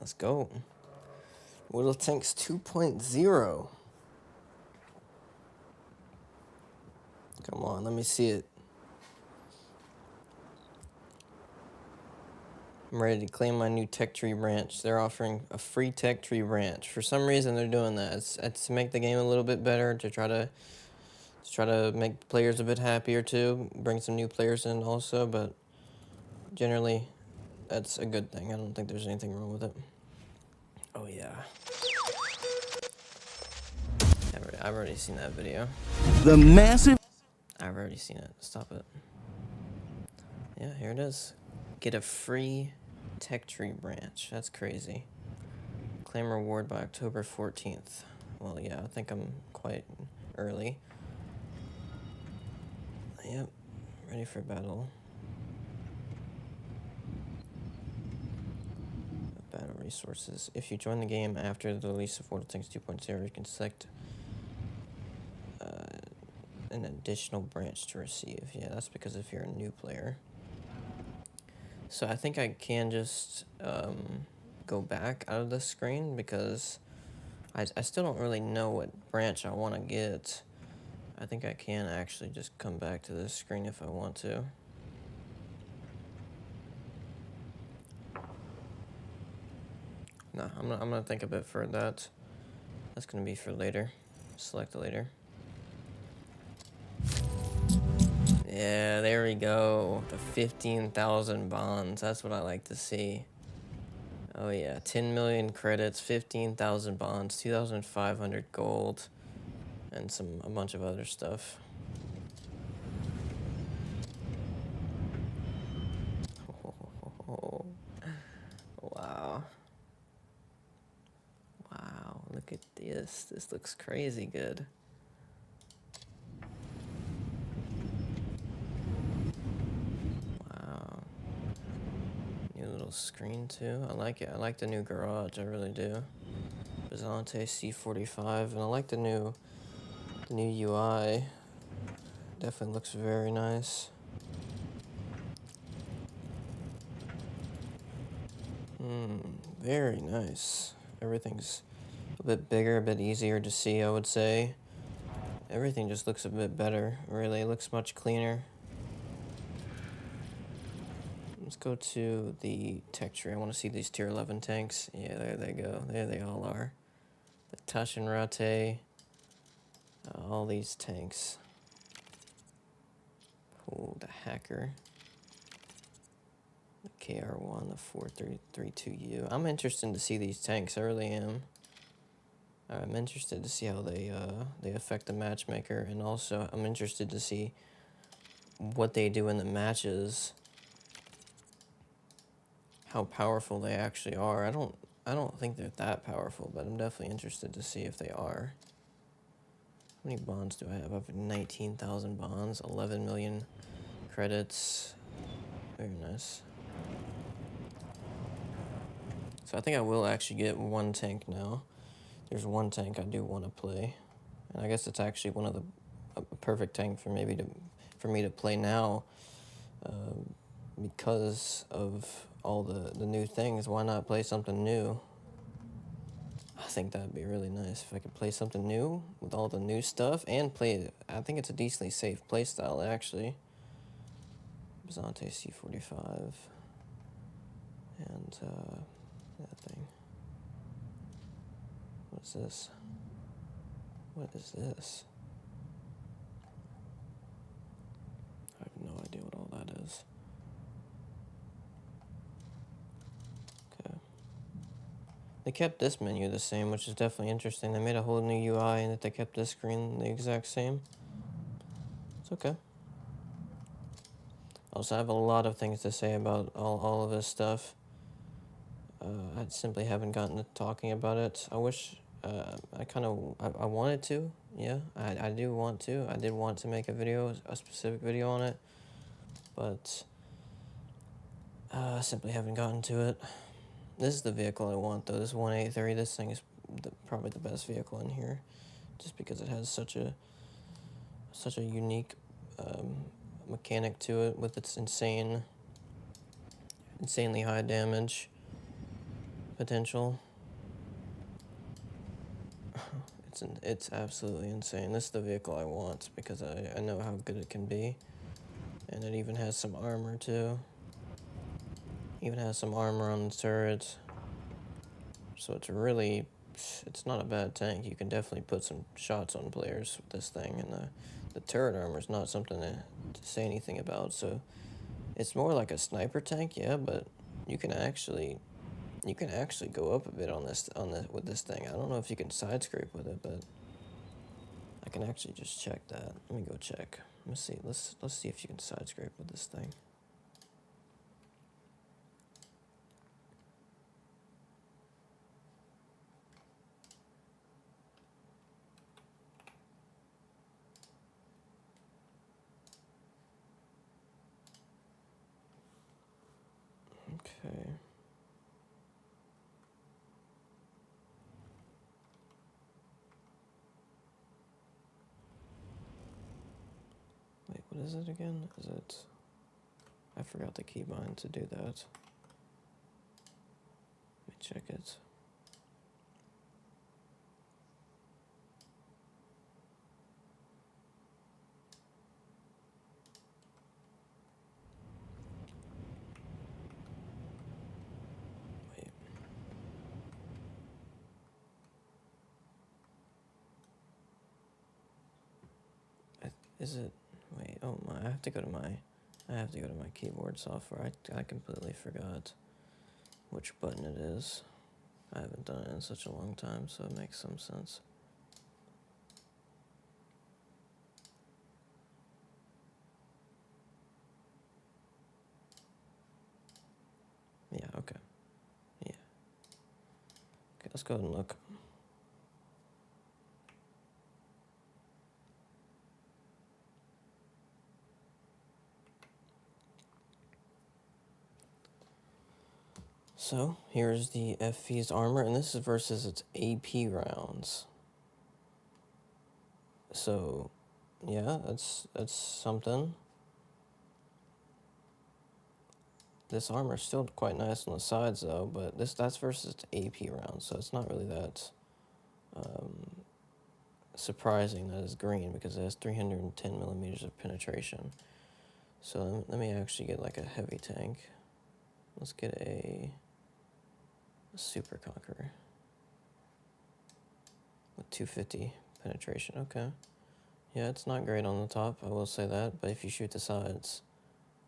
Let's go. Little Tanks 2.0. Come on, let me see it. I'm ready to claim my new tech tree branch. They're offering a free tech tree branch. For some reason, they're doing that. It's to make the game a little bit better, to try to make players a bit happier too, bring some new players in also. But generally, that's a good thing. I don't think there's anything wrong with it. Oh yeah, I've already seen that video. The massive. I've already seen it. Stop it. Yeah, here it is. Get a free tech tree branch. That's crazy. Claim reward by October 14th. Well, yeah, I think I'm quite early. Yep, ready for battle. Battle resources. If you join the game after the release of World of Tanks 2.0, you can select an additional branch to receive. Yeah, that's because if you're a new player. So I think I can just go back out of this screen because I still don't really know what branch I want to get. I think I can actually just come back to this screen if I want to. No, I'm gonna think a bit for that. That's gonna be for later. Select later. Yeah, there we go. The 15,000 bonds. That's what I like to see. Oh yeah, 10 million credits, 15,000 bonds, 2,500 gold, and a bunch of other stuff. Oh, wow. Wow, look at this. This looks crazy good. Wow. New little screen too. I like it. I like the new garage. I really do. Byzante C45, and I like the new UI. Definitely looks very nice. Very nice. Everything's a bit bigger, a bit easier to see, I would say. Everything just looks a bit better, really. It looks much cleaner. Let's go to the tech tree. I want to see these tier 11 tanks. Yeah, there they go. There they all are. The Tashin Rate. All these tanks. Oh, the Hacker. The KR1, the 4332U. I'm interested to see these tanks. I really am. I'm interested to see how they affect the matchmaker, and also I'm interested to see what they do in the matches. How powerful they actually are. I don't think they're that powerful, but I'm definitely interested to see if they are. How many bonds do I have? I have 19,000 bonds, 11 million credits. Very nice. So I think I will actually get one tank now. There's one tank I do want to play, and I guess it's actually one of a perfect tank for me to play now, because of all the new things. Why not play something new? I think that'd be really nice if I could play something new with all the new stuff and play it. I think it's a decently safe playstyle actually. Byzante C45 and that thing. What's this? What is this? I have no idea what all that is. Okay. They kept this menu the same, which is definitely interesting. They made a whole new UI and that they kept this screen the exact same. It's okay. Also, I have a lot of things to say about all of this stuff. I simply haven't gotten to talking about it. I wish I wanted to. Yeah, I do want to. I did want to make a specific video on it, but I simply haven't gotten to it. This is the vehicle I want, though. This 183. This thing is probably the best vehicle in here, just because it has such a unique mechanic to it with its insanely high damage. potential. It's absolutely insane. This is the vehicle I want because I know how good it can be. And it even has some armor too. Even has some armor on the turret. So it's not a bad tank. You can definitely put some shots on players with this thing. And the turret armor is not something to say anything about. So it's more like a sniper tank, yeah, but you can actually go up a bit with this thing. I don't know if you can side scrape with it, but I can actually just check that. Let me go check. Let's see. Let's see if you can side scrape with this thing. Okay. Wait, what is it again? Is it... I forgot the keybind to do that. Let me check it. Wait. Is it... Wait, oh my, I have to go to my keyboard software. I completely forgot which button it is. I haven't done it in such a long time, so it makes some sense. Yeah, okay. Yeah. Okay, let's go ahead and look. So, here's the FV's armor, and this is versus its AP rounds. So, yeah, that's something. This armor is still quite nice on the sides, though, but that's versus its AP rounds, so it's not really that surprising that it's green because it has 310 millimeters of penetration. So let me actually get like a heavy tank. Let's get a Super Conqueror with 250 penetration. Okay. Yeah, it's not great on the top, I will say that, but if you shoot the sides,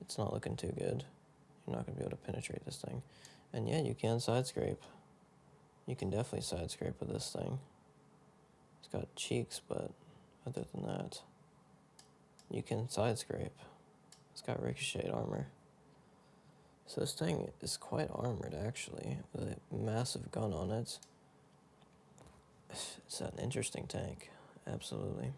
it's not looking too good. You're not going to be able to penetrate this thing. And yeah, you can side scrape. You can definitely side scrape with this thing. It's got cheeks, but other than that, you can side scrape. It's got ricochet armor. So this thing is quite armored, actually, with a massive gun on it. It's an interesting tank, absolutely.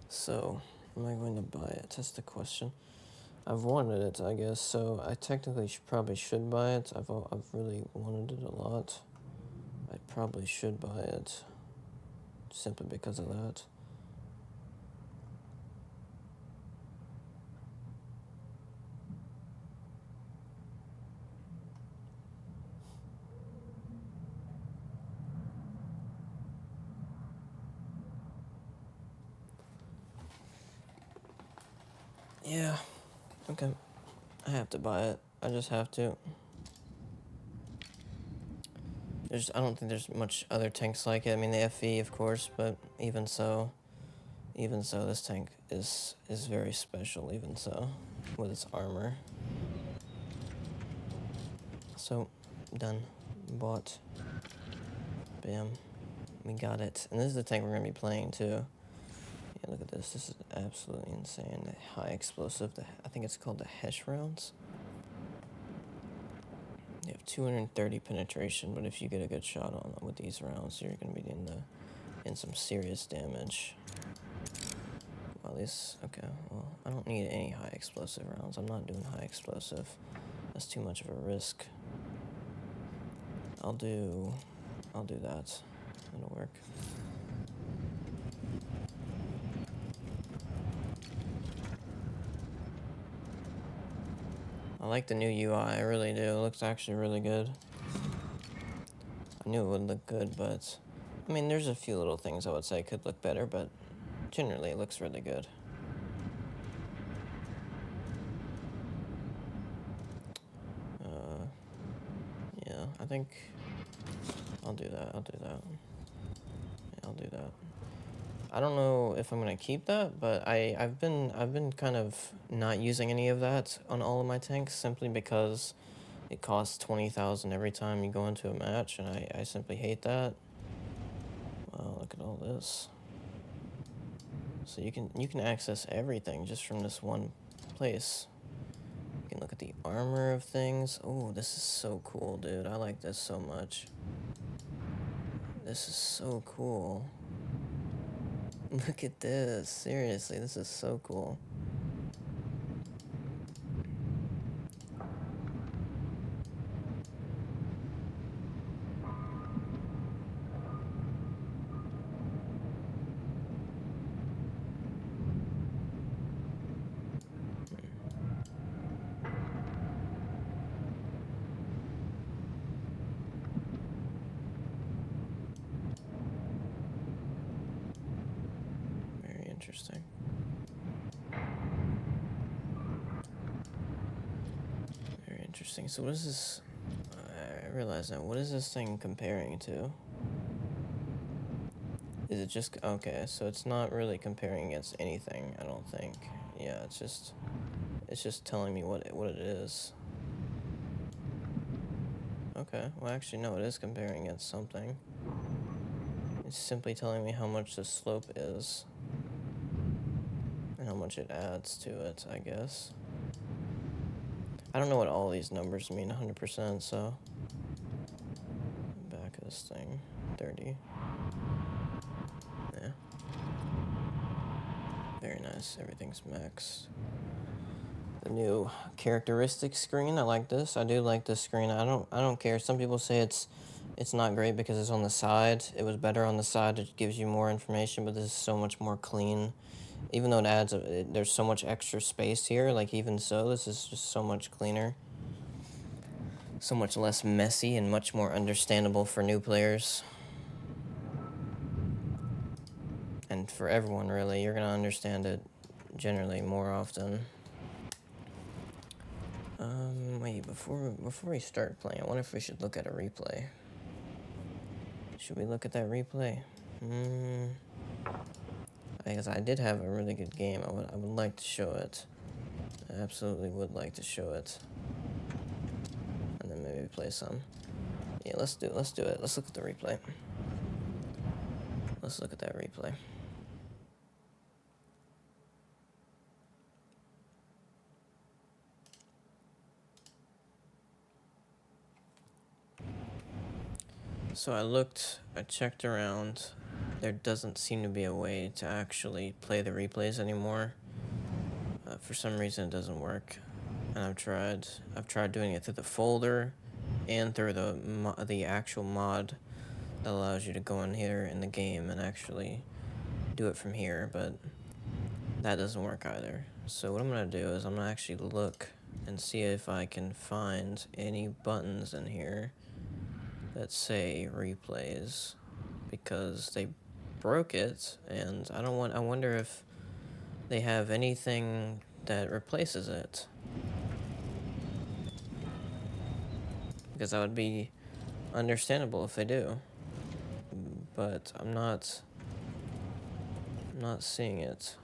So, am I going to buy it? That's the question. I've wanted it, I guess, so I technically probably should buy it. I've really wanted it a lot. I probably should buy it, simply because of that. Yeah, okay. I have to buy it. I just have to. I don't think there's much other tanks like it. I mean, the FV, of course, but even so, this tank is very special, even so, with its armor. So, done. Bought. Bam. We got it. And this is the tank we're going to be playing, too. Yeah, look at this. This is absolutely insane. The high explosive. I think it's called the Hesh rounds. You have 230 penetration, but if you get a good shot on them with these rounds, you're going to be in some serious damage. Well, okay, well, I don't need any high explosive rounds. I'm not doing high explosive. That's too much of a risk. I'll do that. It'll work. I like the new UI, I really do. It looks actually really good. I knew it would look good, but I mean, there's a few little things I would say could look better, but generally it looks really good. Yeah, I think I'll do that. I'll do that. Yeah, I'll do that. I don't know if I'm gonna keep that, but I've been kind of not using any of that on all of my tanks simply because it costs 20,000 every time you go into a match, and I simply hate that. Wow, look at all this. So you can access everything just from this one place. You can look at the armor of things. Oh, this is so cool, dude. I like this so much. This is so cool. Look at this. Seriously, this is so cool. Very interesting. Very interesting. So what is this? I realize now. What is this thing comparing to? Is it just okay? So it's not really comparing against anything. I don't think. Yeah, it's just telling me what it is. Okay. Well, actually, no. It is comparing against something. It's simply telling me how much the slope is and how much it adds to it, I guess. I don't know what all these numbers mean 100%, so back of this thing, 30. Yeah. Very nice. Everything's max. The new characteristics screen. I like this. I do like this screen. I don't care. Some people say it's not great because it's on the side. It was better on the side. It gives you more information, but this is so much more clean. Even though it adds there's so much extra space here, like even so, this is just so much cleaner. So much less messy and much more understandable for new players. And for everyone, really, you're gonna understand it generally more often. Wait, before we start playing, I wonder if we should look at a replay. Should we look at that replay? Because I did have a really good game. I would like to show it. I absolutely would like to show it. And then maybe play some. Yeah, let's do it. Let's look at the replay. Let's look at that replay. So I checked around. There doesn't seem to be a way to actually play the replays anymore. For some reason it doesn't work. And I've tried doing it through the folder and through the actual mod that allows you to go in here in the game and actually do it from here, but that doesn't work either. So what I'm going to do is I'm going to actually look and see if I can find any buttons in here that say replays, because they broke it, and I wonder if they have anything that replaces it, because that would be understandable if they do, but I'm not seeing it.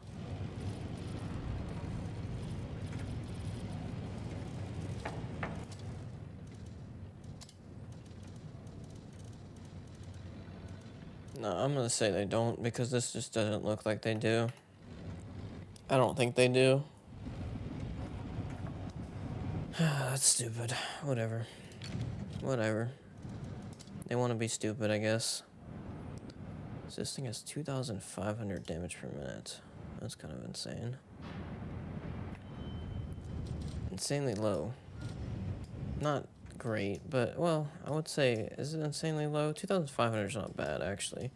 No, I'm gonna say they don't, because this just doesn't look like they do. I don't think they do. That's stupid. Whatever. They want to be stupid, I guess. So this thing has 2,500 damage per minute. That's kind of insane. Insanely low. Not great, but, well, I would say, is it insanely low? 2,500 is not bad, actually.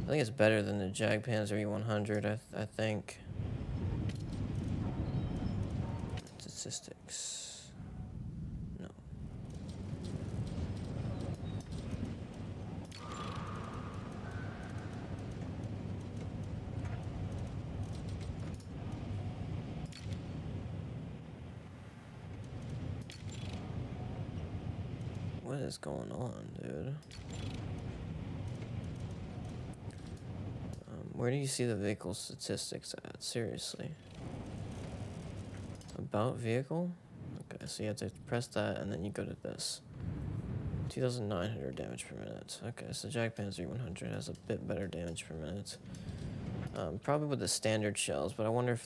I think it's better than the Jagdpanzer E100, I think. Statistics. What is going on, dude? Where do you see the vehicle statistics at? Seriously. About vehicle? Okay, so you have to press that and then you go to this. 2,900 damage per minute. Okay, so Jagdpan 100 has a bit better damage per minute. Probably with the standard shells, but I wonder if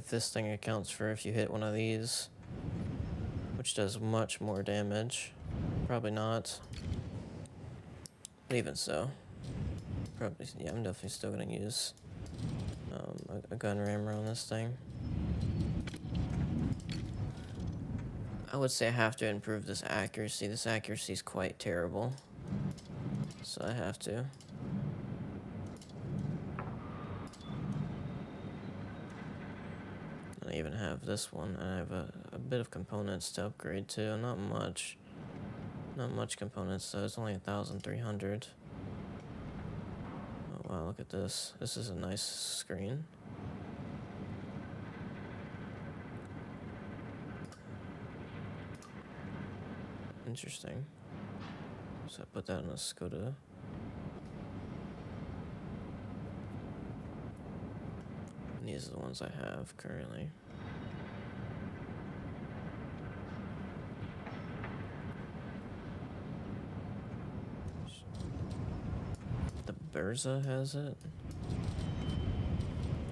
this thing accounts for if you hit one of these, which does much more damage. Probably not. But even so, probably, yeah, I'm definitely still gonna use a gun rammer on this thing. I would say I have to improve this accuracy. This accuracy is quite terrible, so I have to. I even have this one. I have a bit of components to upgrade too. Not much. Not much components, so it's only 1,300. Oh wow, look at this. This is a nice screen. Interesting. So I put that in a Skoda. And these are the ones I have currently. The Berza has it.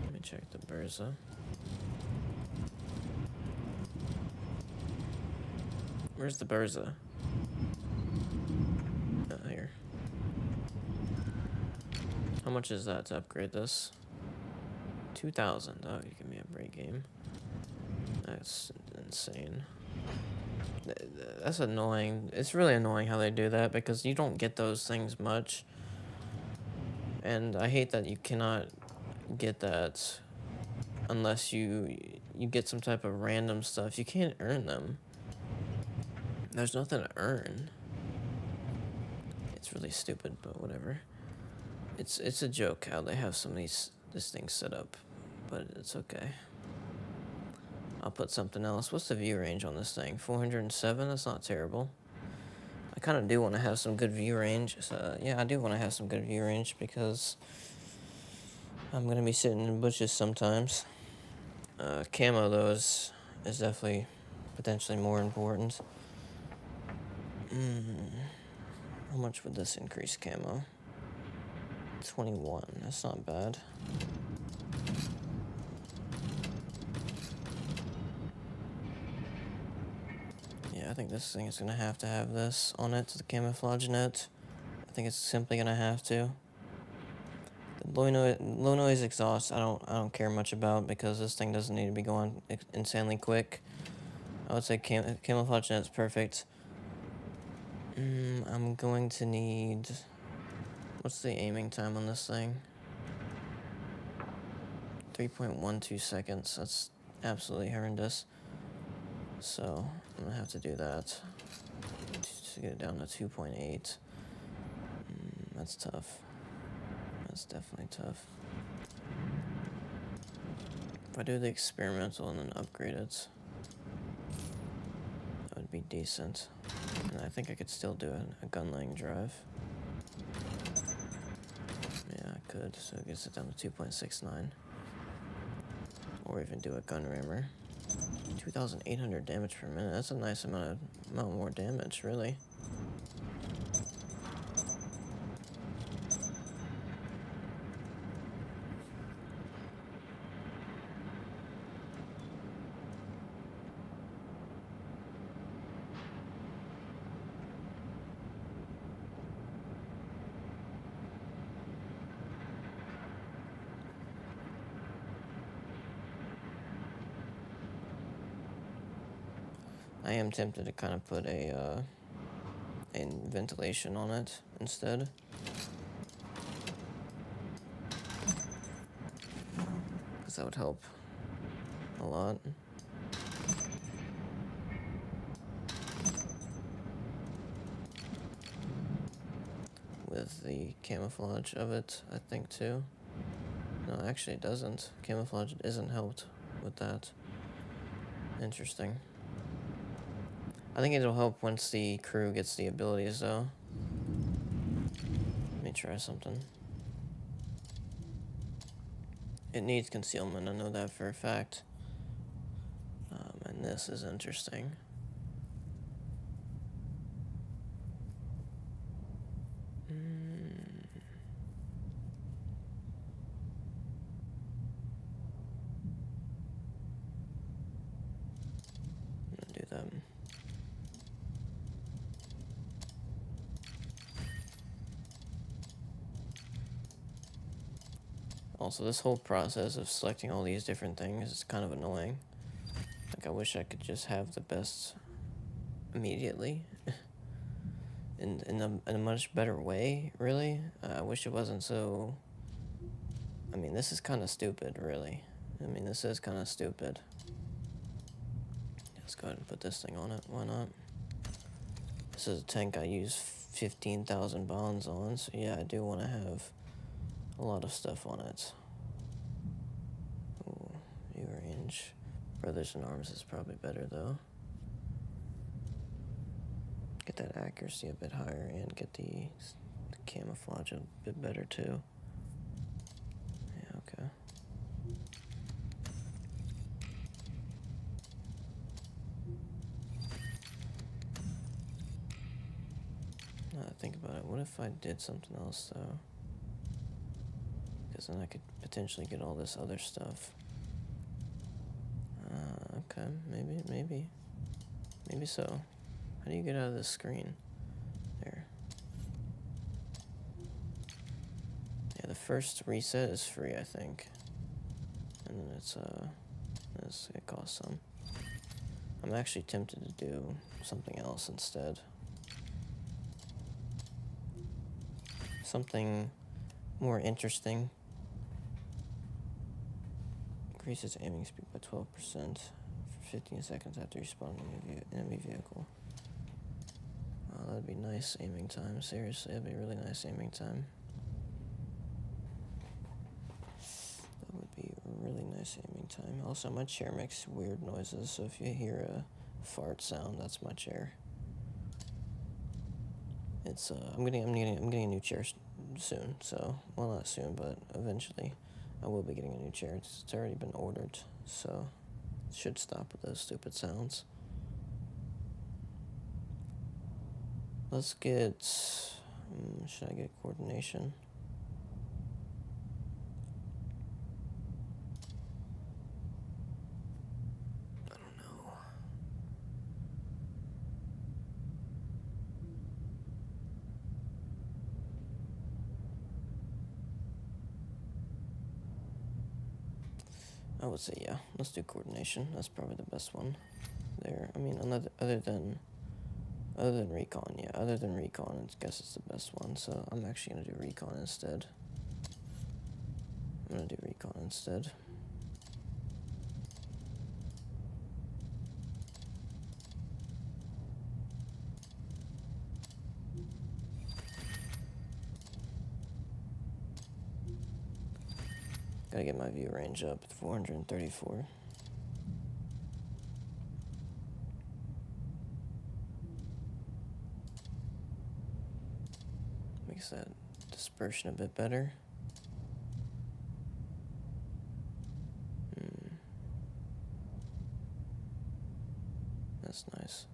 Let me check the Berza. Where's the Berza? Oh, here. How much is that to upgrade this? 2,000. Oh, you give me a break game. That's insane. That's annoying. It's really annoying how they do that because you don't get those things much. And I hate that you cannot get that unless you get some type of random stuff. You can't earn them. There's nothing to earn. It's really stupid, but whatever. It's a joke how they have some of this thing set up, but it's okay. I'll put something else. What's the view range on this thing? 407? That's not terrible. I kind of do want to have some good view range. So, yeah, I do want to have some good view range because I'm going to be sitting in bushes sometimes. Camo, though, is definitely potentially more important. How much would this increase camo? 21. That's not bad. Yeah, I think this thing is going to have this on it, the camouflage net. I think it's simply going to have to. The low noise exhaust, I don't care much about because this thing doesn't need to be going insanely quick. I would say camouflage net's perfect. I'm going to need... What's the aiming time on this thing? 3.12 seconds. That's absolutely horrendous. So I'm gonna have to do that to get it down to 2.8. That's tough. That's definitely tough. If I do the experimental and then upgrade it, that would be decent. And I think I could still do a gun laying drive. Yeah, I could. So it gets it down to 2.69. Or even do a gun rammer. 2,800 damage per minute. That's a nice amount more damage, really. I am tempted to kind of put a ventilation on it instead. Because that would help a lot. With the camouflage of it, I think, too. No, actually it doesn't. Camouflage isn't helped with that. Interesting. I think it'll help once the crew gets the abilities, though. Let me try something. It needs concealment, I know that for a fact. And this is interesting. I'm gonna do that. Also, this whole process of selecting all these different things is kind of annoying. Like, I wish I could just have the best immediately. in a much better way, really. I wish it wasn't so... I mean, this is kind of stupid, really. I mean, this is kind of stupid. Let's go ahead and put this thing on it. Why not? This is a tank I use 15,000 bonds on, so yeah, I do want to have a lot of stuff on it. Ooh, new range. Brothers in Arms is probably better, though. Get that accuracy a bit higher and get the camouflage a bit better, too. Yeah, okay. Now that I think about it, what if I did something else, though? Because then I could potentially get all this other stuff. Okay, maybe so. How do you get out of this screen? There. Yeah, the first reset is free, I think. And then it costs some. I'm actually tempted to do something else instead. Something more interesting. Increases aiming speed by 12% for 15 seconds after you spawn an enemy vehicle. Oh, that'd be nice aiming time. Seriously, that'd be really nice aiming time. That would be really nice aiming time. Also, my chair makes weird noises, so if you hear a fart sound, that's my chair. It's I'm getting a new chair soon. So, well, not soon, but eventually, I will be getting a new chair. It's already been ordered, so it should stop with those stupid sounds. Let's get. Should I get coordination? I don't know. I would say yeah. Let's do coordination. That's probably the best one. There. I mean, other than recon, yeah. Other than recon, I guess it's the best one. So I'm actually gonna do recon instead. I'm gonna do recon instead. Gotta get my view range up to 434. Makes that dispersion a bit better. That's nice.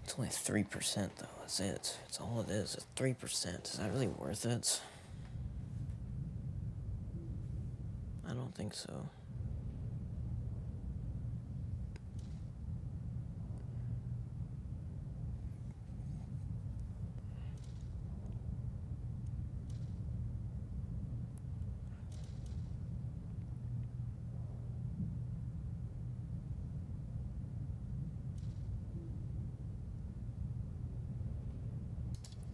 It's only 3% though, that's it. That's all it is, it's 3%. Is that really worth it? I don't think so.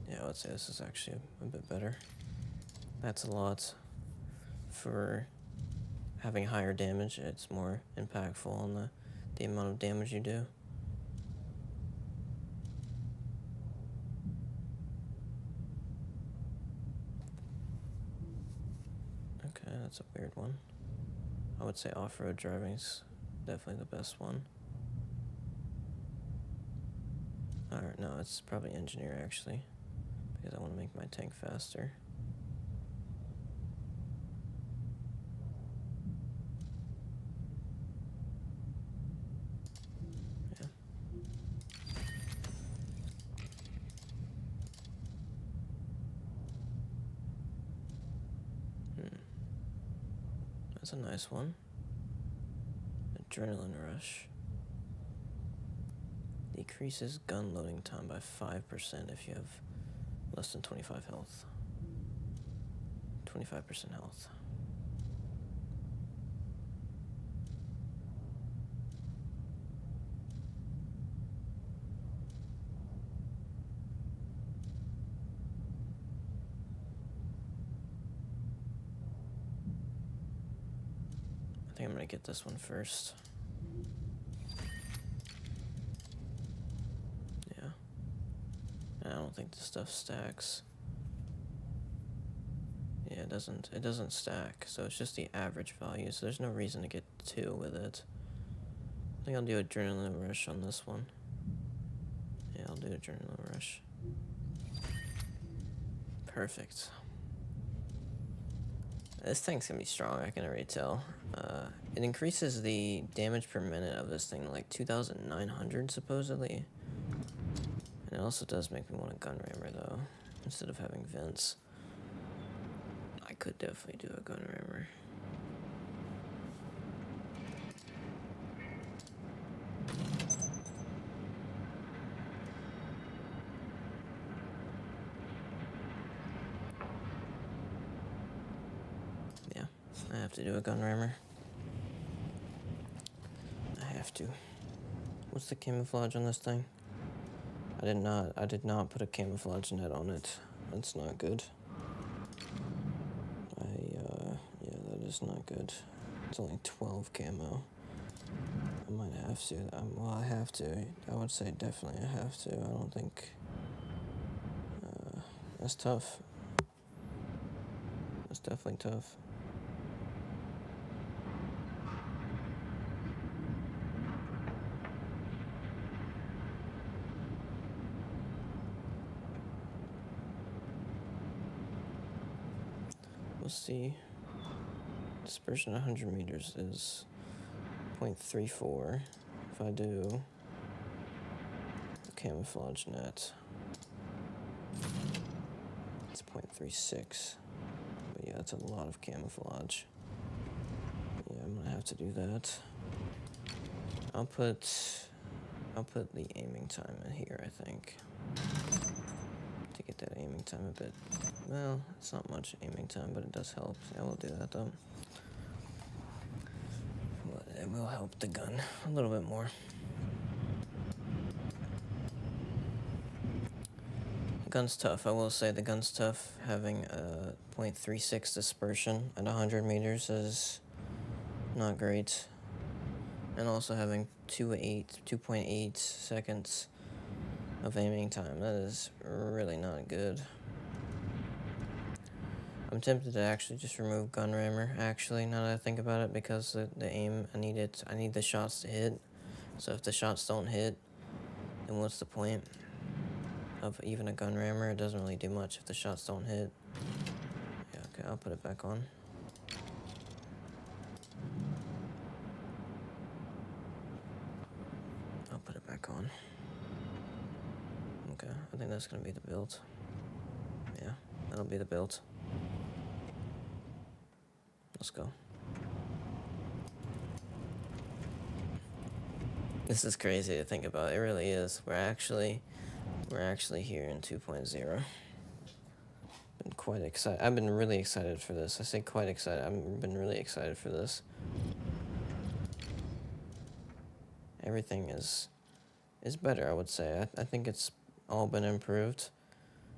Yeah, I would say this is actually a bit better. That's a lot for having higher damage, it's more impactful on the amount of damage you do. Okay, that's a weird one. I would say off-road driving's definitely the best one. Alright, no, it's probably engineer actually, because I want to make my tank faster. Yeah. That's a nice one. Adrenaline rush. Decreases gun loading time by 5% if you have less than 25 health. 25% health. I think I'm gonna get this one first. Yeah. And I don't think this stuff stacks. Yeah, it doesn't stack, so it's just the average value, so there's no reason to get 2 with it. I think I'll do Adrenaline Rush on this one. Yeah, I'll do Adrenaline Rush. Perfect. This tank's gonna be strong, I can already tell. It increases the damage per minute of this thing like 2,900 supposedly. And it also does make me want a gun rammer though, instead of having vents. I could definitely do a gun rammer. Yeah, I have to do a gun rammer. I have to. What's the camouflage on this thing? I did not put a camouflage net on it. That's not good. Yeah, that is not good. It's only 12 camo. I might have to. Well, I have to. I would say definitely I have to. I don't think... that's tough. That's definitely tough. We'll see. Dispersion 100 meters is 0.34. If I do a camouflage net, it's 0.36. But yeah, that's a lot of camouflage. Yeah, I'm gonna have to do that. I'll put the aiming time in here, I think. To get that aiming time a bit. Well, it's not much aiming time, but it does help. Yeah, we'll do that though. But it will help the gun a little bit more. Gun's tough. I will say the gun's tough. Having a 0.36 dispersion at 100 meters is not great. And also having 2.8 seconds of aiming time. That is really not good. I'm tempted to actually just remove gun rammer, actually, now that I think about it, because the aim, I need the shots to hit. So if the shots don't hit, then what's the point of even a gun rammer? It doesn't really do much if the shots don't hit. Yeah, okay, I'll put it back on. I'll put it back on. Okay, I think that's gonna be the build. Yeah, that'll be the build. Let's go. This is crazy to think about. It really is. We're actually here in 2.0. Been quite excited. I've been really excited for this. I say quite excited. I've been really excited for this. Everything is better, I would say. I think it's all been improved.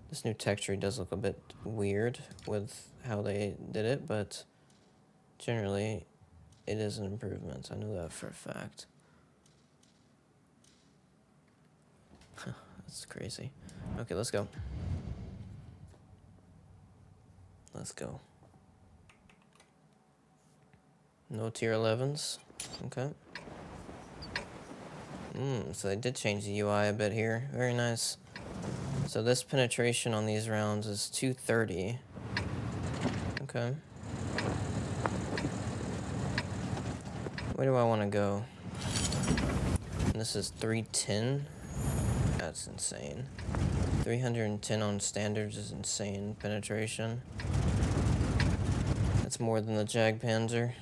This new tech tree does look a bit weird with how they did it, but generally it is an improvement. I know that for a fact. That's crazy. Okay, let's go. Let's go. No tier 11s. Okay. So they did change the UI a bit here. Very nice. So this penetration on these rounds is 230. Okay. Where do I want to go? And this is 310. That's insane. 310 on standards is insane penetration. That's more than the Jag Panzer.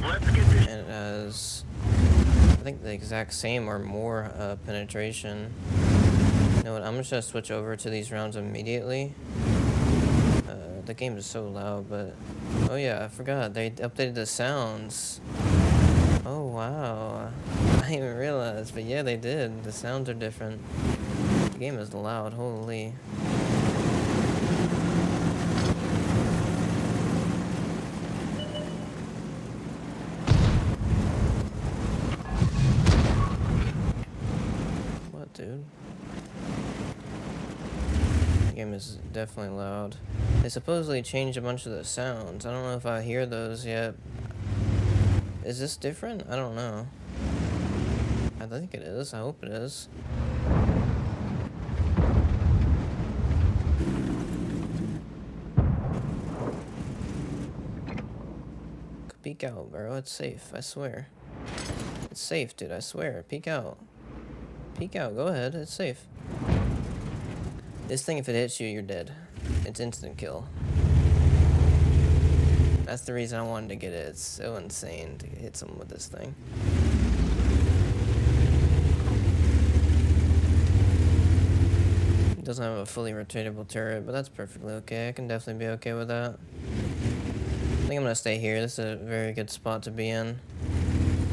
And it has, I think, the exact same or more penetration. You know what? I'm just gonna switch over to these rounds immediately. The game is so loud, but oh yeah, I forgot they updated the sounds. Oh wow, I didn't even realize, but yeah, they did. The sounds are different. The game is loud. Holy. What, dude? The game is definitely loud. They supposedly changed a bunch of the sounds. I don't know if I hear those yet. Is this different? I don't know. I think it is. I hope it is. Peek out, bro. It's safe. I swear. It's safe, dude. I swear. Peek out. Peek out. Go ahead. It's safe. This thing, if it hits you, you're dead. It's instant kill. That's the reason I wanted to get it. It's so insane to hit someone with this thing. It doesn't have a fully rotatable turret, but that's perfectly okay. I can definitely be okay with that. I think I'm gonna stay here. This is a very good spot to be in.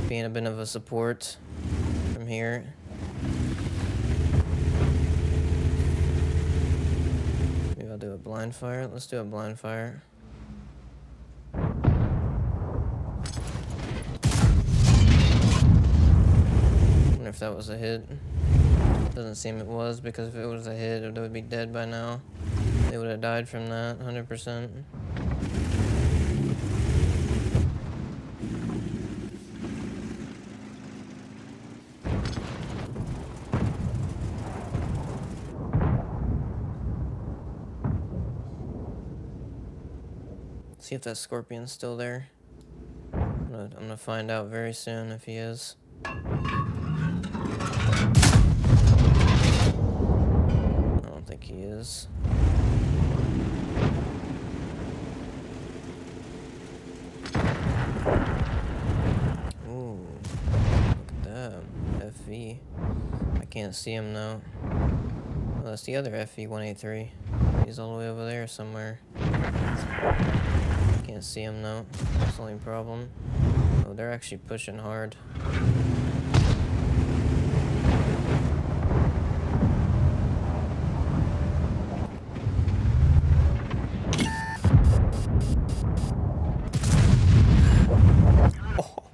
Being a bit of a support from here. Maybe I'll do a blind fire. Let's do a blind fire. Wonder if that was a hit. Doesn't seem it was, because if it was a hit, it would be dead by now. They would have died from that, 100%. See if that Scorpion's still there. I'm gonna find out very soon if he is. I don't think he is. Ooh, look at that. FV. I can't see him though. Oh, that's the other FV-183. He's all the way over there somewhere. Can't see him though. That's the only problem. Oh, they're actually pushing hard. Oh,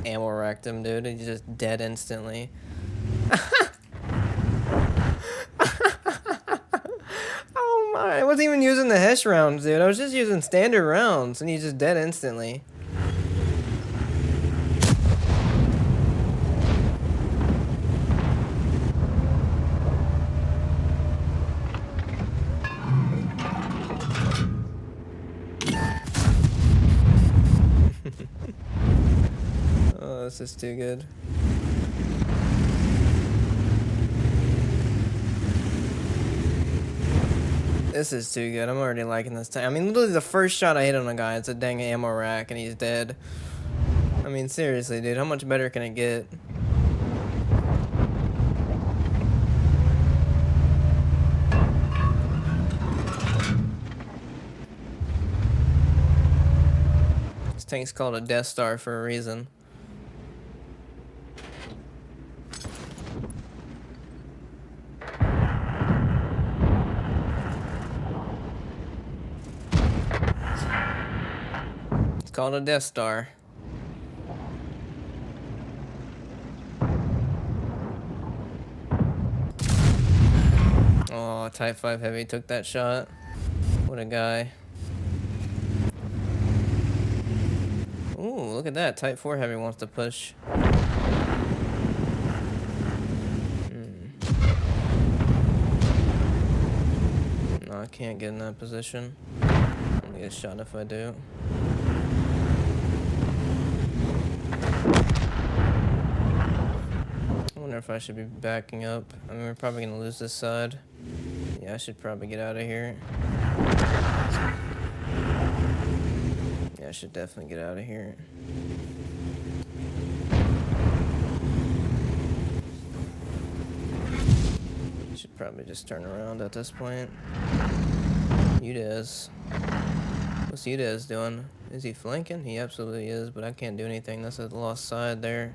ammo racked him, dude. He's just dead instantly. I wasn't even using the HESH rounds, dude. I was just using standard rounds, and he's just dead instantly. Oh, this is too good. This is too good. I'm already liking this time. I mean, literally the first shot I hit on a guy, it's a dang ammo rack, and he's dead. I mean, seriously, dude, how much better can it get? This tank's called a Death Star for a reason. called a Death Star. Oh, Type 5 Heavy took that shot. What a guy. Ooh, look at that. Type 4 Heavy wants to push. No, I can't get in that position. I'll get a shot if I do. I wonder if I should be backing up. I mean, we're probably going to lose this side. Yeah, I should probably get out of here. Yeah, I should definitely get out of here. Should probably just turn around at this point. Udez. What's Udez doing? Is he flanking? He absolutely is, but I can't do anything. That's a lost side there.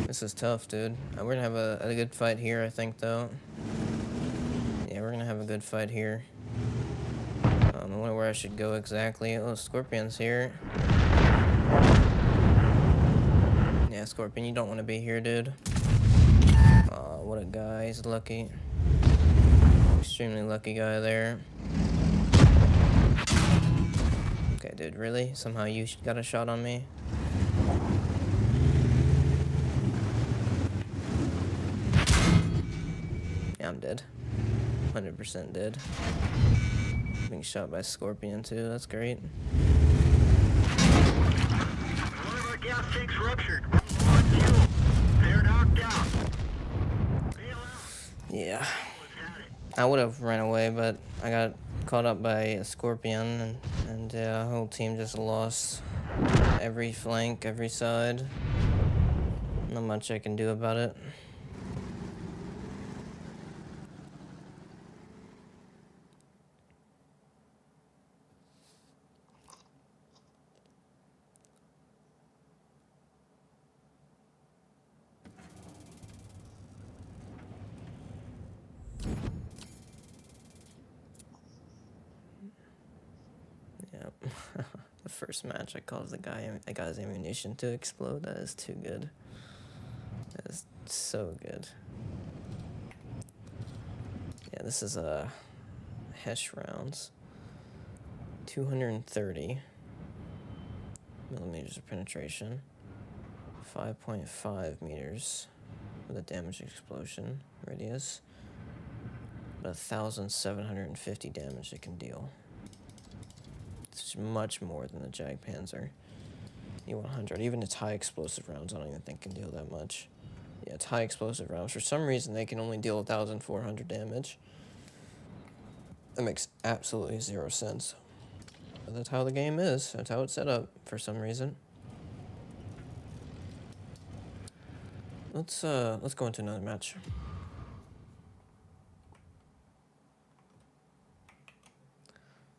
This is tough, dude. We're gonna have a good fight here, I think, though. Yeah, we're gonna have a good fight here. I wonder where I should go exactly. Oh, Scorpion's here. Yeah, Scorpion, you don't want to be here, dude. Aw, what a guy. He's lucky. Extremely lucky guy there. Okay, dude, really? Somehow you got a shot on me? Yeah, I'm dead. 100% dead. Being shot by Scorpion too, that's great. One of our gas tanks ruptured. They're knocked out. Yeah. I would have ran away, but I got caught up by a Scorpion, and the whole team just lost every flank, every side. Not much I can do about it. The first match I caused the guy's ammunition to explode. That is too good. That is so good. Yeah, this is Hesh rounds. 230 millimeters of penetration. 5.5 meters with a damage explosion radius. But 1,750 damage it can deal. It's much more than the Jagdpanzer E100. Even its high explosive rounds, I don't even think can deal that much. Yeah, it's high explosive rounds. For some reason, they can only deal 1,400 damage. That makes absolutely zero sense. But that's how the game is. That's how it's set up for some reason. Let's go into another match.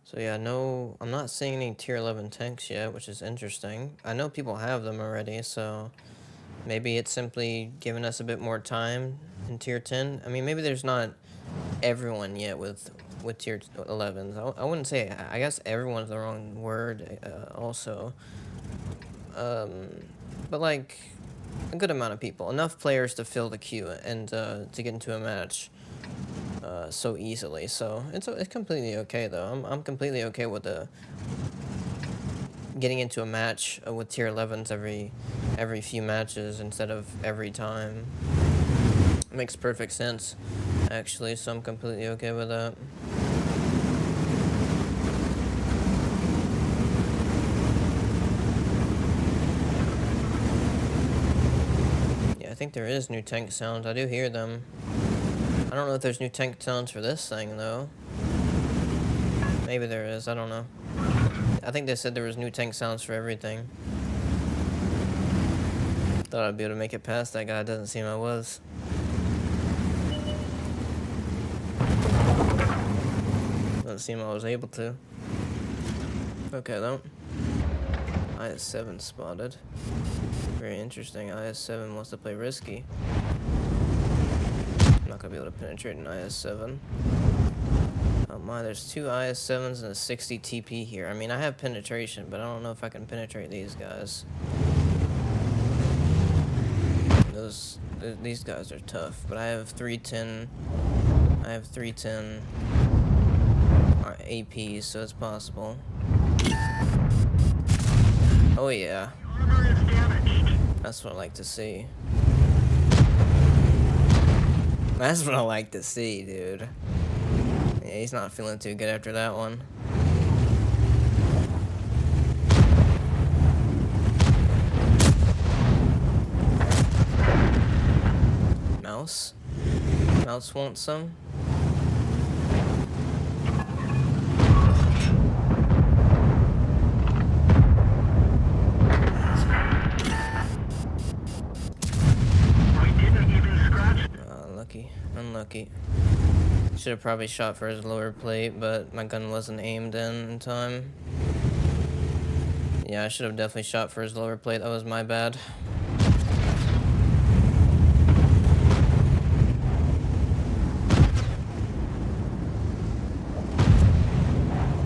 So yeah, no, I'm not seeing any tier 11 tanks yet, which is interesting. I know people have them already, so maybe it's simply giving us a bit more time in tier 10. I mean, maybe there's not everyone yet with tier 11s. I wouldn't say, I guess everyone's the wrong word also. But like a good amount of people, enough players to fill the queue and to get into a match. So easily, so it's completely okay though. I'm completely okay with getting into a match with tier 11s every few matches instead of every time. It makes perfect sense, actually. So I'm completely okay with that. Yeah, I think there is new tank sounds. I do hear them. I don't know if there's new tank sounds for this thing, though. Maybe there is, I don't know. I think they said there was new tank sounds for everything. Thought I'd be able to make it past that guy, doesn't seem I was. Doesn't seem I was able to. Okay, though. IS-7 spotted. Very interesting. IS-7 wants to play risky. I'm not gonna be able to penetrate an IS-7. Oh my, there's 2 IS-7s and a 60 TP here. I mean, I have penetration, but I don't know if I can penetrate these guys. These guys are tough, but I have 310. I have 310 APs, so it's possible. Oh yeah. Armor is damaged. That's what I like to see. That's what I like to see, dude. Yeah, he's not feeling too good after that one. Mouse? Mouse wants some? Unlucky. Should have probably shot for his lower plate, but my gun wasn't aimed in time. Yeah, I should have definitely shot for his lower plate. That was my bad.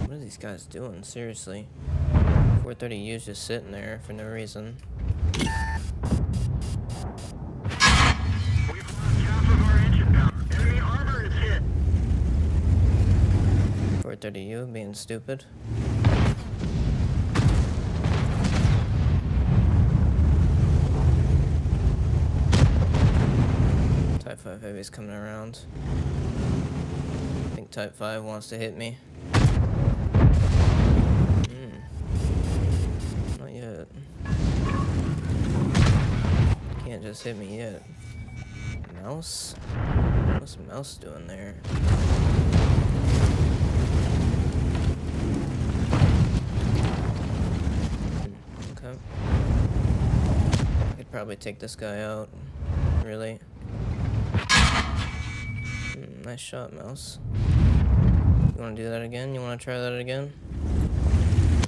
What are these guys doing? Seriously. 430U's just sitting there for no reason. 430U being stupid. Type 5 Heavy's coming around. I think Type 5 wants to hit me. Not yet. Can't just hit me yet. Mouse? What's Mouse doing there? Okay. I could probably take this guy out. Really? Nice shot, Mouse. You want to do that again? You want to try that again?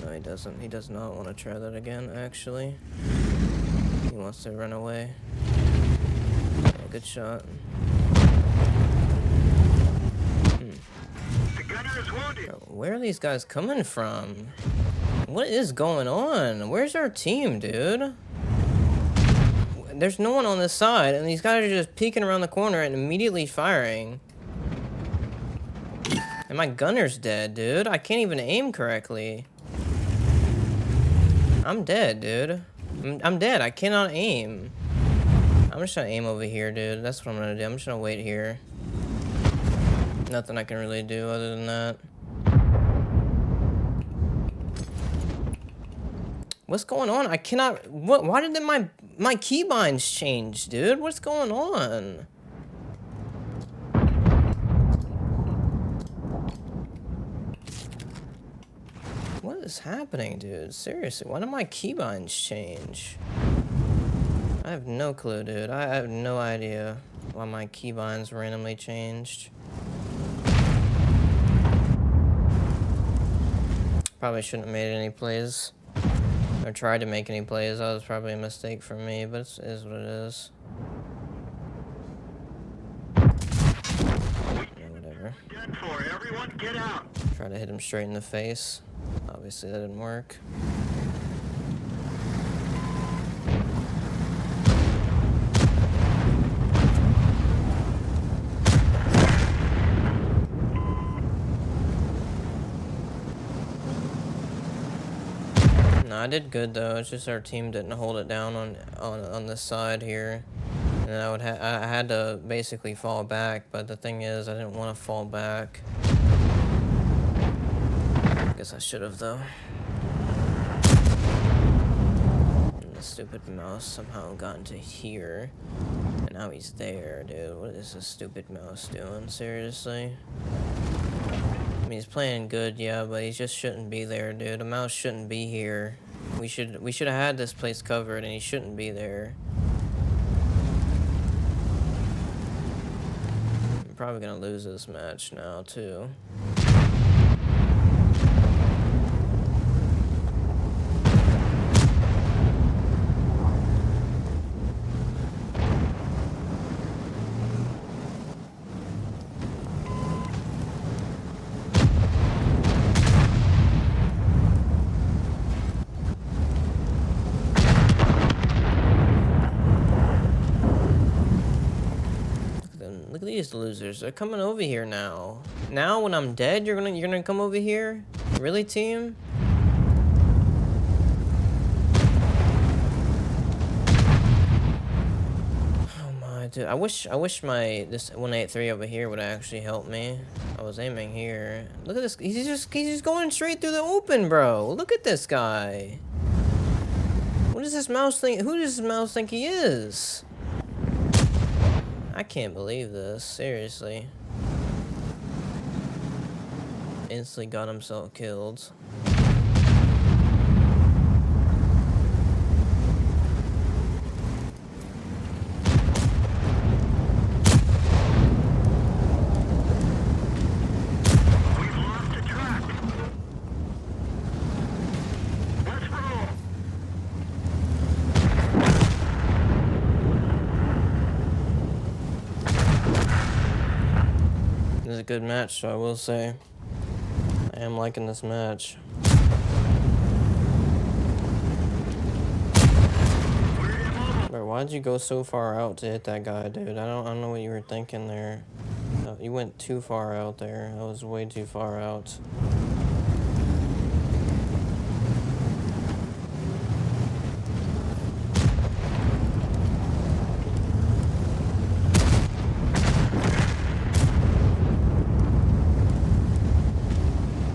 No, he doesn't. He does not want to try that again, actually. He wants to run away. Yeah, good shot. The gunner is wounded. Where are these guys coming from? What is going on? Where's our team, dude? There's no one on this side, and these guys are just peeking around the corner and immediately firing. And my gunner's dead, dude. I can't even aim correctly. I'm dead, dude. I'm dead. I cannot aim. I'm just gonna aim over here, dude. That's what I'm gonna do. I'm just gonna wait here. Nothing I can really do other than that. What's going on? I cannot... What? Why did my keybinds change, dude? What's going on? What is happening, dude? Seriously, why did my keybinds change? I have no clue, dude. I have no idea why my keybinds randomly changed. Probably shouldn't have made any plays. Or tried to make any plays. That was probably a mistake for me, but it is what it is. Yeah, whatever. Done for. Everyone get out. Try to hit him straight in the face. Obviously that didn't work. No, I did good though. It's just our team didn't hold it down on this side here, and I had to basically fall back. But the thing is, I didn't want to fall back. I guess I should have though. And the stupid mouse somehow got into here, and now he's there, dude. What is this stupid mouse doing? Seriously? I mean, he's playing good, yeah, but he just shouldn't be there, dude. The mouse shouldn't be here. We should have had this place covered, and he shouldn't be there. I'm probably gonna lose this match now, too. these losers. They're coming over here now. Now when I'm dead, you're gonna come over here? Really, team? Oh my, dude. I wish this 183 over here would actually help me. I was aiming here. Look at this. He's just going straight through the open, bro. Look at this guy. What does this mouse think? Who does this mouse think he is? I can't believe this. Seriously. Instantly got himself killed. We've lost the track. Let's roll. This is a good match, so I will say. I am liking this match. Bro, why'd you go so far out to hit that guy, dude? I don't know what you were thinking there. You went too far out there. That was way too far out.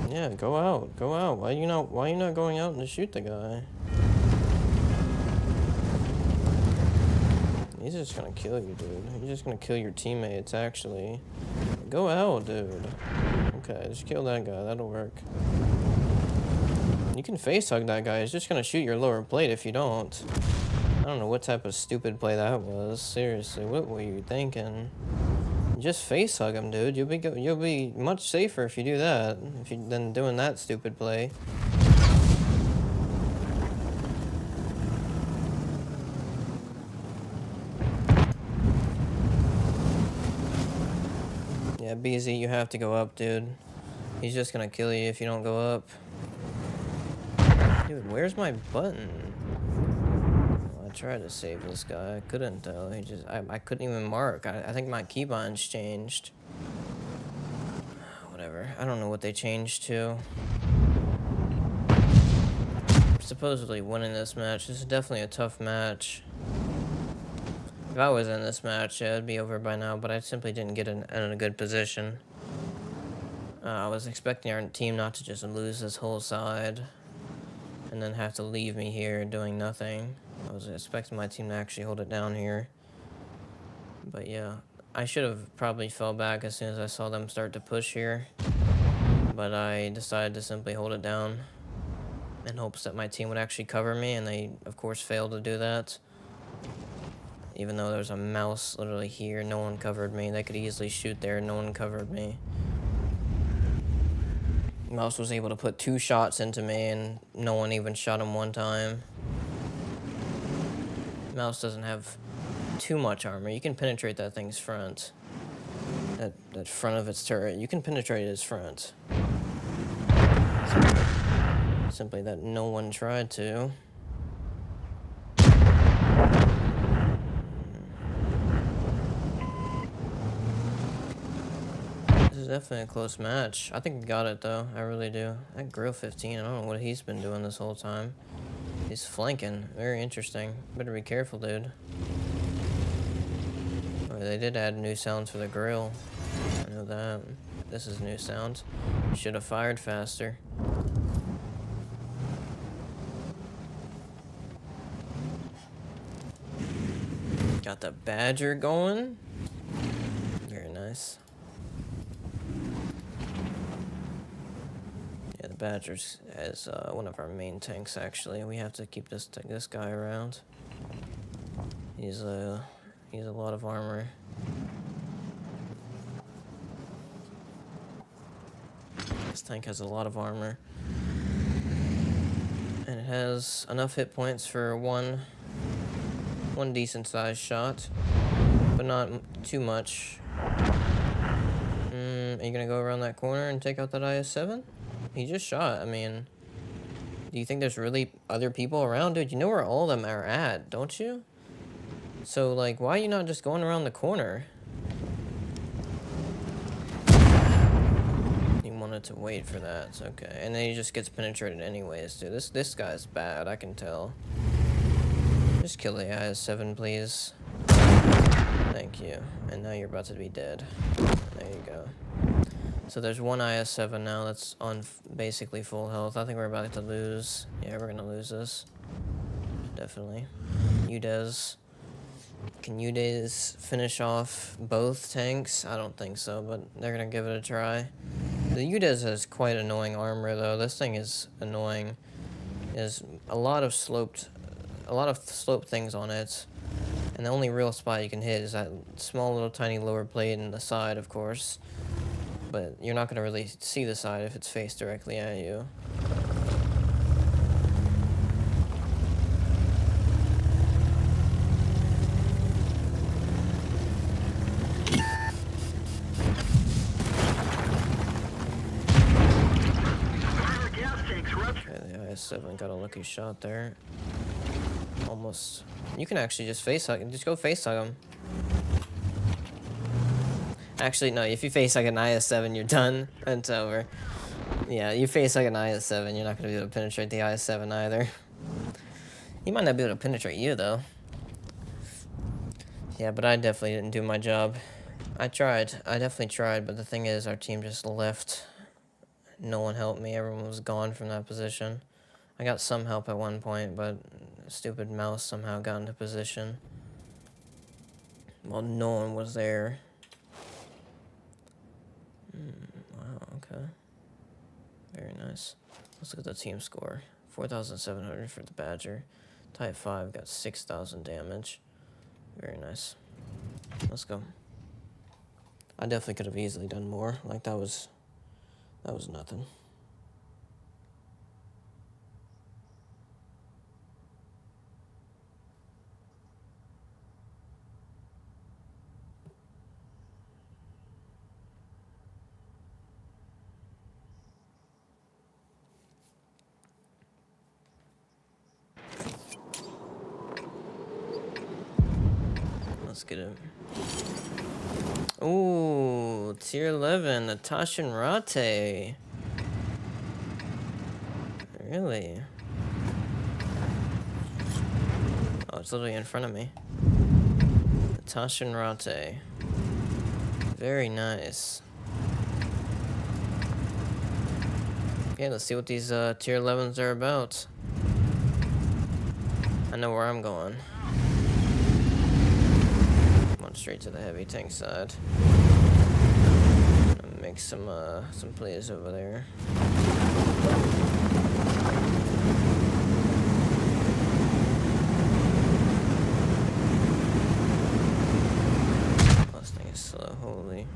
Yeah, go out. Go out. Why you not going out and shoot the guy? He's just gonna kill you, dude. He's just gonna kill your teammates, actually. Go out, dude. Okay, just kill that guy. That'll work. You can face hug that guy. He's just gonna shoot your lower plate if you don't. I don't know what type of stupid play that was. Seriously, what were you thinking? Just face hug him, dude. You'll be much safer if you do that. Than doing that stupid play. Yeah, BZ, you have to go up, dude. He's just gonna kill you if you don't go up. Dude, where's my button? Well, I tried to save this guy. I couldn't, though. I couldn't even mark. I think my keybinds changed. Whatever. I don't know what they changed to. Supposedly winning this match. This is definitely a tough match. If I was in this match, yeah, it'd be over by now, but I simply didn't get in a good position. I was expecting our team not to just lose this whole side and then have to leave me here doing nothing. I was expecting my team to actually hold it down here. But yeah, I should have probably fell back as soon as I saw them start to push here. But I decided to simply hold it down in hopes that my team would actually cover me, and they, of course, failed to do that. Even though there's a mouse literally here, no one covered me. They could easily shoot there, no one covered me. Mouse was able to put 2 shots into me, and no one even shot him 1 time. Mouse doesn't have too much armor. You can penetrate that thing's front. That front of its turret. You can penetrate its front. Simply that no one tried to. This is definitely a close match. I think we got it, though. I really do. That Grill 15, I don't know what he's been doing this whole time. He's flanking. Very interesting. Better be careful, dude. Oh, they did add new sounds for the grill. I know that. This is new sounds. Should have fired faster. Got the Badger going. Very nice. Yeah, the Badger's as one of our main tanks, actually. We have to keep this guy around. He's a lot of armor. This tank has a lot of armor. And it has enough hit points for one decent sized shot, but not too much. Are you gonna go around that corner and take out that IS-7? He just shot. I mean, do you think there's really other people around? Dude, you know where all of them are at, don't you? So, like, why are you not just going around the corner? wanted to wait for that. Okay, and then he just gets penetrated anyways, dude. This guy's bad, I can tell. Just kill the IS-7, please. Thank you. And now you're about to be dead. There you go. So there's one IS-7 now that's on basically full health. I think we're about to lose. Yeah, we're gonna lose this. Definitely. UDES. Can UDES finish off both tanks? I don't think so, but they're gonna give it a try. The UDES has quite annoying armor though. This thing is annoying. There's a lot of sloped things on it. And the only real spot you can hit is that small little tiny lower plate in the side, of course. But you're not going to really see the side if it's faced directly at you. Okay, the IS-7 got a lucky shot there. Almost. You can actually just face hug. Just go face hug him. Actually, no. If you face hug an IS-7, you're done. It's over. Yeah, you face hug an IS-7, you're not gonna be able to penetrate the IS-7 either. He might not be able to penetrate you though. Yeah, but I definitely didn't do my job. I tried. I definitely tried, but the thing is, our team just left. No one helped me. Everyone was gone from that position. I got some help at one point, but stupid mouse somehow got into position. Well, no one was there. Wow, okay. Very nice. Let's look at the team score. 4,700 for the Badger. Type 5 got 6,000 damage. Very nice. Let's go. I definitely could have easily done more. Like, that was nothing. Let's get him. Ooh, tier 11, the Tashin Rate. Really? Oh, it's literally in front of me. The Tashin Rate. Very nice. Okay, let's see what these tier 11s are about. I know where I'm going. Straight to the heavy tank side. Gonna make some plays over there. This thing is slow, holy.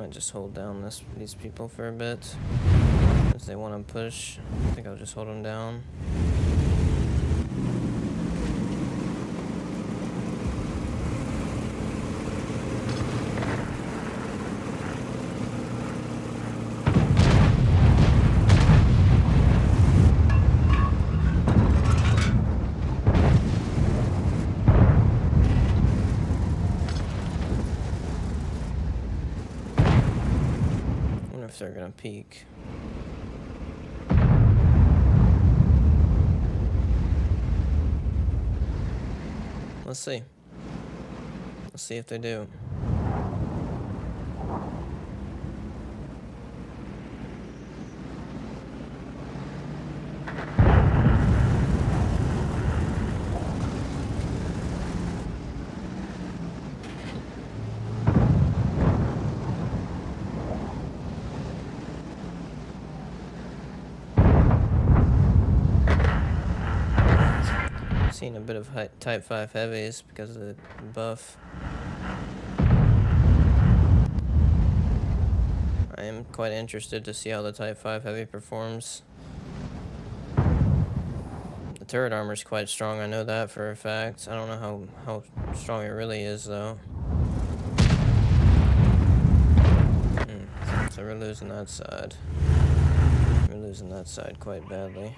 Just hold down these people for a bit. If they want to push, I think I'll just hold them down. If they're gonna peek. Let's see. Let's see if they do. Seen a bit of Type 5 heavies because of the buff. I am quite interested to see how the Type 5 heavy performs. The turret armor is quite strong, I know that for a fact. I don't know how strong it really is, though. So we're losing that side. We're losing that side quite badly.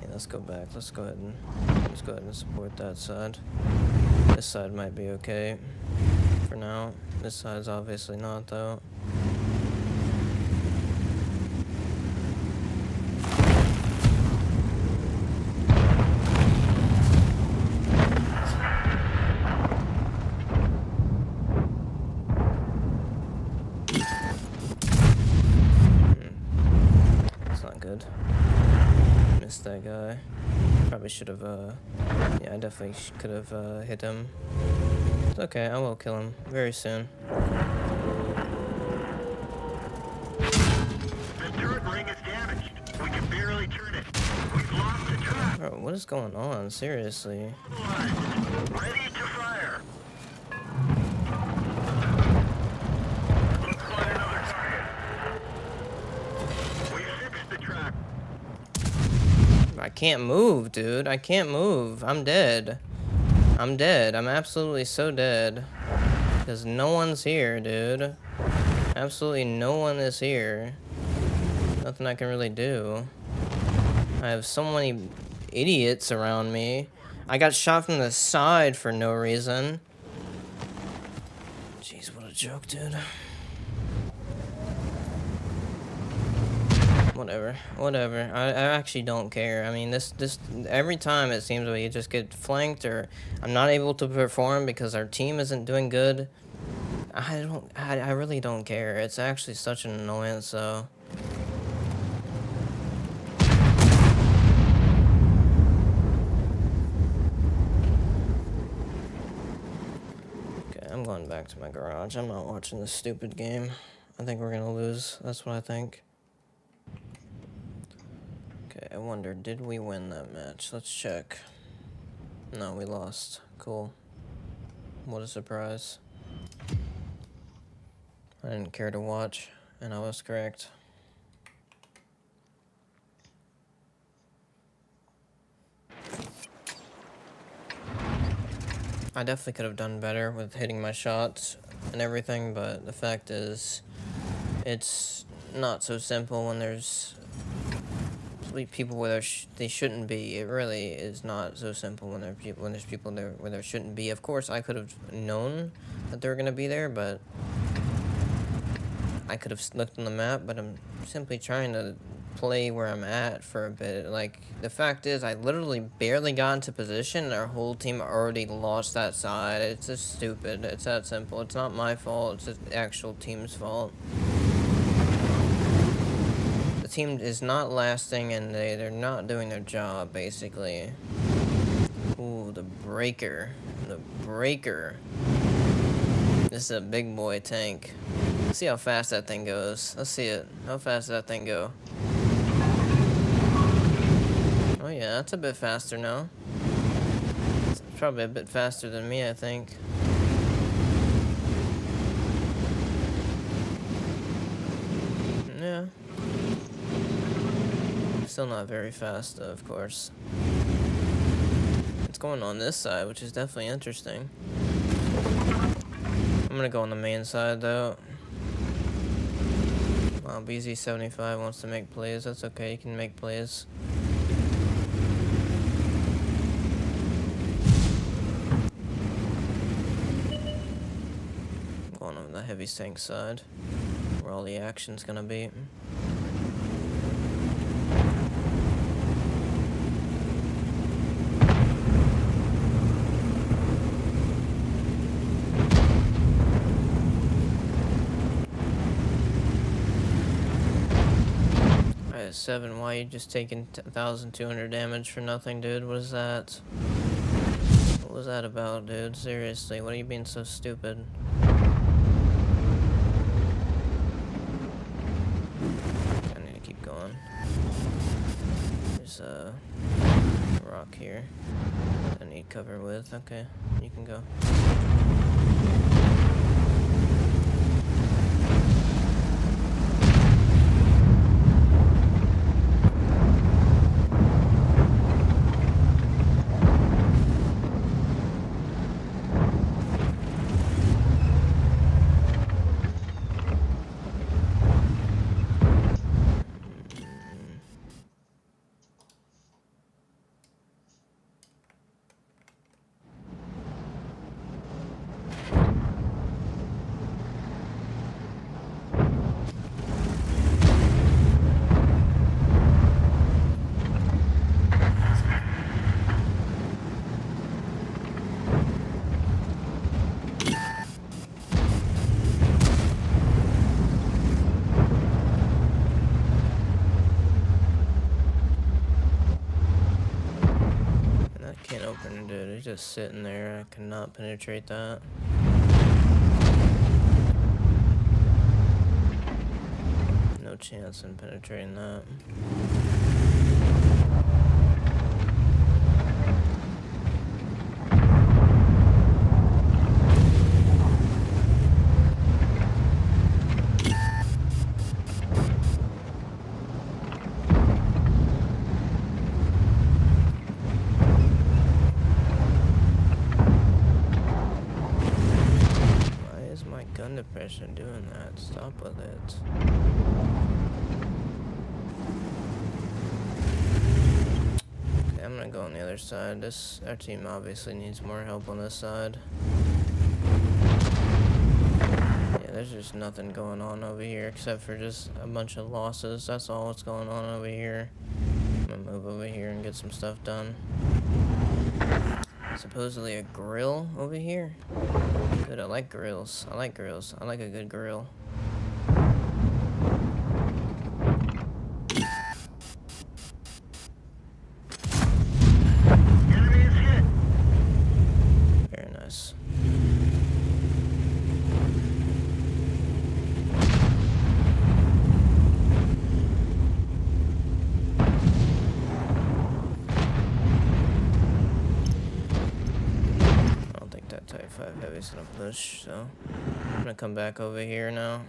Yeah, let's go back. Let's go ahead and support that side. This side might be okay for now. This side's obviously not, though. Good. Missed that guy. Probably should have, yeah, I definitely could have, hit him. It's okay, I will kill him very soon. The turret ring is damaged. We can barely turn it. We've lost the trap. Bro, what is going on? Seriously. Ready to fire. Let's find another target. We fixed the trap. I can't move, dude. I can't move. I'm dead. I'm dead. I'm absolutely so dead. Because no one's here, dude. Absolutely no one is here. Nothing I can really do. I have so many idiots around me. I got shot from the side for no reason. Jeez, what a joke, dude. Whatever. I actually don't care. I mean, this every time it seems like you just get flanked or I'm not able to perform because our team isn't doing good. I really don't care. It's actually such an annoyance, so. Okay, I'm going back to my garage. I'm not watching this stupid game. I think we're gonna lose. That's what I think. Okay, I wonder, did we win that match? Let's check. No, we lost. Cool. What a surprise. I didn't care to watch, and I was correct. I definitely could have done better with hitting my shots and everything, but the fact is, it's not so simple when there's people where they shouldn't be. It really is not so simple when there's people there where there shouldn't be. Of course, I could have known that they were gonna be there, but I could have looked on the map. But I'm simply trying to play where I'm at for a bit. Like, the fact is, I literally barely got into position, and our whole team already lost that side. It's just stupid. It's that simple. It's not my fault. It's the actual team's fault. The team is not lasting, and they're not doing their job, basically. Ooh, the breaker. The breaker. This is a big boy tank. Let's see how fast that thing goes. Let's see it. How fast does that thing go? Oh yeah, that's a bit faster now. It's probably a bit faster than me, I think. Yeah. Still not very fast, though, of course. It's going on this side, which is definitely interesting. I'm gonna go on the main side, though. Wow, BZ75 wants to make plays. That's okay, you can make plays. I'm going on the heavy tank side, where all the action's gonna be. I had 7. Why are you just taking 1,200 damage for nothing, dude? What is that? What was that about, dude? Seriously, what are you being so stupid? I need to keep going. There's this rock here. I need cover with. Okay, you can go. Can't open it, dude. It's just sitting there. I cannot penetrate that. No chance in penetrating that. Gun depression doing that. Stop with it. Okay, I'm gonna go on the other side. Our team obviously needs more help on this side. Yeah, there's just nothing going on over here except for just a bunch of losses. That's all that's going on over here. I'm gonna move over here and get some stuff done. Supposedly a grill over here. Good, I like grills. I like grills. I like a good grill. Enemy is hit. Very nice. Type 5 Heavy's gonna push, so I'm gonna come back over here now.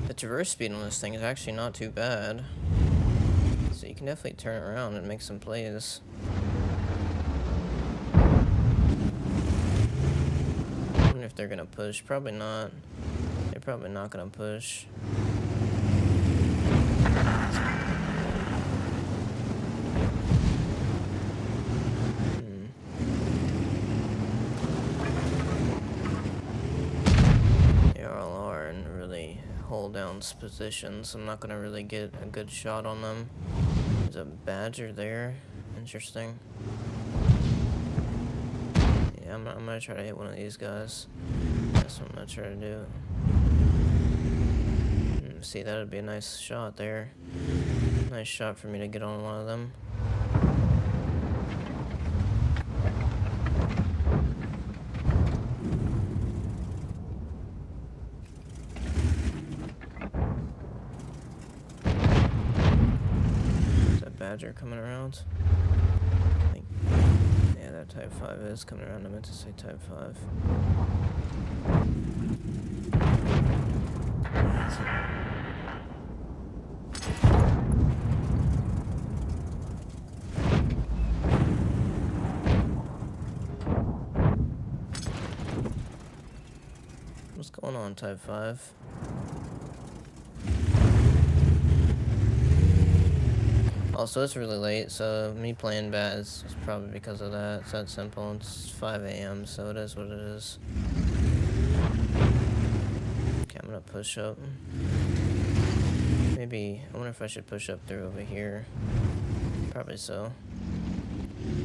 The traverse speed on this thing is actually not too bad, so you can definitely turn it around and make some plays. I wonder if they're gonna push. Probably not. They're probably not gonna push. They all are in really hold down positions. I'm not gonna really get a good shot on them. There's a badger there. Interesting. Yeah, I'm gonna try to hit one of these guys. That's what I'm gonna try to do. See, that would be a nice shot there. Nice shot for me to get on one of them. Is that badger coming around? I think, yeah, that Type 5 is coming around. I meant to say Type 5. What's going on, Type 5? Also, it's really late, so me playing bad is probably because of that. It's that simple. It's 5 a.m., so it is what it is. Okay, I'm gonna push up. Maybe, I wonder if I should push up through over here. Probably so.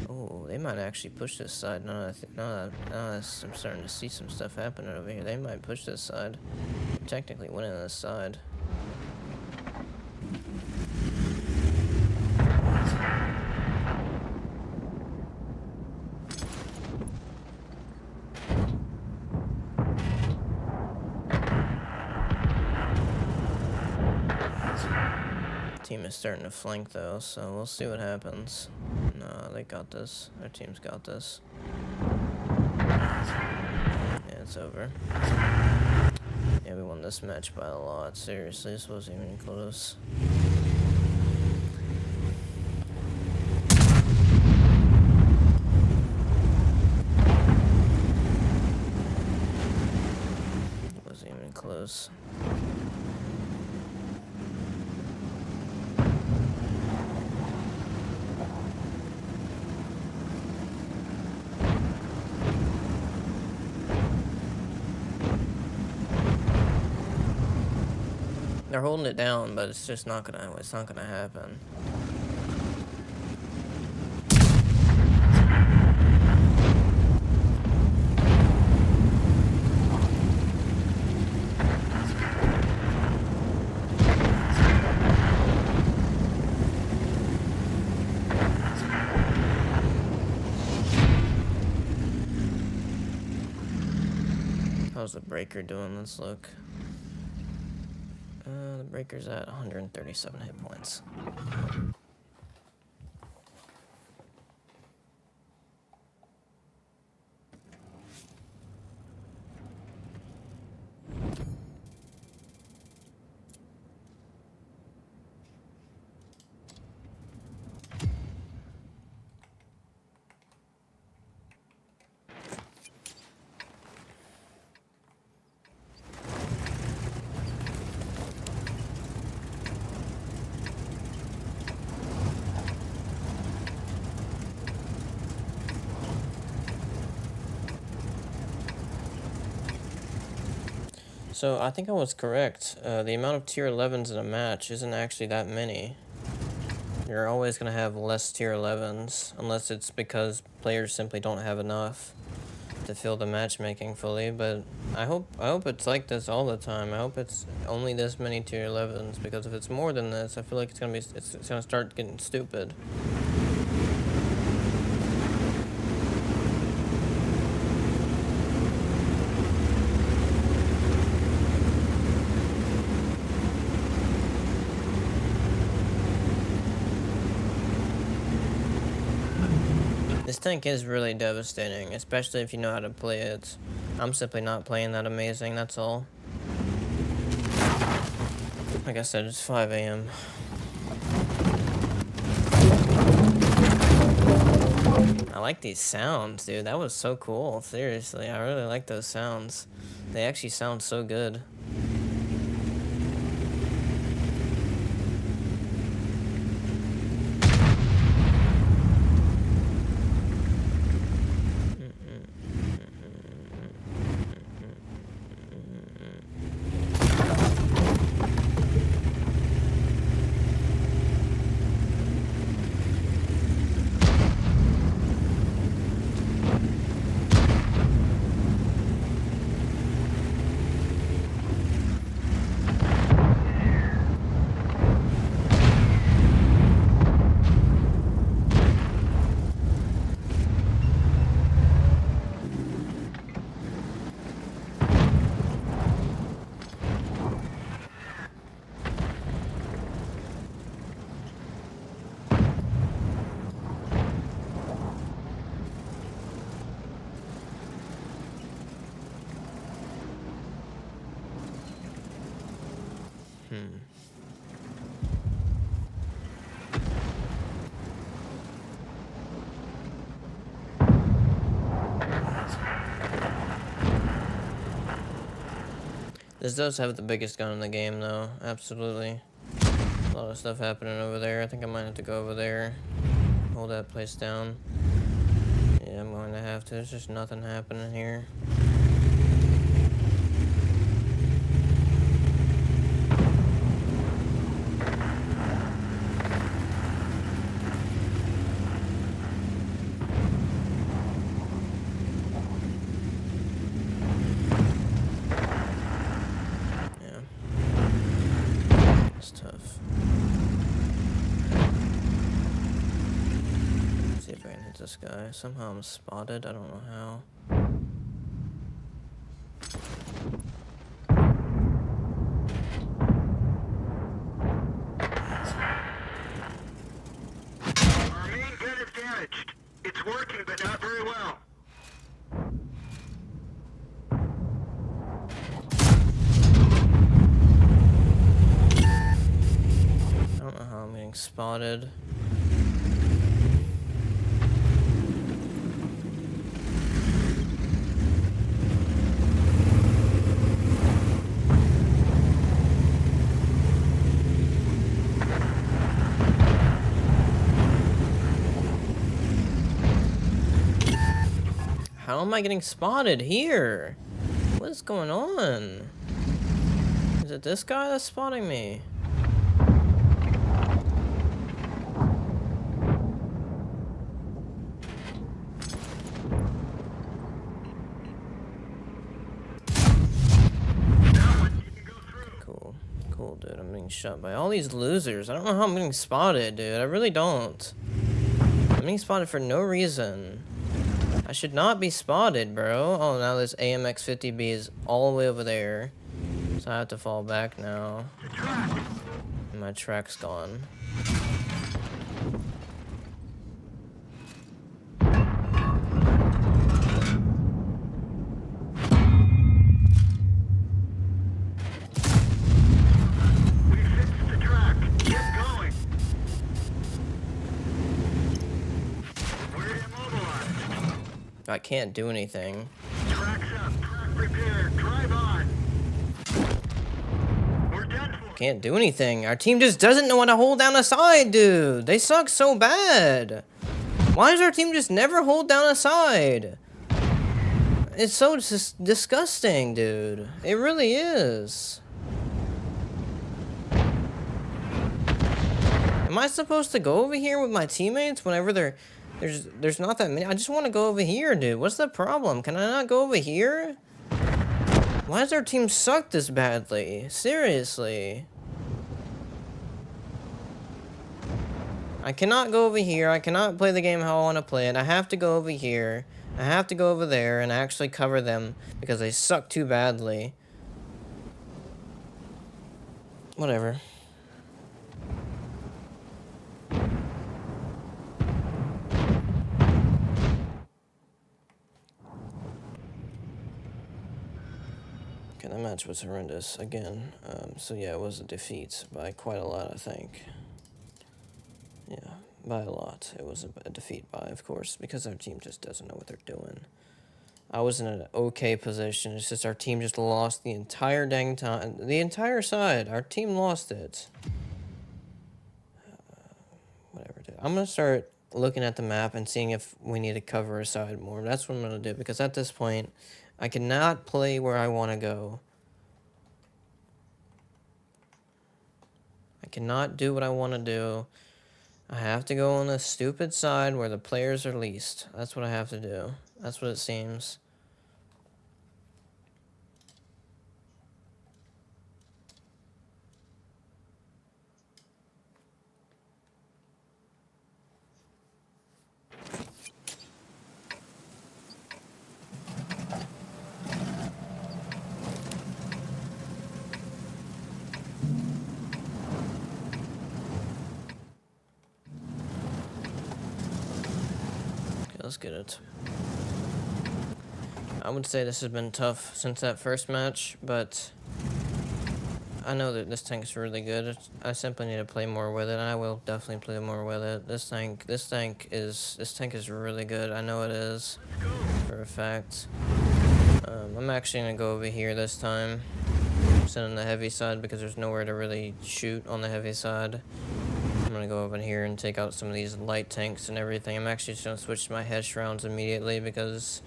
Oh, they might actually push this side. Now that I'm starting to see some stuff happening over here. They might push this side. I'm technically winning this side. team is starting to flank though, so we'll see what happens. No, they got this. Their team's got this. Yeah, it's over. Yeah, we won this match by a lot. Seriously, this wasn't even close. It wasn't even close. They're holding it down, but it's just not gonna happen. How's the breaker doing? Let's look. The breaker's at 137 hit points. So I think I was correct. The amount of tier 11s in a match isn't actually that many. You're always going to have less tier 11s, unless it's because players simply don't have enough to fill the matchmaking fully. But I hope it's like this all the time. I hope it's only this many tier 11s, because if it's more than this, I feel like it's gonna start getting stupid. This tank is really devastating, especially if you know how to play it. I'm simply not playing that amazing, that's all. Like I said, it's 5 a.m. I like these sounds, dude. That was so cool. Seriously, I really like those sounds. They actually sound so good. This does have the biggest gun in the game, though. Absolutely. A lot of stuff happening over there. I think I might have to go over there. Hold that place down. Yeah, I'm going to have to. There's just nothing happening here. This guy. Somehow I'm spotted. I don't know how. spotted. How am I getting spotted here? What is going on? Is it this guy that's spotting me? Cool, dude. I'm being shot by all these losers. I don't know how I'm getting spotted, dude. I really don't. I'm being spotted for no reason. I should not be spotted, bro. Oh, now this AMX-50B is all the way over there. So I have to fall back now. And my track's gone. I can't do anything. Tracks up, track repaired, drive on. We're done for. Can't do anything. Our team just doesn't know how to hold down a side, dude. They suck so bad. Why does our team just never hold down a side? It's so disgusting, dude. It really is. Am I supposed to go over here with my teammates whenever there's not that many? I just want to go over here, dude. What's the problem? Can I not go over here? Why does our team suck this badly? Seriously. I cannot go over here. I cannot play the game how I want to play it. I have to go over here. I have to go over there and actually cover them because they suck too badly. Whatever. Okay, the match was horrendous again. So yeah, it was a defeat by quite a lot, I think. Yeah, by a lot. It was a defeat by, of course, because our team just doesn't know what they're doing. I was in an okay position. It's just our team just lost the entire dang time. The entire side. Our team lost it. Whatever, dude. I'm going to start looking at the map and seeing if we need to cover a side more. That's what I'm going to do, because at this point, I cannot play where I want to go. I cannot do what I want to do. I have to go on the stupid side where the players are least. That's what I have to do. That's what it seems. Let's get it. I would say this has been tough since that first match, but I know that this tank is really good. I simply need to play more with it, and I will definitely play more with it. This tank is really good. I know it is for a fact. I'm actually gonna go over here this time, sit on the heavy side because there's nowhere to really shoot on the heavy side. I'm gonna go over here and take out some of these light tanks and everything. I'm actually just gonna switch to my Hesh rounds immediately because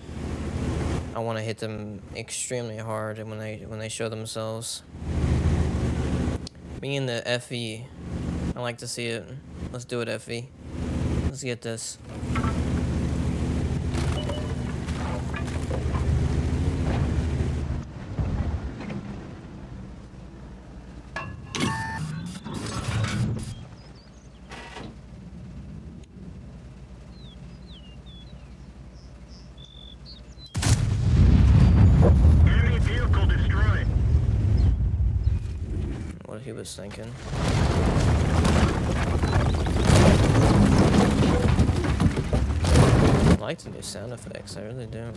I want to hit them extremely hard when they show themselves. Me and the FE, I like to see it. Let's do it, FE. Let's get this. He was thinking. I like the new sound effects, I really do.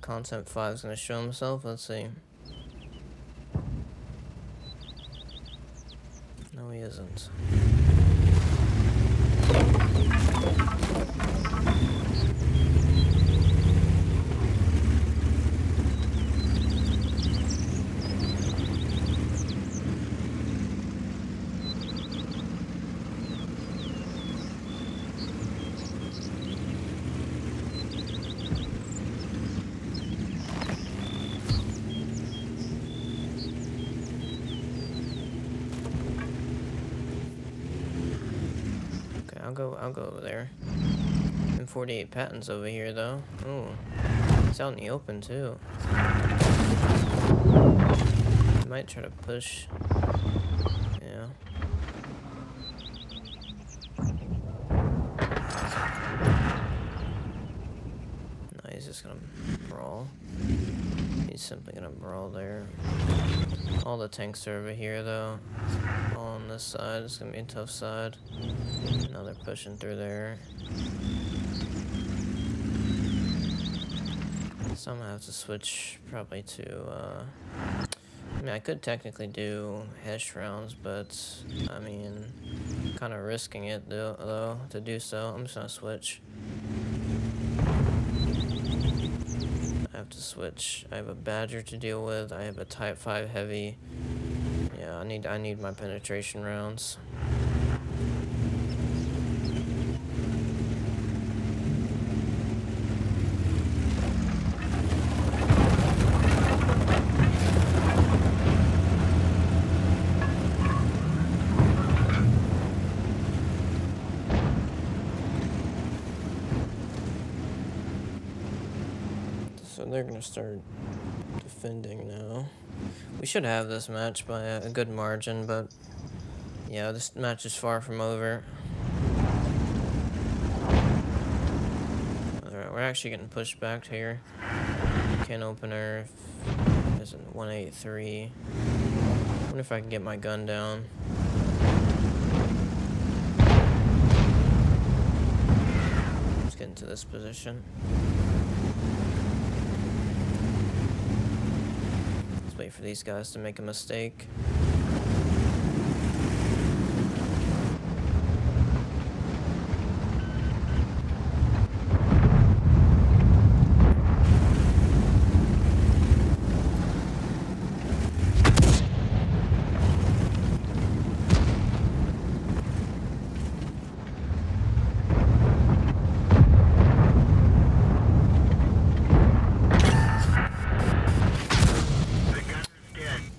Content 5 is gonna show himself. Let's see. No, he isn't. I'll go over there. And 48 patents over here though. Ooh. It's out in the open too. Might try to push. Yeah. No, he's just gonna brawl. He's simply gonna brawl there. All the tanks are over here though. All on this side. It's gonna be a tough side. Now they're pushing through there. So I'm gonna have to switch probably to, I mean, I could technically do Hesh rounds, but, I mean, kind of risking it, though, to do so. I'm just gonna switch. I have to switch. I have a Badger to deal with. I have a Type 5 Heavy. Yeah, I need my penetration rounds. So they're gonna start defending now. We should have this match by a good margin, but yeah, this match is far from over. Alright, we're actually getting pushed back here. Can opener is a 183. Wonder if I can get my gun down. Let's get into this position. Wait for these guys to make a mistake.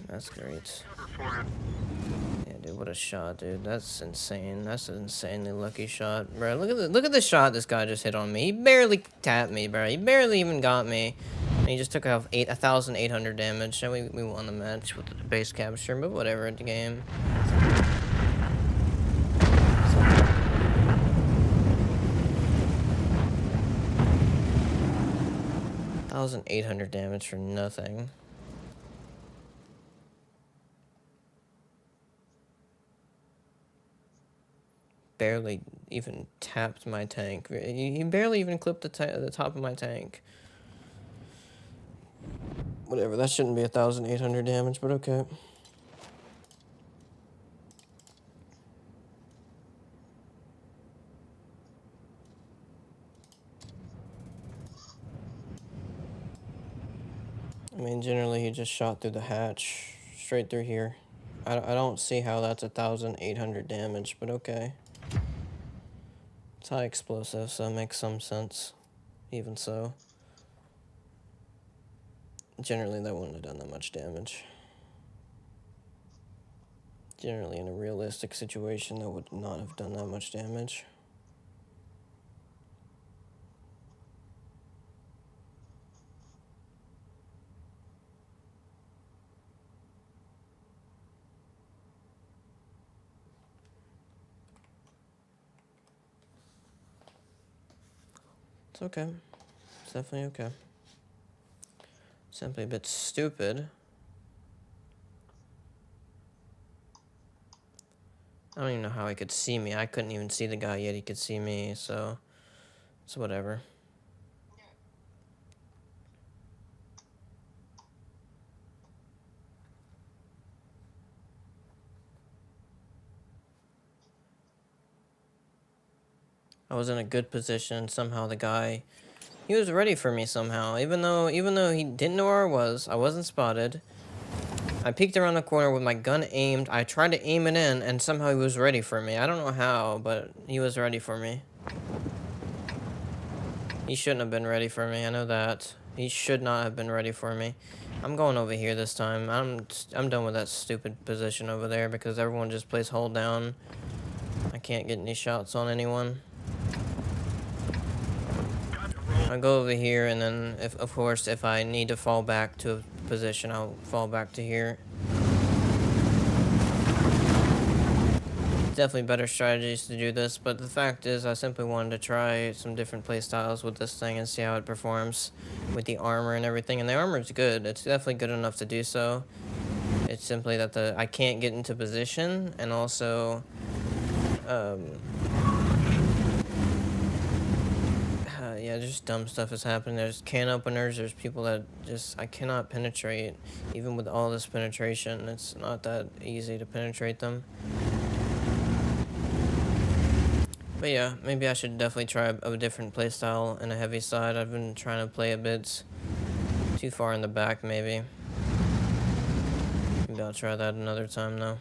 That's great. Yeah, dude, what a shot, dude. That's insane. That's an insanely lucky shot, bro. Look at the shot this guy just hit on me. He barely tapped me, bro. He barely even got me. And he just took out 1,800 damage. So we won the match with the base capture, but whatever at the game. $1,800 damage for nothing. Barely even tapped my tank. He barely even clipped the top of my tank. Whatever, that shouldn't be 1,800 damage, but okay. I mean, generally he just shot through the hatch, straight through here. I don't see how that's 1,800 damage, but okay. It's high explosive, so it makes some sense. Even so. Generally, that wouldn't have done that much damage. Generally, in a realistic situation, that would not have done that much damage. It's okay. It's definitely okay. Simply a bit stupid. I don't even know how he could see me. I couldn't even see the guy yet. He could see me, so it's whatever. I was in a good position. Somehow the guy, he was ready for me somehow. Even though he didn't know where I wasn't spotted. I peeked around the corner with my gun aimed. I tried to aim it in, and somehow he was ready for me. I don't know how, but he was ready for me. He shouldn't have been ready for me. I know that. He should not have been ready for me. I'm going over here this time. I'm done with that stupid position over there because everyone just plays hold down. I can't get any shots on anyone. I'll go over here, and then, of course, if I need to fall back to a position, I'll fall back to here. Definitely better strategies to do this, but the fact is I simply wanted to try some different playstyles with this thing and see how it performs with the armor and everything. And the armor is good. It's definitely good enough to do so. It's simply that I can't get into position, and also yeah, just dumb stuff is happening. There's can openers, there's people that just, I cannot penetrate. Even with all this penetration, it's not that easy to penetrate them. But yeah, maybe I should definitely try a different playstyle in a heavy side. I've been trying to play a bit too far in the back, maybe. Maybe I'll try that another time, though.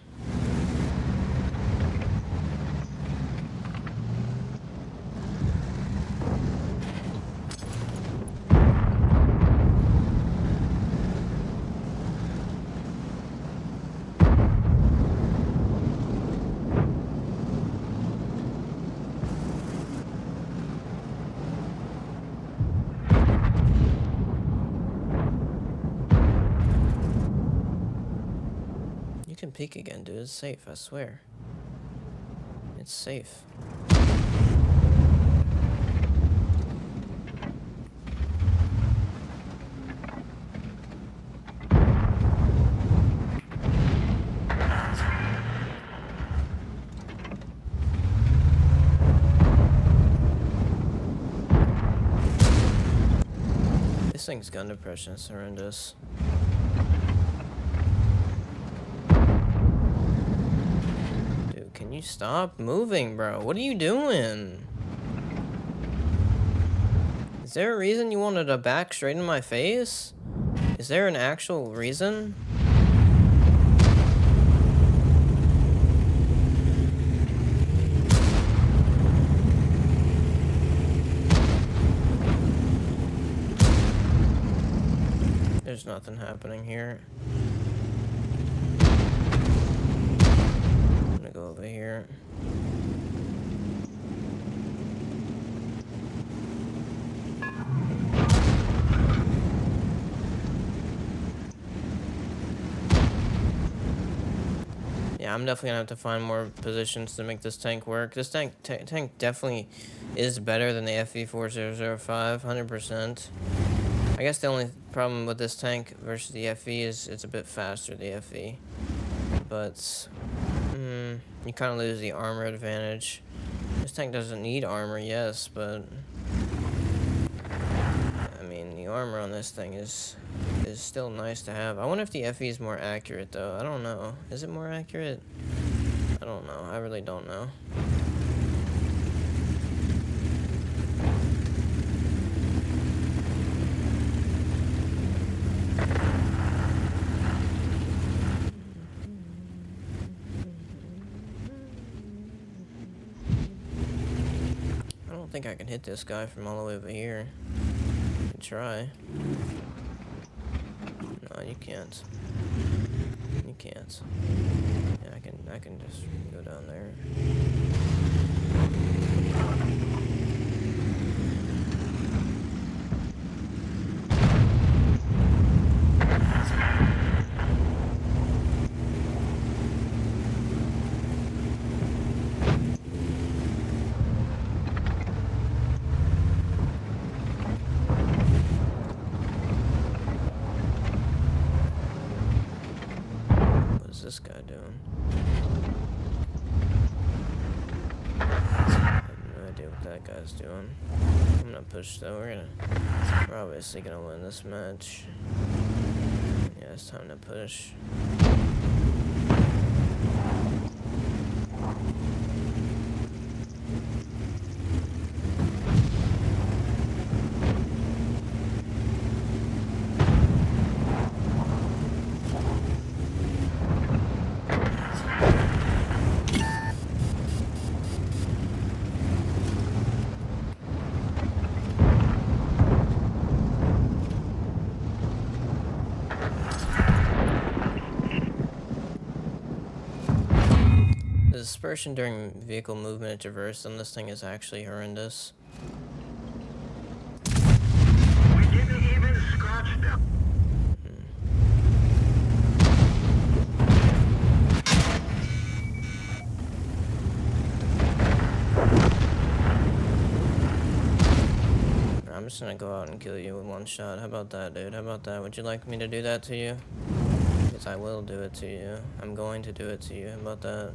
You can peek again, dude. It's safe, I swear. It's safe. This thing's gun depression is horrendous. Can you stop moving, bro? What are you doing? Is there a reason you wanted to back straight in my face? Is there an actual reason? There's nothing happening here. Go over here. Yeah, I'm definitely gonna have to find more positions to make this tank work. This tank definitely is better than the FV4005, 100%. I guess the only problem with this tank versus the FV is it's a bit faster, the FV. But you kind of lose the armor advantage. This tank doesn't need armor, yes, but I mean, the armor on this thing is still nice to have. I wonder if the FE is more accurate, though. I don't know. Is it more accurate? I don't know. I really don't know. I don't think I can hit this guy from all the way over here. I can try. No, you can't. You can't. Yeah, I can just go down there. This guy doing? I have no idea what that guy's doing. I'm gonna push though. We're obviously gonna win this match. Yeah, it's time to push. dispersion during vehicle movement at traverse on this thing is actually horrendous. We didn't even scratch them. I'm just gonna go out and kill you with one shot. How about that, dude? How about that? Would you like me to do that to you? Because I will do it to you. I'm going to do it to you. How about that?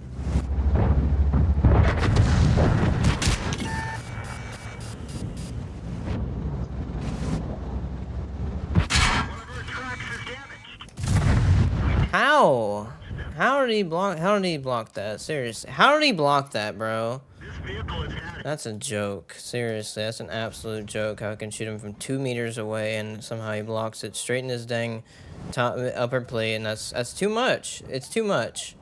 One of our tracks is damaged. How? How did he block that? Seriously. How did he block that, bro? This vehicle has had That's a joke. Seriously, that's an absolute joke. How I can shoot him from 2 meters away and somehow he blocks it straight in his dang upper plate, and that's too much. It's too much.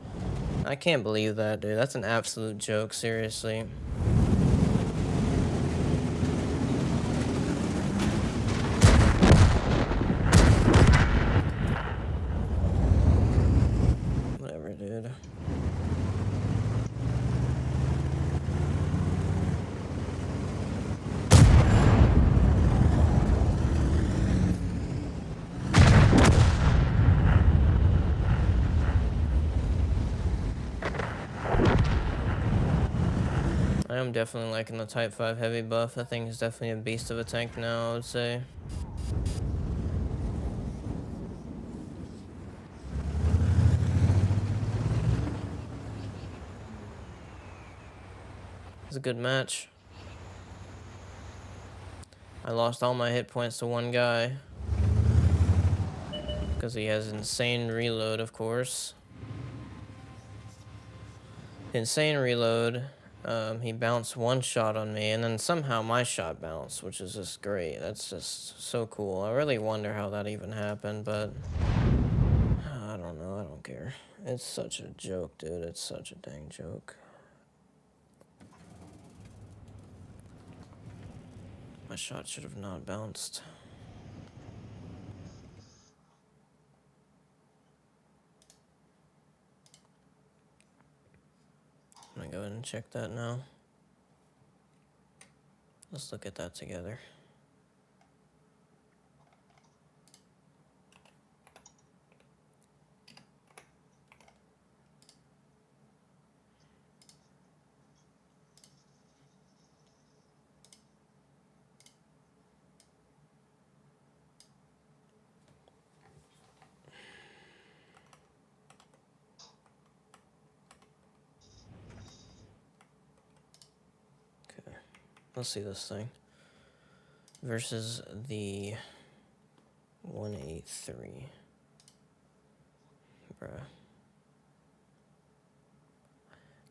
I can't believe that, dude. That's an absolute joke, seriously. Whatever, dude. I am definitely liking the Type 5 heavy buff. That thing is definitely a beast of a tank now, I would say. It's a good match. I lost all my hit points to one guy. Because he has insane reload, of course. Insane reload. He bounced one shot on me, and then somehow my shot bounced, which is just great. That's just so cool. I really wonder how that even happened, but I don't know. I don't care. It's such a joke, dude. It's such a dang joke. My shot should have not bounced. I'm gonna go ahead and check that now. Let's look at that together. Let's see this thing. Versus the 183. Bruh.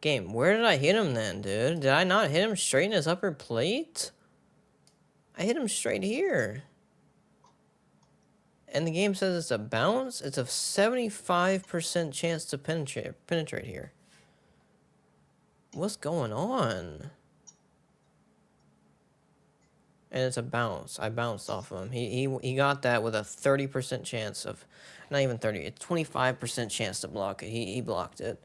Game, where did I hit him then, dude? Did I not hit him straight in his upper plate? I hit him straight here. And the game says it's a bounce. It's a 75% chance to penetrate here. What's going on? And it's a bounce. I bounced off of him. He got that with a 30% chance of, not even 30, it's 25% chance to block it. He blocked it.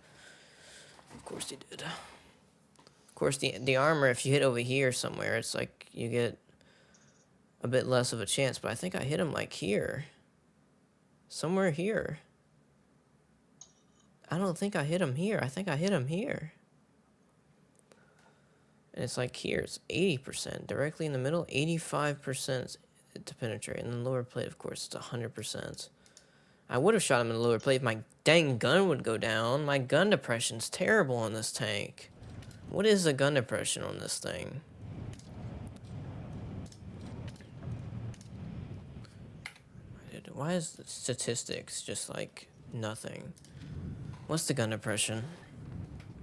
Of course he did. Of course the armor, if you hit over here somewhere, it's like you get a bit less of a chance. But I think I hit him like here. Somewhere here. I don't think I hit him here. I think I hit him here. And it's like here, it's 80%. Directly in the middle, 85% to penetrate. And then lower plate, of course, it's 100%. I would have shot him in the lower plate if my dang gun would go down. My gun depression's terrible on this tank. What is the gun depression on this thing? Why is the statistics just like nothing? What's the gun depression?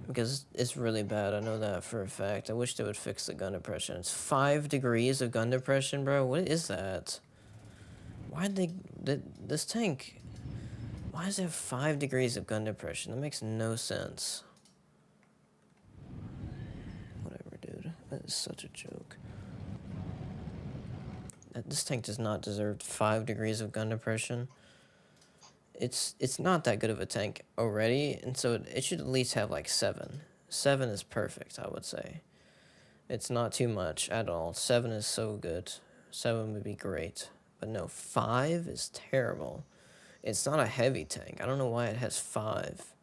Because it's really bad. I know that for a fact. I wish they would fix the gun depression. It's 5 degrees of gun depression, bro. What is that? Why'd this tank... Why does it have 5 degrees of gun depression? That makes no sense. Whatever, dude. That is such a joke. This tank does not deserve 5 degrees of gun depression. It's not that good of a tank already, and so it should at least have like 7. 7 is perfect, I would say. It's not too much at all. 7 is so good. 7 would be great. But no, 5 is terrible. It's not a heavy tank. I don't know why it has 5.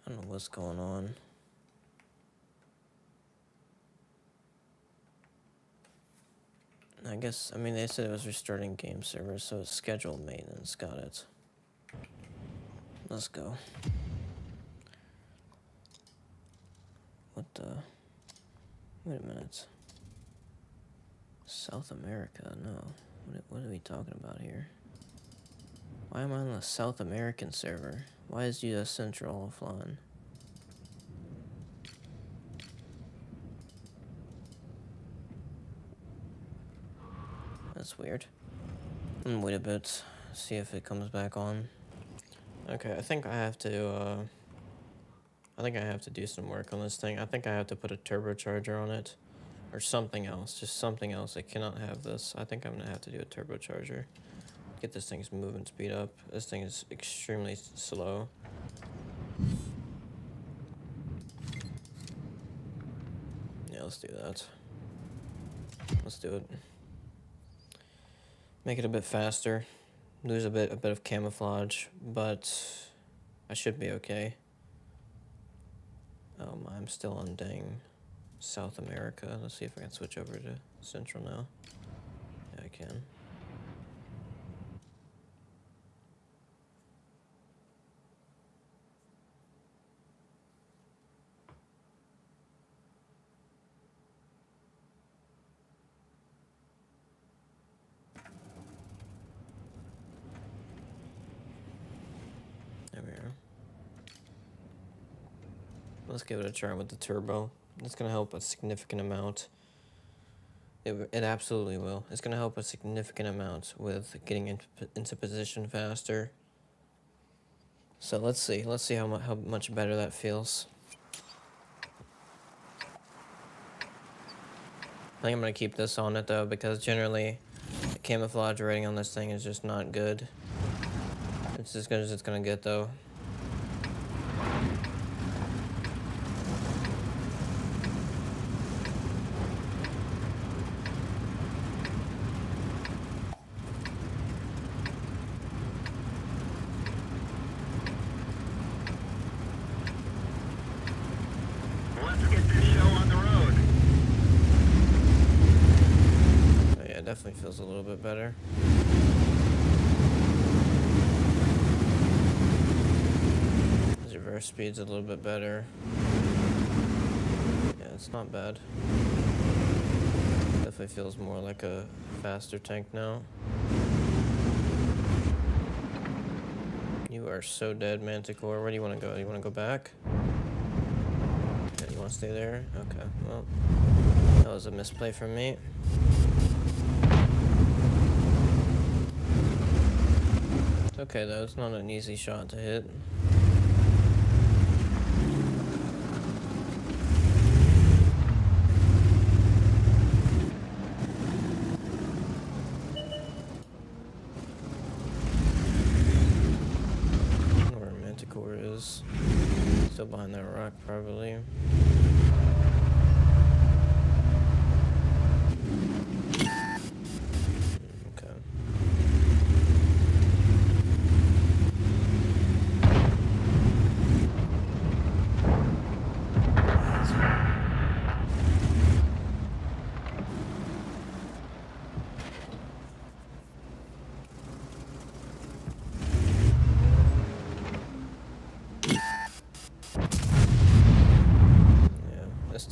I don't know what's going on. I guess, I mean, they said it was restarting game servers, so it's scheduled maintenance. Got it. Let's go. What the? Wait a minute. South America? No. What are we talking about here? Why am I on the South American server? Why is US Central offline? That's weird. I'm gonna wait a bit, see if it comes back on. Okay, I think I have to do some work on this thing. I think I have to put a turbocharger on it. Or something else. Just something else. I cannot have this. I think I'm gonna have to do a turbocharger. Get this thing's movement speed up. This thing is extremely slow. Yeah, let's do that. Let's do it. Make it a bit faster. Lose a bit of camouflage, but I should be okay. I'm still on dang South America. Let's see if I can switch over to Central now. Yeah, I can. There we are. Let's give it a try with the turbo. It's gonna help a significant amount. It absolutely will. It's gonna help a significant amount with getting into position faster. So let's see how much better that feels. I think I'm gonna keep this on it though, because generally the camouflage rating on this thing is just not good. It's as good as it's gonna get though. Let's get this show on the road. Oh, yeah, it definitely feels a little bit better. His reverse speed's a little bit better. Yeah, it's not bad. Definitely feels more like a faster tank now. You are so dead, Manticore. Where do you want to go? You want to go back? Yeah, you want to stay there? Okay, well, that was a misplay from me. It's okay though, it's not an easy shot to hit. Where Manticore is. Still behind that rock, probably. Okay.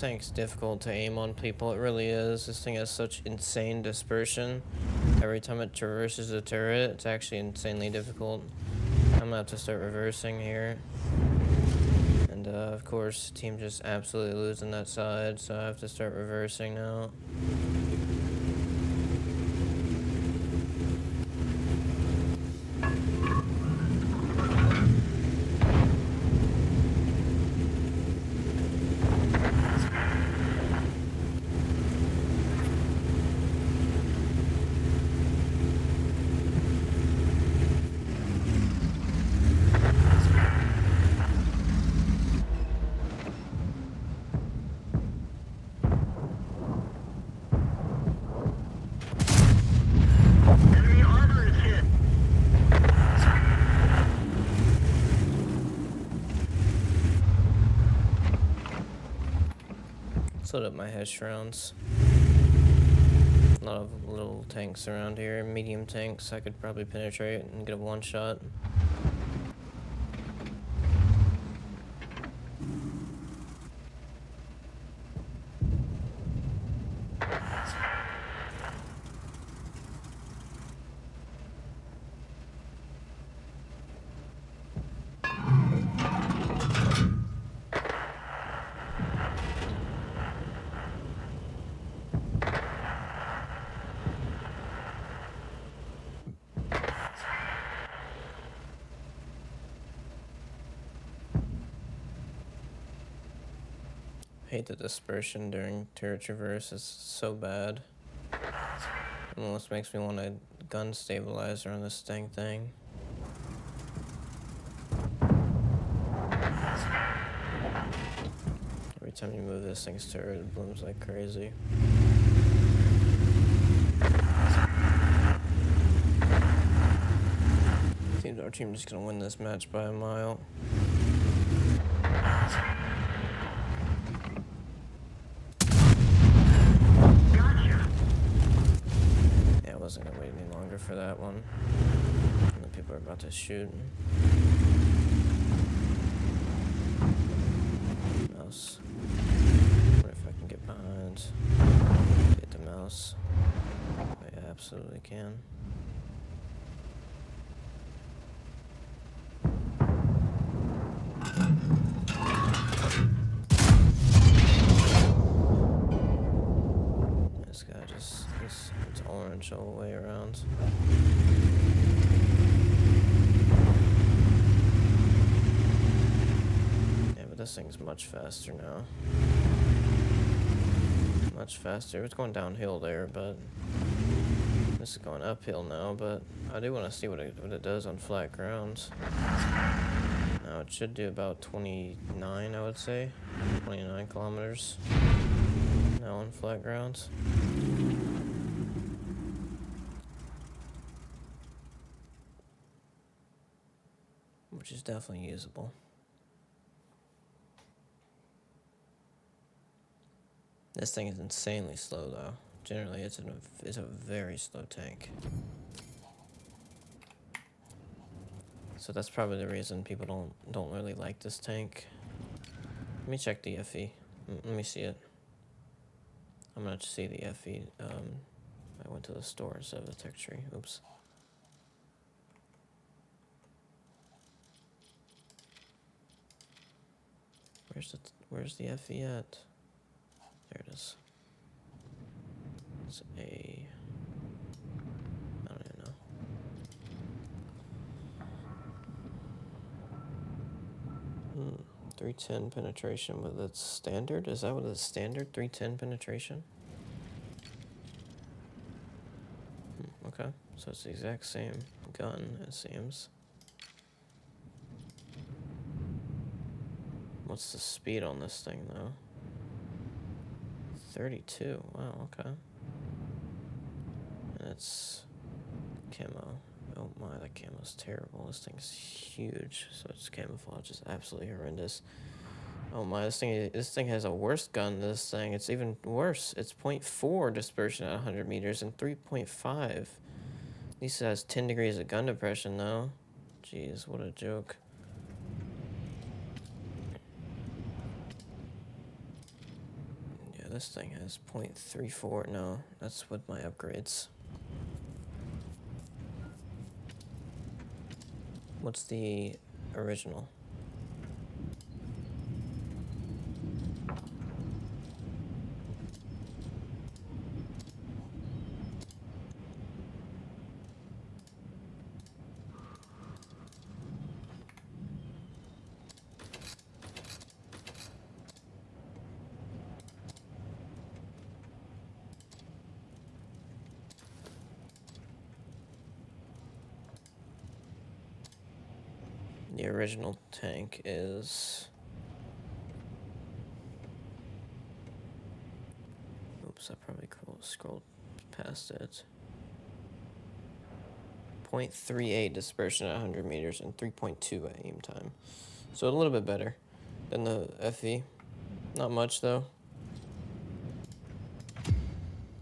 tank's difficult to aim on people. It really is. This thing has such insane dispersion. Every time it traverses a turret, it's actually insanely difficult. I'm gonna have to start reversing here. And of course, team just absolutely losing that side, so I have to start reversing now. Enemy armor is hit. Let's load up my hedge rounds. A lot of little tanks around here, medium tanks I could probably penetrate and get a one shot. Hate the dispersion during turret traverse, it's so bad. It almost makes me want a gun stabilizer on this dang thing. Every time you move this thing's turret, it blooms like crazy. Seems our team just gonna win this match by a mile. Gotcha. Yeah, I wasn't gonna wait any longer for that one. And the people are about to shoot. Mouse. What if I can get behind? Get the mouse. I absolutely can. This guy just, it's orange all the way around. Yeah, but this thing's much faster now. Much faster. It's going downhill there, but this is going uphill now, but I do want to see what it does on flat ground. Now it should do about 29, I would say. 29 kilometers now on flat ground. Which is definitely usable. This thing is insanely slow though. Generally it's a very slow tank. So that's probably the reason people don't really like this tank. Let me check the FE. Let me see it. I'm gonna see the FE. I went to the store instead of the tech tree. Oops. Where's the FE at? There it is. It's a, I don't even know. 310 penetration, but that's standard? Is that what it's standard? 310 penetration? Okay, so it's the exact same gun, it seems. What's the speed on this thing, though? 32. Wow, okay. And it's camo. Oh my, that camo's terrible. This thing's huge, so its camouflage is absolutely horrendous. Oh my, this thing has a worse gun than this thing. It's even worse. It's 0.4 dispersion at 100 meters and 3.5. At least it has 10 degrees of gun depression, though. Jeez, what a joke. This thing has 0.34. No, that's with my upgrades. What's the original? The original tank is... Oops, I probably scrolled past it. 0.38 dispersion at 100 meters and 3.2 at aim time. So a little bit better than the FE. Not much though.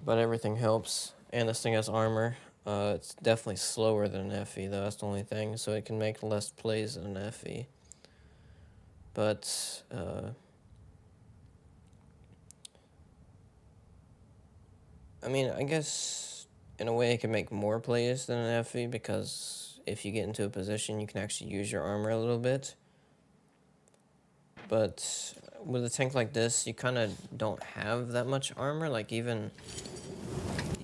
But everything helps. And this thing has armor. It's definitely slower than an FE though, that's the only thing. So it can make less plays than an FE. But, I mean, I guess in a way it can make more plays than an FE because if you get into a position, you can actually use your armor a little bit. But with a tank like this, you kind of don't have that much armor. Like even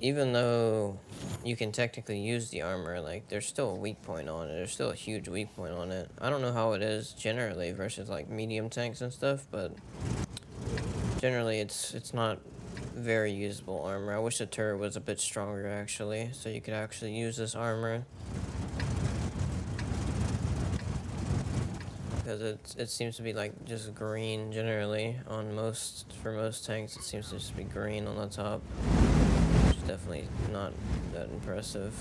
though you can technically use the armor, like there's still a weak point on it. There's still a huge weak point on it. I don't know how it is generally versus like medium tanks and stuff, but generally it's not very usable armor. I wish the turret was a bit stronger actually, so you could actually use this armor. Because it seems to be like just green generally on for most tanks. It seems to just be green on the top, which is definitely not that impressive.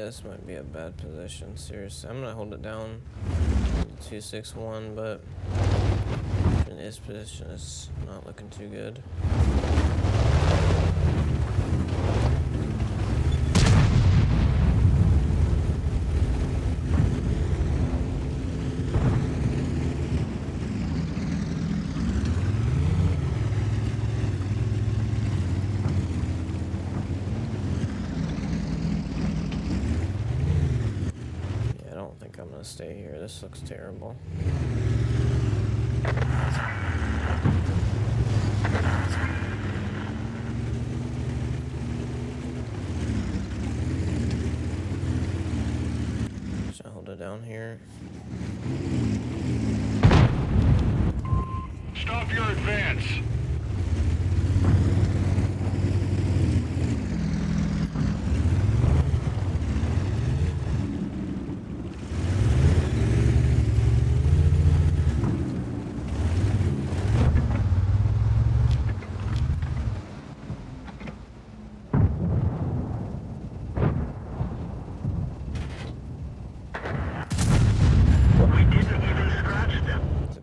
This might be a bad position, seriously. I'm gonna hold it down 261, but in this position it's not looking too good. I'm gonna stay here. This looks terrible. Should I hold it down here? Stop your advance.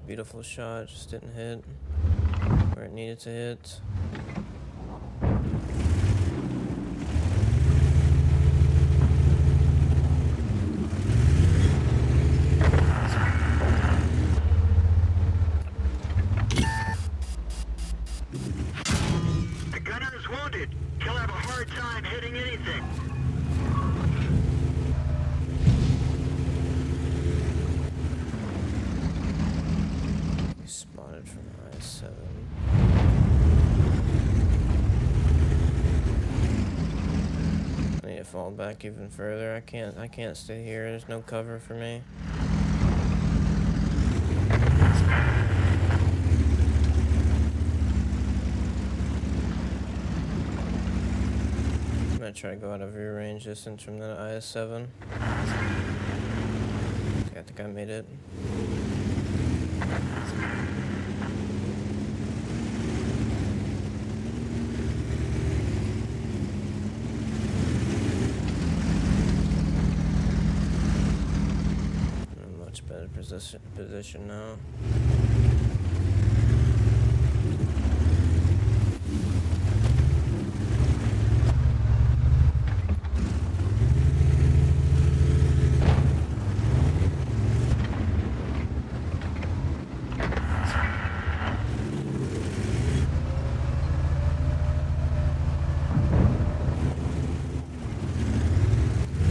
Beautiful shot, just didn't hit where it needed to hit. The gunner is wounded. He'll have a hard time hitting anything. Spotted from I-7. fall back even further. I can't stay here. There's no cover for me. I'm gonna try to go out of rear range distance from the IS-7. Okay, I think I made it. Much better position now.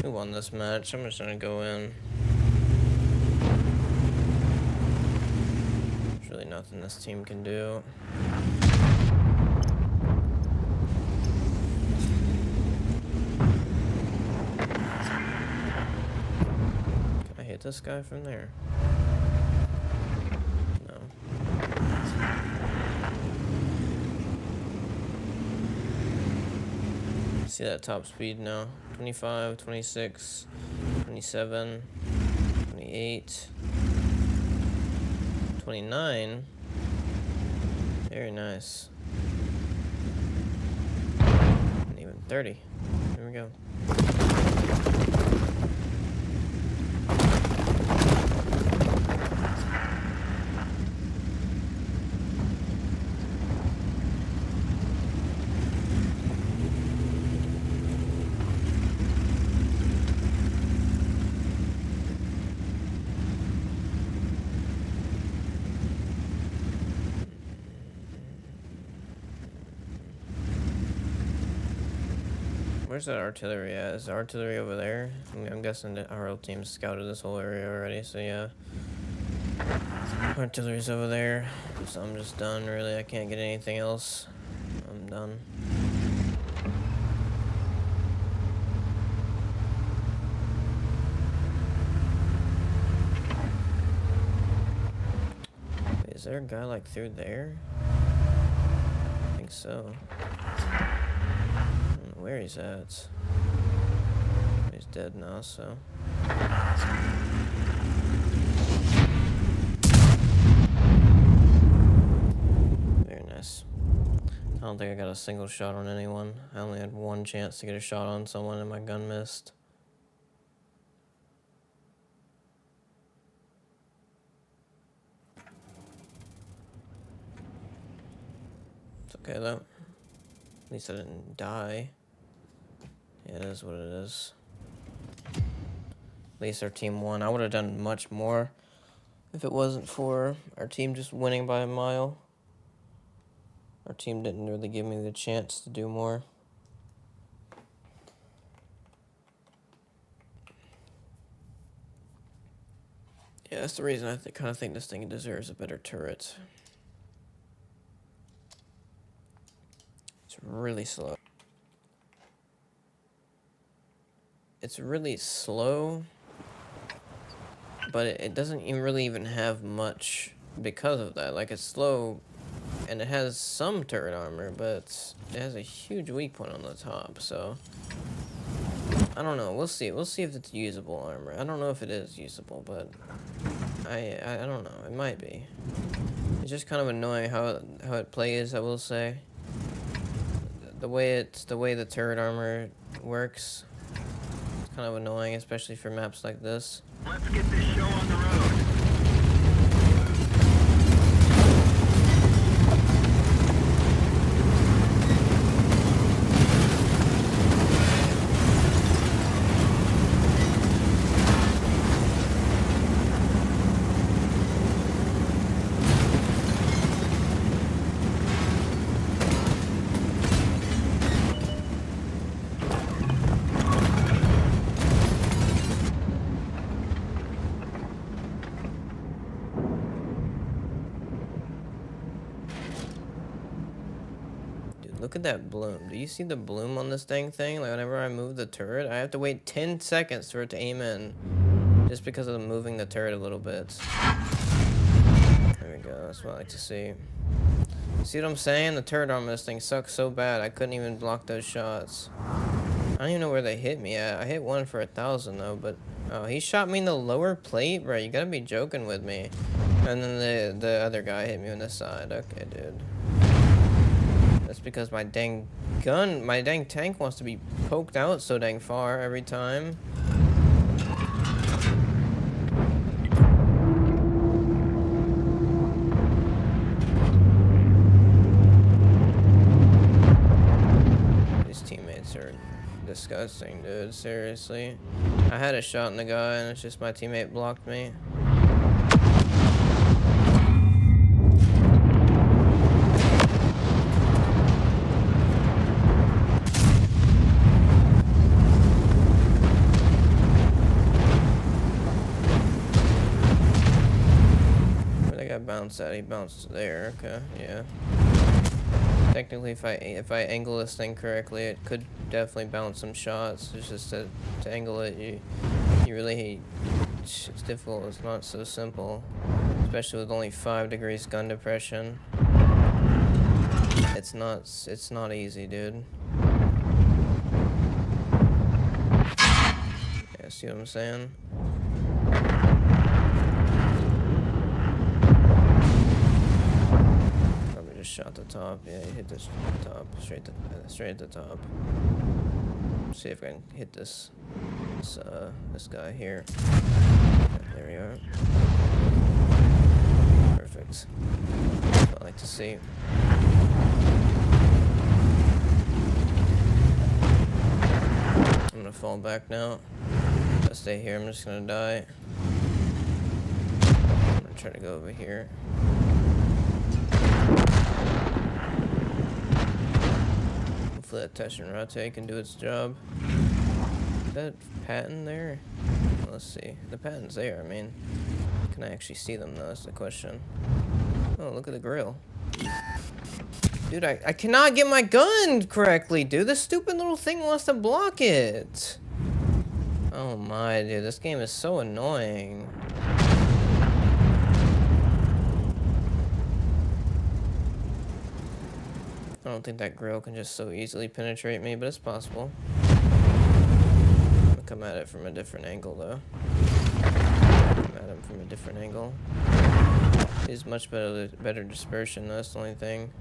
Who won this match? I'm just gonna go in. There's really nothing this team can do. Can I hit this guy from there? No. See that top speed now? 25, 26, 27, 28, 29. Very nice. And even 30. Here we go. Where's that artillery at? Is the artillery over there? I'm guessing that our old team scouted this whole area already, so yeah. Artillery's over there. So I'm just done, really. I can't get anything else. I'm done. Wait, is there a guy like through there? I think so. Where he's at. He's dead now, so. Very nice. I don't think I got a single shot on anyone. I only had one chance to get a shot on someone and my gun missed. It's okay though. At least I didn't die. Yeah, it is what it is. At least our team won. I would have done much more if it wasn't for our team just winning by a mile. Our team didn't really give me the chance to do more. Yeah, that's the reason I kind of think this thing deserves a better turret. It's really slow. It's really slow, but it doesn't even really have much because of that. Like, it's slow, and it has some turret armor, but it has a huge weak point on the top, so I don't know. We'll see. We'll see if it's usable armor. I don't know if it is usable, but I don't know. It might be. It's just kind of annoying how it plays, I will say. The way the turret armor works. Kind of annoying, especially for maps like this. Let's get this show on the road. Look at that bloom. Do you see the bloom on this dang thing? Like, whenever I move the turret, I have to wait 10 seconds for it to aim in. Just because of moving the turret a little bit. There we go. That's what I like to see. See what I'm saying? The turret arm of this thing sucks so bad. I couldn't even block those shots. I don't even know where they hit me at. I hit one for 1,000 though, but... Oh, he shot me in the lower plate? Bro, you gotta be joking with me. And then the other guy hit me on the side. Okay, dude. That's because my dang gun, my dang tank wants to be poked out so dang far every time. These teammates are disgusting, dude. Seriously. I had a shot in the guy and it's just my teammate blocked me. Bounce at. He bounced there. Okay, yeah. Technically, if I angle this thing correctly, it could definitely bounce some shots. It's just to angle it, you really, it's difficult. It's not so simple, especially with only 5 degrees gun depression. It's not easy, dude. Yeah, see what I'm saying? Shot the top. Yeah, he hit this top. Straight at the top. See if I can hit this guy here. There we are. Perfect. That's what I like to see. I'm gonna fall back now. If I stay here, I'm just gonna die. I'm gonna try to go over here. That touch and rotate can do its job. Is that patent there? Let's see. The patent's there. I mean, can I actually see them though? That's the question. Oh, look at the grill. Dude, I cannot get my gun correctly, dude. This stupid little thing wants to block it. Oh my, dude. This game is so annoying. I don't think that grill can just so easily penetrate me, but it's possible. I'm gonna come at it from a different angle, though. Come at him from a different angle. He's much better dispersion, though. That's the only thing.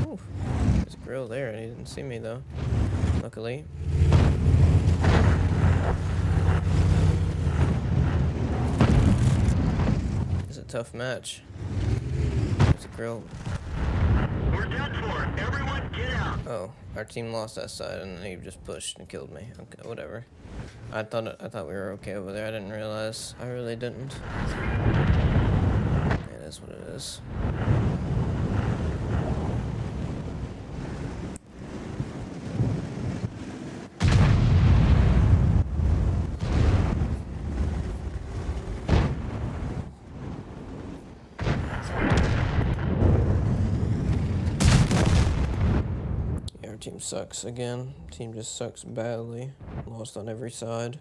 Ooh, there's a grill there, and he didn't see me, though. Luckily. It's a tough match. There's a grill. We're done for. Everyone get out. Oh, our team lost that side and then he just pushed and killed me. Okay, whatever. I thought we were okay over there. I didn't realize. I really didn't. It is what it is. Team sucks again. Team just sucks badly. Lost on every side.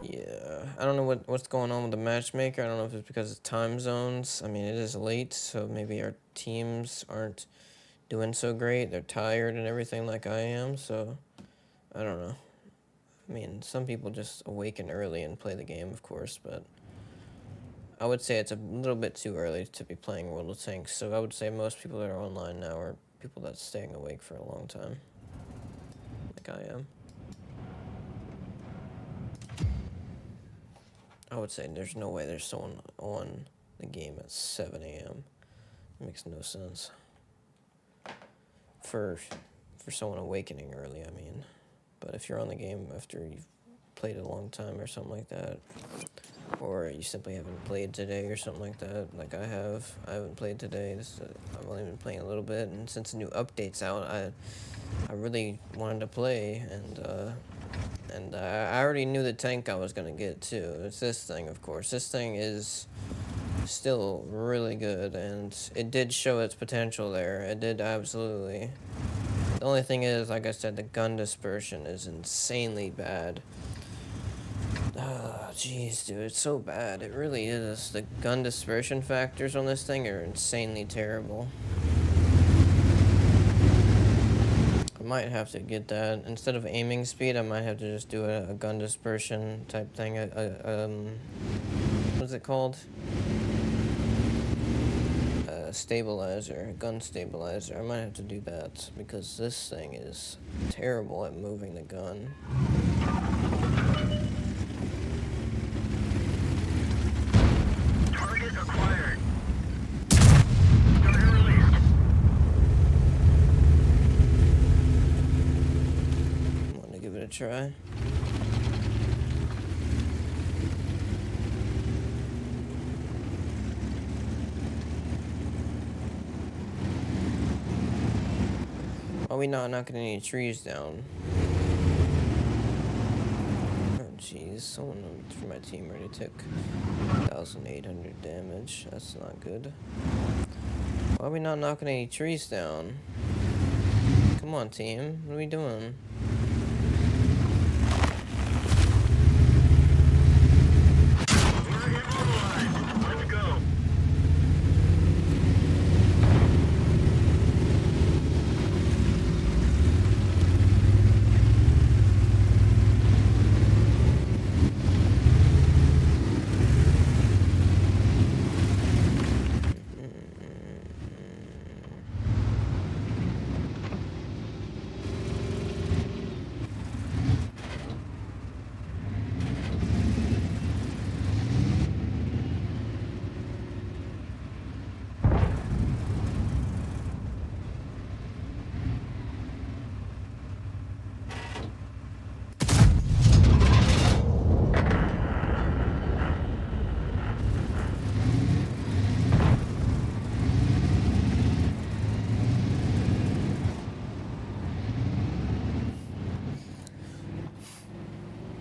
Yeah, I don't know what's going on with the matchmaker. I don't know if it's because of time zones. I mean, it is late, so maybe our teams aren't doing so great. They're tired and everything like I am, so I don't know. I mean, some people just awaken early and play the game, of course, but I would say it's a little bit too early to be playing World of Tanks, so I would say most people that are online now are people that's staying awake for a long time, like I am. I would say there's no way there's someone on the game at 7 a.m. It makes no sense. For someone awakening early, I mean. But if you're on the game after you've played a long time or something like that, or or you simply haven't played today or something like that, like I have. I haven't played today. I've only been playing a little bit, and since the new update's out, I really wanted to play, and I already knew the tank I was gonna get too. It's this thing, of course. This thing is still really good, and it did show its potential there. It did, absolutely. The only thing is, like I said, the gun dispersion is insanely bad. Oh, jeez, dude, it's so bad. It really is. The gun dispersion factors on this thing are insanely terrible. I might have to get that. Instead of aiming speed, I might have to just do a gun dispersion type thing. What's it called? Stabilizer, gun stabilizer. I might have to do that because this thing is terrible at moving the gun. Target acquired. Target released. I'm gonna give it a try. Are we not knocking any trees down? Oh jeez, someone from my team already took 1,800 damage. That's not good. Why are we not knocking any trees down? Come on, team. What are we doing? We're immobilized. Let's go.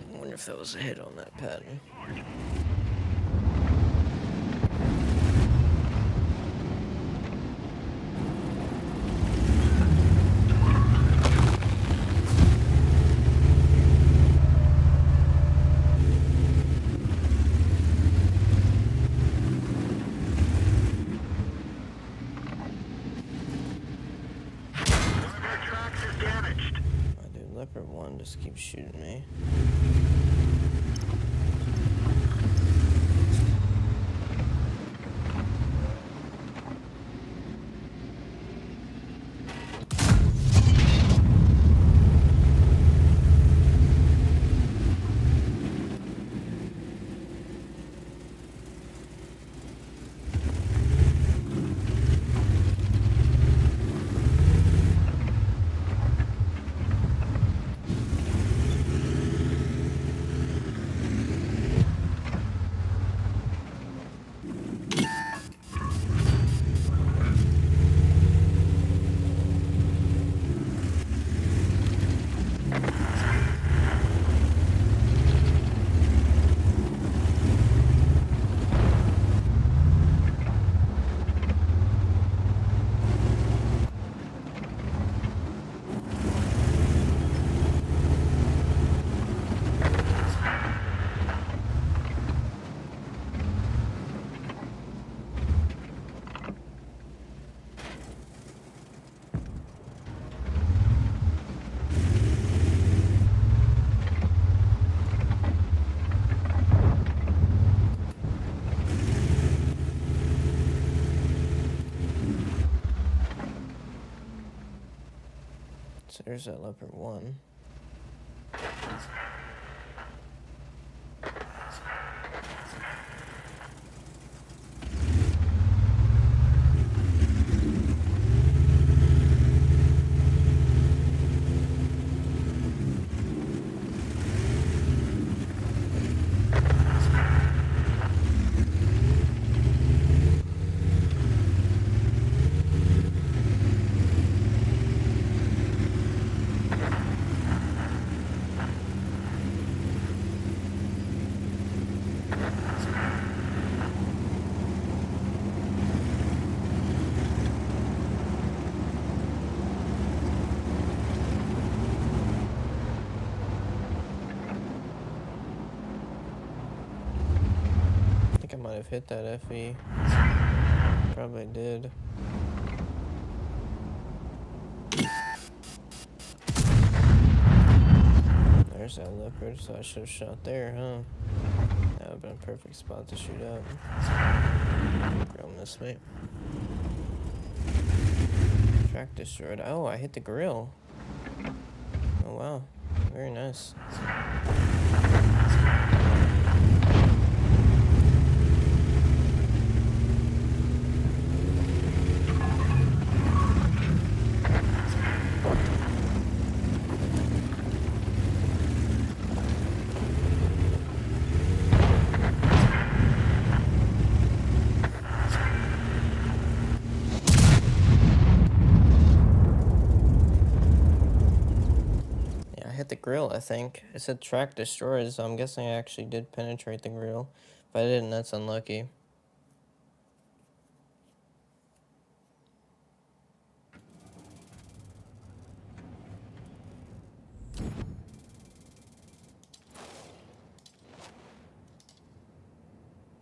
I wonder if that was a hit on that pattern. One of our tracks is damaged. My dude, Leopard 1 just keeps shooting me. So there's that Leopard 1. might have hit that FE. Probably did. There's that leopard, so I should have shot there, huh? That would have been a perfect spot to shoot up. Grill missed me. Track destroyed. Oh, I hit the grill. Oh, wow. Very nice. The grill, I think. It said track destroyed, so I'm guessing I actually did penetrate the grill. If I didn't, that's unlucky.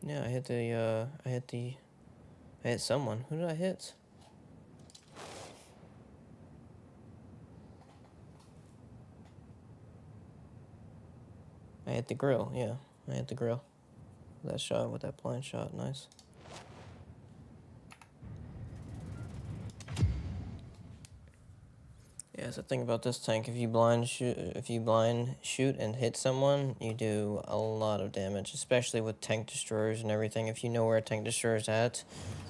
Yeah, I hit someone. Who did I hit? I hit the grill, yeah. I hit the grill. That shot with that blind shot, nice. Yeah, so think about this tank. If you blind shoot and hit someone, you do a lot of damage, especially with tank destroyers and everything. If you know where a tank destroyer is at,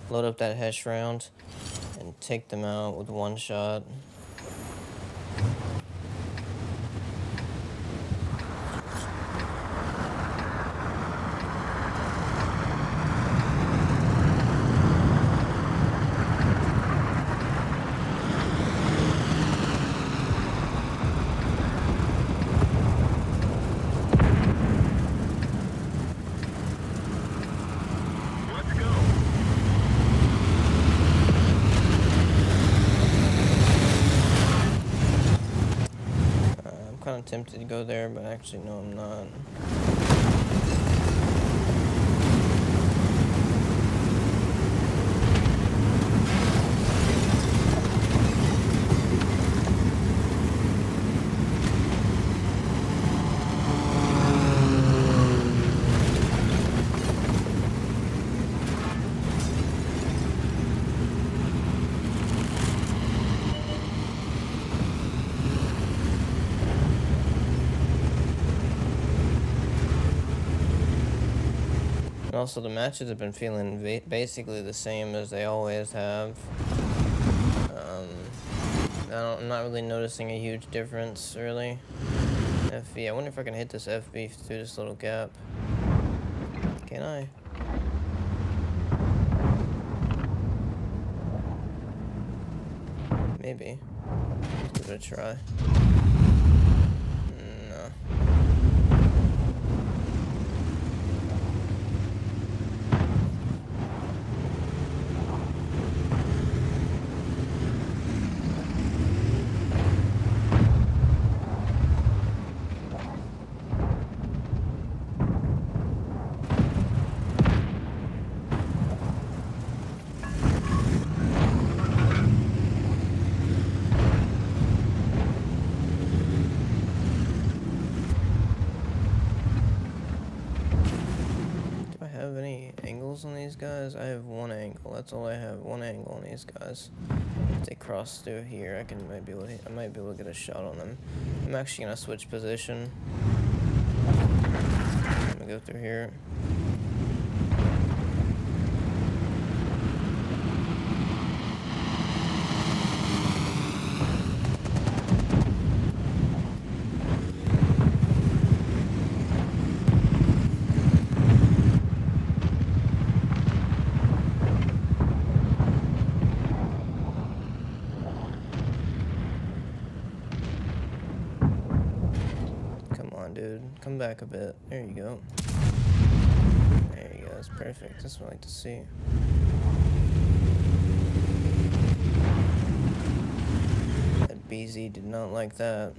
load up that HESH round and take them out with one shot. Kind of tempted to go there, but actually no, I'm not. And also, the matches have been feeling basically the same as they always have. I'm not really noticing a huge difference, really. FV, I wonder if I can hit this FV through this little gap. Can I? Maybe. Give it a try. No. Have any angles on these guys? I have one angle. That's all I have. One angle on these guys. If they cross through here, I might be able to get a shot on them. I'm actually gonna switch position. I'm gonna go through here. Dude, come back a bit. There you go. There you go. That's perfect. That's what I like to see. That BZ did not like that.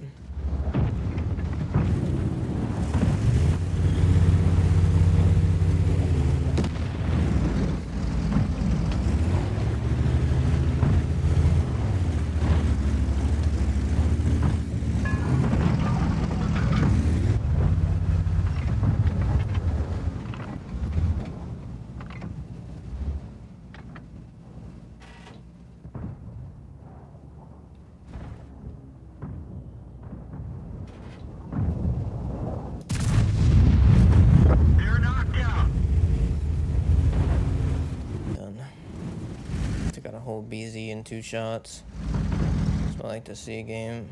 hold BZ in 2 shots. That's what I like to see a game.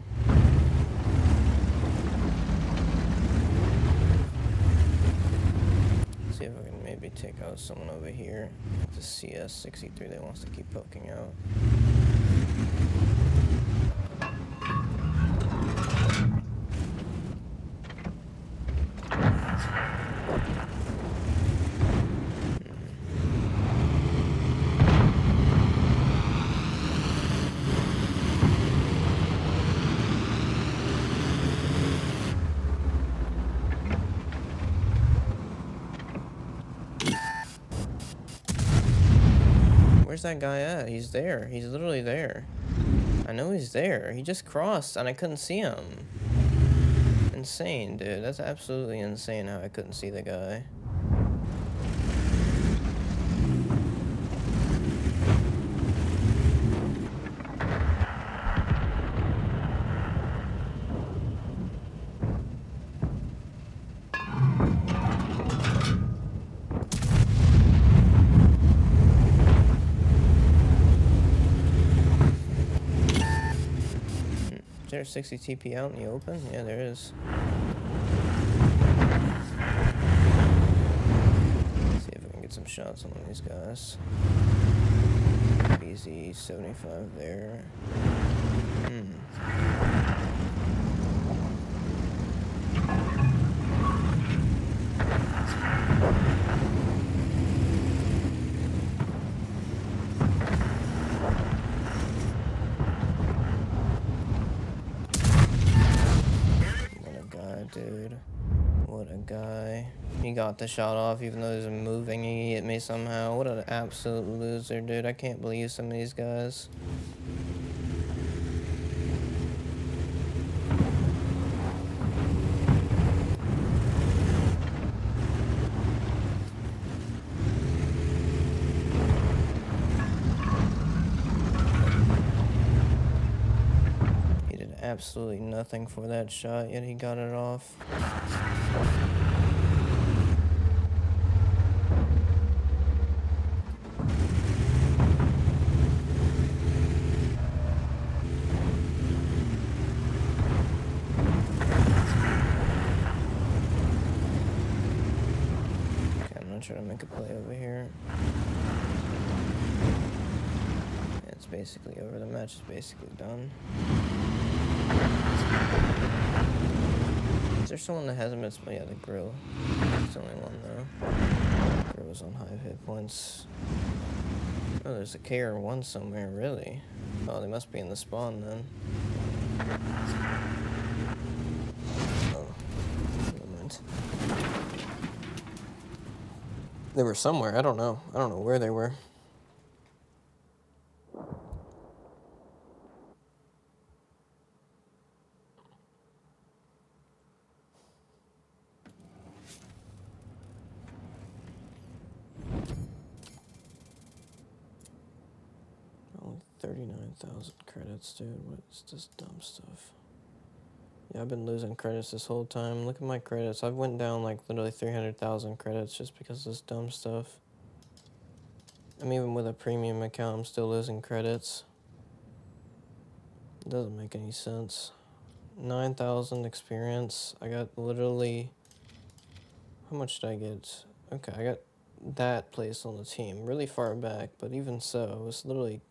See if I can maybe take out someone over here. The CS63 that wants to keep poking out. Where's that guy at? He's there. He's literally there. I know he's there. He just crossed and I couldn't see him. Insane, dude. That's absolutely insane how I couldn't see the guy. Is there a 60 TP out in the open? Yeah, there is. Let's see if I can get some shots on one of these guys. BZ 75 there. What a guy, dude. What a guy. He got the shot off even though he was moving. He hit me somehow. What an absolute loser, dude. I can't believe some of these guys. He did absolutely nothing for that shot, yet he got it off. Try to make a play over here. Yeah, it's basically over. The match is basically done. Is there someone that hasn't been? Yeah, the grill. It's the only one though. Grill was on high hit points. Oh, there's a KR1 somewhere. Really? Oh, they must be in the spawn then. Oh, never mind. They were somewhere. I don't know. I don't know where they were. Only 39,000 credits, dude. What's this dumb stuff? Yeah, I've been losing credits this whole time. Look at my credits. I've went down like literally 300,000 credits just because of this dumb stuff. I mean, even with a premium account, I'm still losing credits. It doesn't make any sense. 9,000 experience. I got literally... How much did I get? Okay, I got that place on the team. Really far back, but even so, it was literally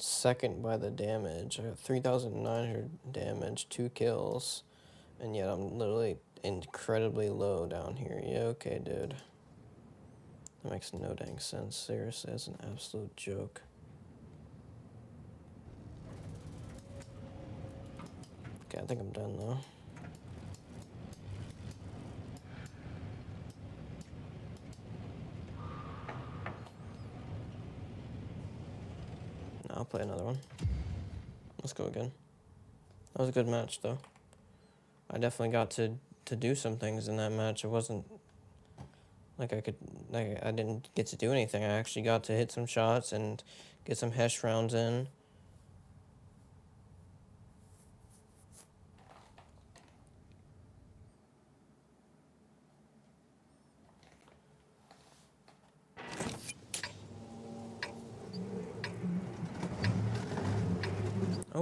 second by the damage. I got 3,900 damage, 2 kills, and yet I'm literally incredibly low down here. Yeah, okay, dude. That makes no dang sense. Seriously, that's an absolute joke. Okay, I think I'm done though. No, I'll play another one. Let's go again. That was a good match though. I definitely got to do some things in that match. It wasn't like I didn't get to do anything. I actually got to hit some shots and get some Hesh rounds in.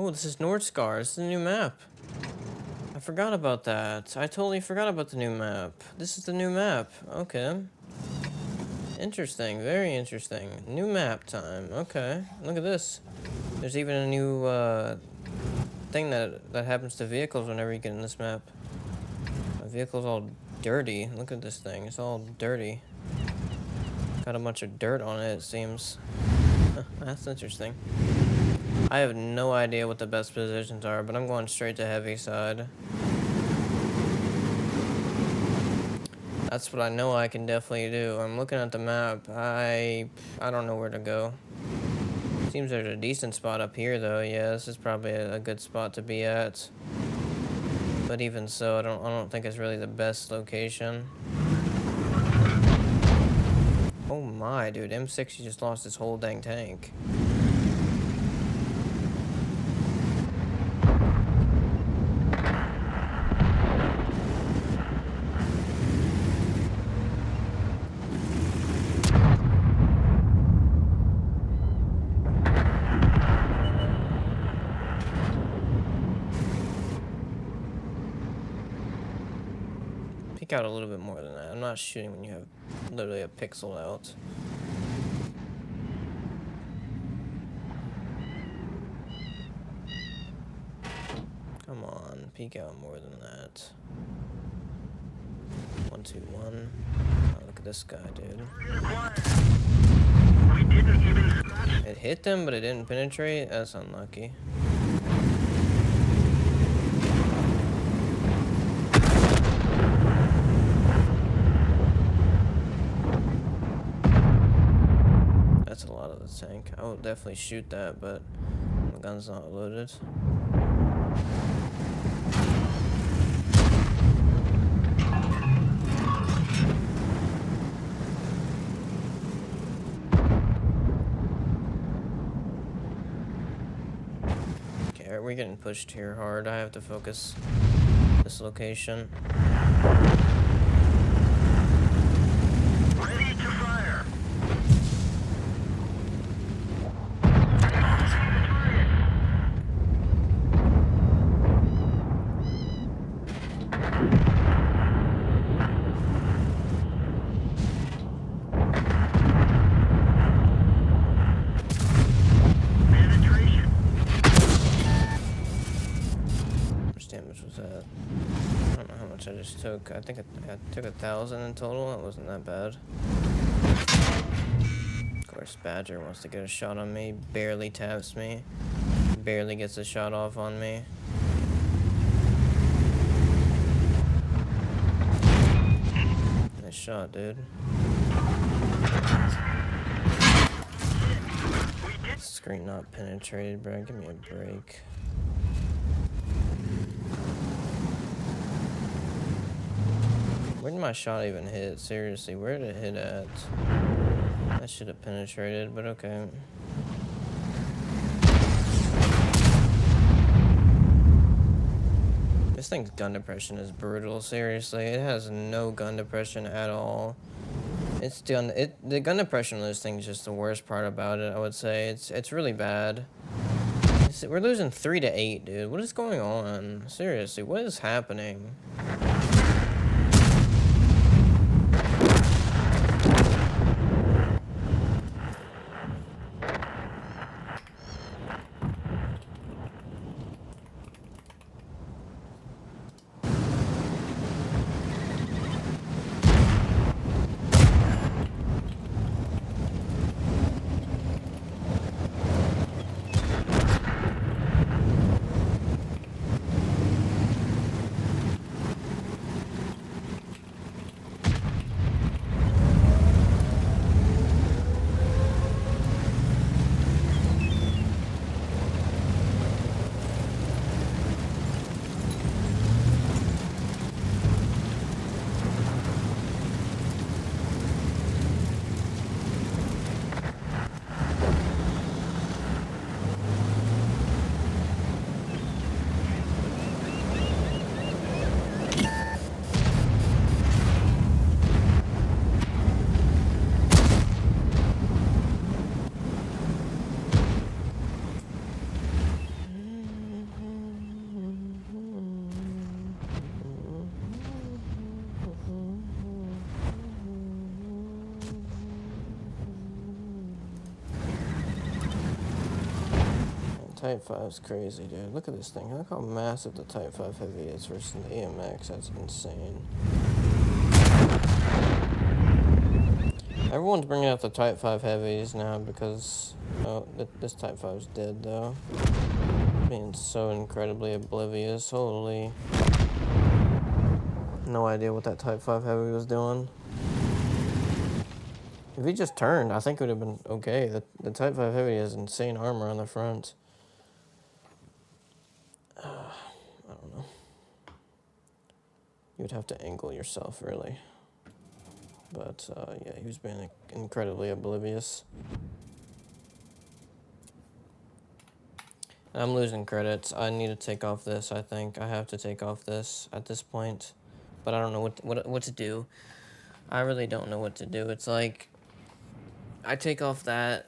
Oh, this is Nordscar. This is a new map. I forgot about that. I totally forgot about the new map. This is the new map. Okay. Interesting. Very interesting. New map time. Okay. Look at this. There's even a new thing that happens to vehicles whenever you get in this map. My vehicle's all dirty. Look at this thing. It's all dirty. Got a bunch of dirt on it, it seems. That's interesting. I have no idea what the best positions are, but I'm going straight to heavy side. That's what I know I can definitely do. I'm looking at the map. I don't know where to go. Seems there's a decent spot up here, though. Yeah, this is probably a good spot to be at. But even so, I don't think it's really the best location. Oh my, dude, M60 just lost his whole dang tank. Peek out a little bit more than that. I'm not shooting when you have literally a pixel out. Come on, peek out more than that. 1, 2, 1. Oh, look at this guy, dude. We didn't even scratch. It hit them, but it didn't penetrate. That's unlucky. That's a lot of the tank. I will definitely shoot that, but my gun's not loaded. Okay, we're getting pushed here hard. I have to focus this location. Ready to fire. Penetration. How much damage was that? I don't know how much I just took. I think I took 1,000 in total. That wasn't that bad. Of course, Badger wants to get a shot on me. Barely taps me. Barely gets a shot off on me. Nice shot, dude. Screen not penetrated, bro. Give me a break. Where did my shot even hit? Seriously, where did it hit at? That should have penetrated, but okay. This thing's gun depression is brutal, seriously. It has no gun depression at all. The gun depression of this thing is just the worst part about it, I would say. It's really bad. We're losing 3 to 8, dude. What is going on? Seriously, what is happening? Type 5 is crazy, dude. Look at this thing. Look how massive the Type 5 Heavy is versus the AMX. That's insane. Everyone's bringing out the Type 5 Heavies now because... Oh, this Type 5 is dead, though. Being so incredibly oblivious. Holy... No idea what that Type 5 Heavy was doing. If he just turned, I think it would have been okay. The Type 5 Heavy has insane armor on the front. I don't know. You would have to angle yourself, really. But, yeah, he was being incredibly oblivious. I'm losing credits. I need to take off this, I think. I have to take off this at this point. But I don't know what to do. I really don't know what to do. It's like... I take off that,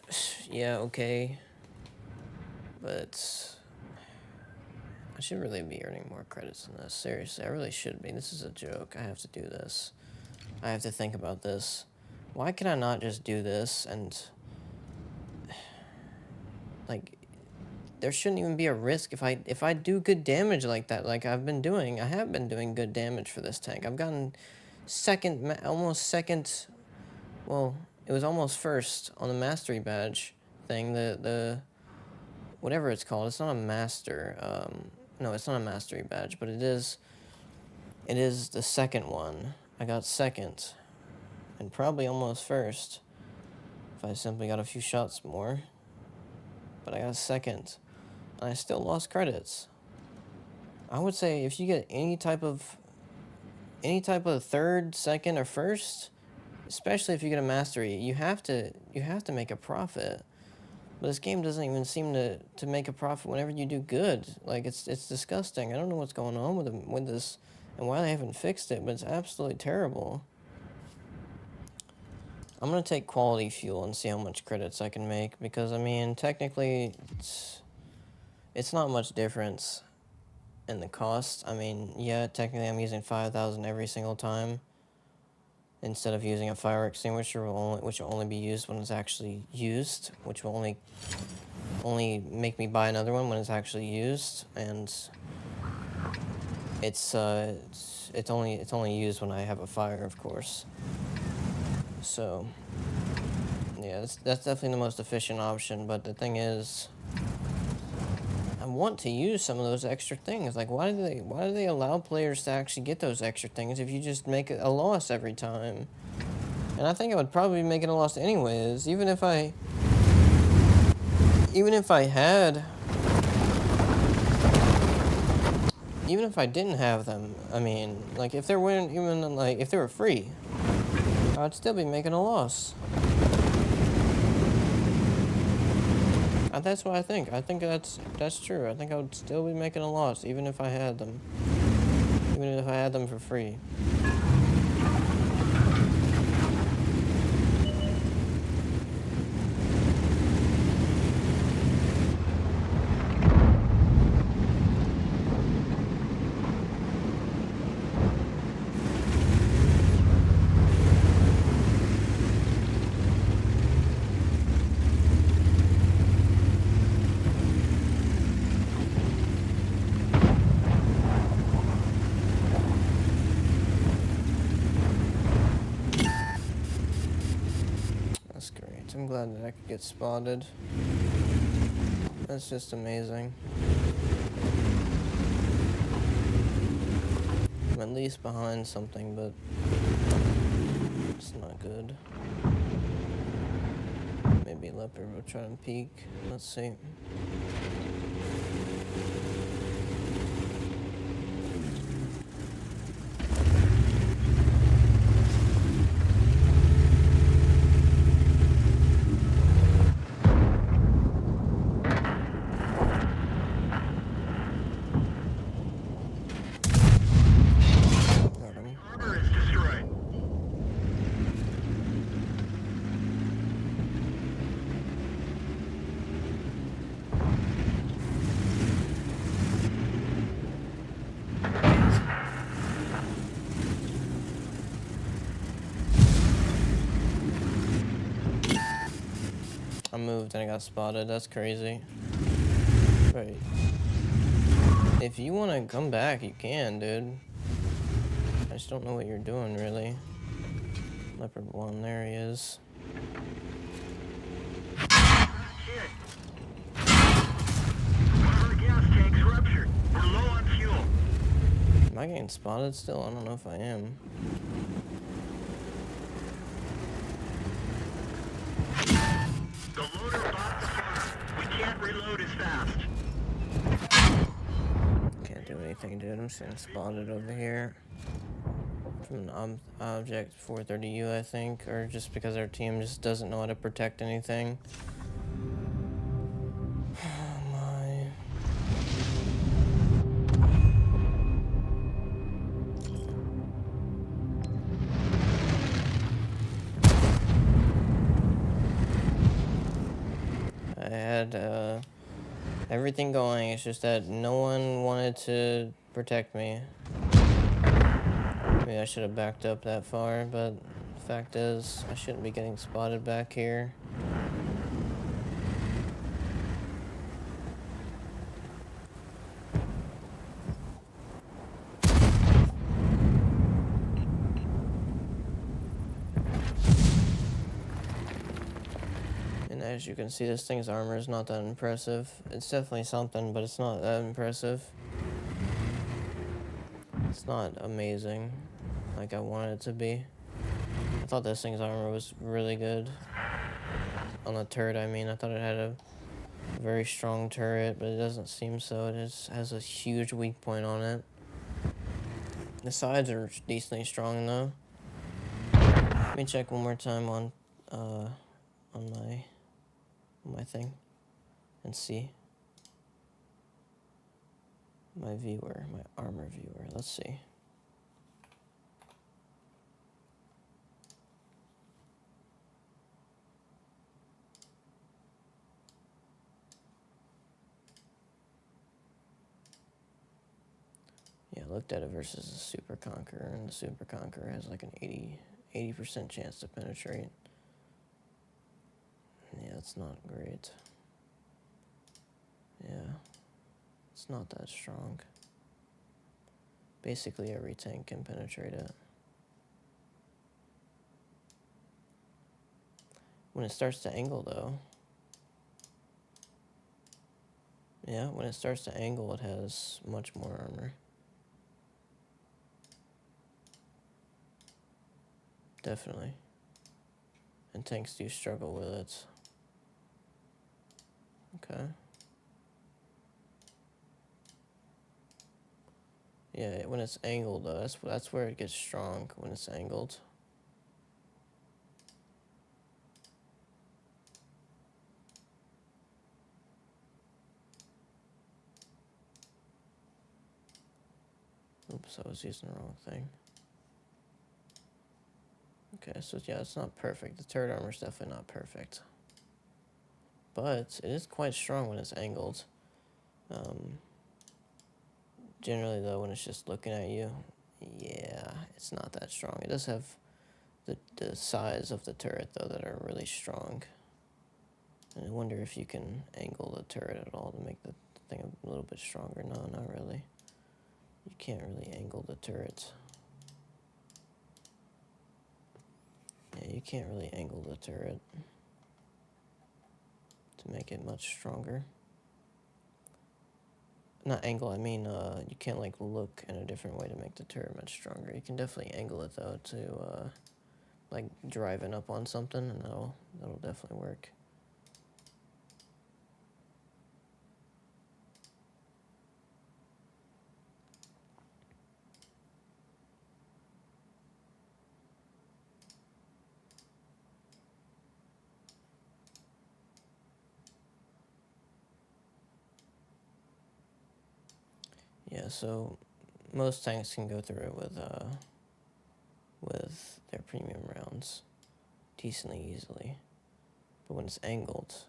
yeah, okay, but I should really be earning more credits than this. Seriously, I really should be. This is a joke. I have to do this. I have to think about this. Why can I not just do this and, like, there shouldn't even be a risk if I do good damage like that, like I've been doing. I have been doing good damage for this tank. I've gotten almost second, well... It was almost first on the mastery badge thing, the whatever it's called. It's not a master. No, it's not a mastery badge, but it is the second one. I got second, and probably almost first, if I simply got a few shots more. But I got second, and I still lost credits. I would say if you get any type of third, second, or first, especially if you get a mastery, you have to make a profit. But this game doesn't even seem to make a profit whenever you do good. Like, it's disgusting. I don't know what's going on with this and why they haven't fixed it, but it's absolutely terrible. I'm going to take quality fuel and see how much credits I can make, because, I mean, technically, it's not much difference in the cost. I mean, yeah, technically I'm using 5,000 every single time, instead of using a fire extinguisher, which will only be used when it's actually used, which will only make me buy another one when it's actually used, and it's only used when I have a fire, of course. So yeah, that's definitely the most efficient option. But the thing is, I want to use some of those extra things. Like, why do they allow players to actually get those extra things if you just make a loss every time? And I think I would probably be making a loss anyways, even if I didn't have them. I mean, like, if they weren't even, like, if they were free, I'd still be making a loss. That's what I think. I think that's true. I think I would still be making a loss, even if I had them. Even if I had them for free. I'm glad that I could get spotted. That's just amazing. I'm at least behind something, but it's not good. Maybe Leopard will try and peek. Let's see. I moved and I got spotted. That's crazy. Right. If you want to come back, you can, dude. I just don't know what you're doing, really. Leopard 1, there he is. Shit. One of our gas tanks ruptured. We're low on fuel. Am I getting spotted still? I don't know if I am. The loader bought the farm. We can't reload as fast. Can't do anything, dude. I'm just getting spotted over here. From an object 430U, I think. Or just because our team just doesn't know how to protect anything. Oh my. I had everything going. It's just that no one wanted to protect me. Maybe I should have backed up that far, but the fact is, I shouldn't be getting spotted back here. And as you can see, this thing's armor is not that impressive. It's definitely something, but it's not that impressive. It's not amazing like I wanted it to be. I thought this thing's armor was really good. On the turret, I mean. I thought it had a very strong turret, but it doesn't seem so. It just has a huge weak point on it. The sides are decently strong, though. Let me check one more time on my thing and see. My viewer, my armor viewer. Let's see. Yeah, I looked at it versus the Super Conqueror, and the Super Conqueror has like an 80% chance to penetrate. Yeah, it's not great. Yeah, it's not that strong. Basically, every tank can penetrate it. When it starts to angle, though, yeah, when it starts to angle, it has much more armor. Definitely. And tanks do struggle with it. Okay. Yeah, when it's angled, though, that's where it gets strong, when it's angled. Oops, I was using the wrong thing. Okay, so yeah, it's not perfect. The turret armor is definitely not perfect. But it is quite strong when it's angled. Generally, though, when it's just looking at you, yeah, it's not that strong. It does have the size of the turret, though, that are really strong. And I wonder if you can angle the turret at all to make the thing a little bit stronger. No, not really. You can't really angle the turret. Yeah, you can't really angle the turret to make it much stronger. Not angle, I mean, you can't, like, look in a different way to make the turret much stronger. You can definitely angle it, though, to, like, driving up on something, and that'll definitely work. Yeah, so most tanks can go through it with their premium rounds decently easily. But when it's angled,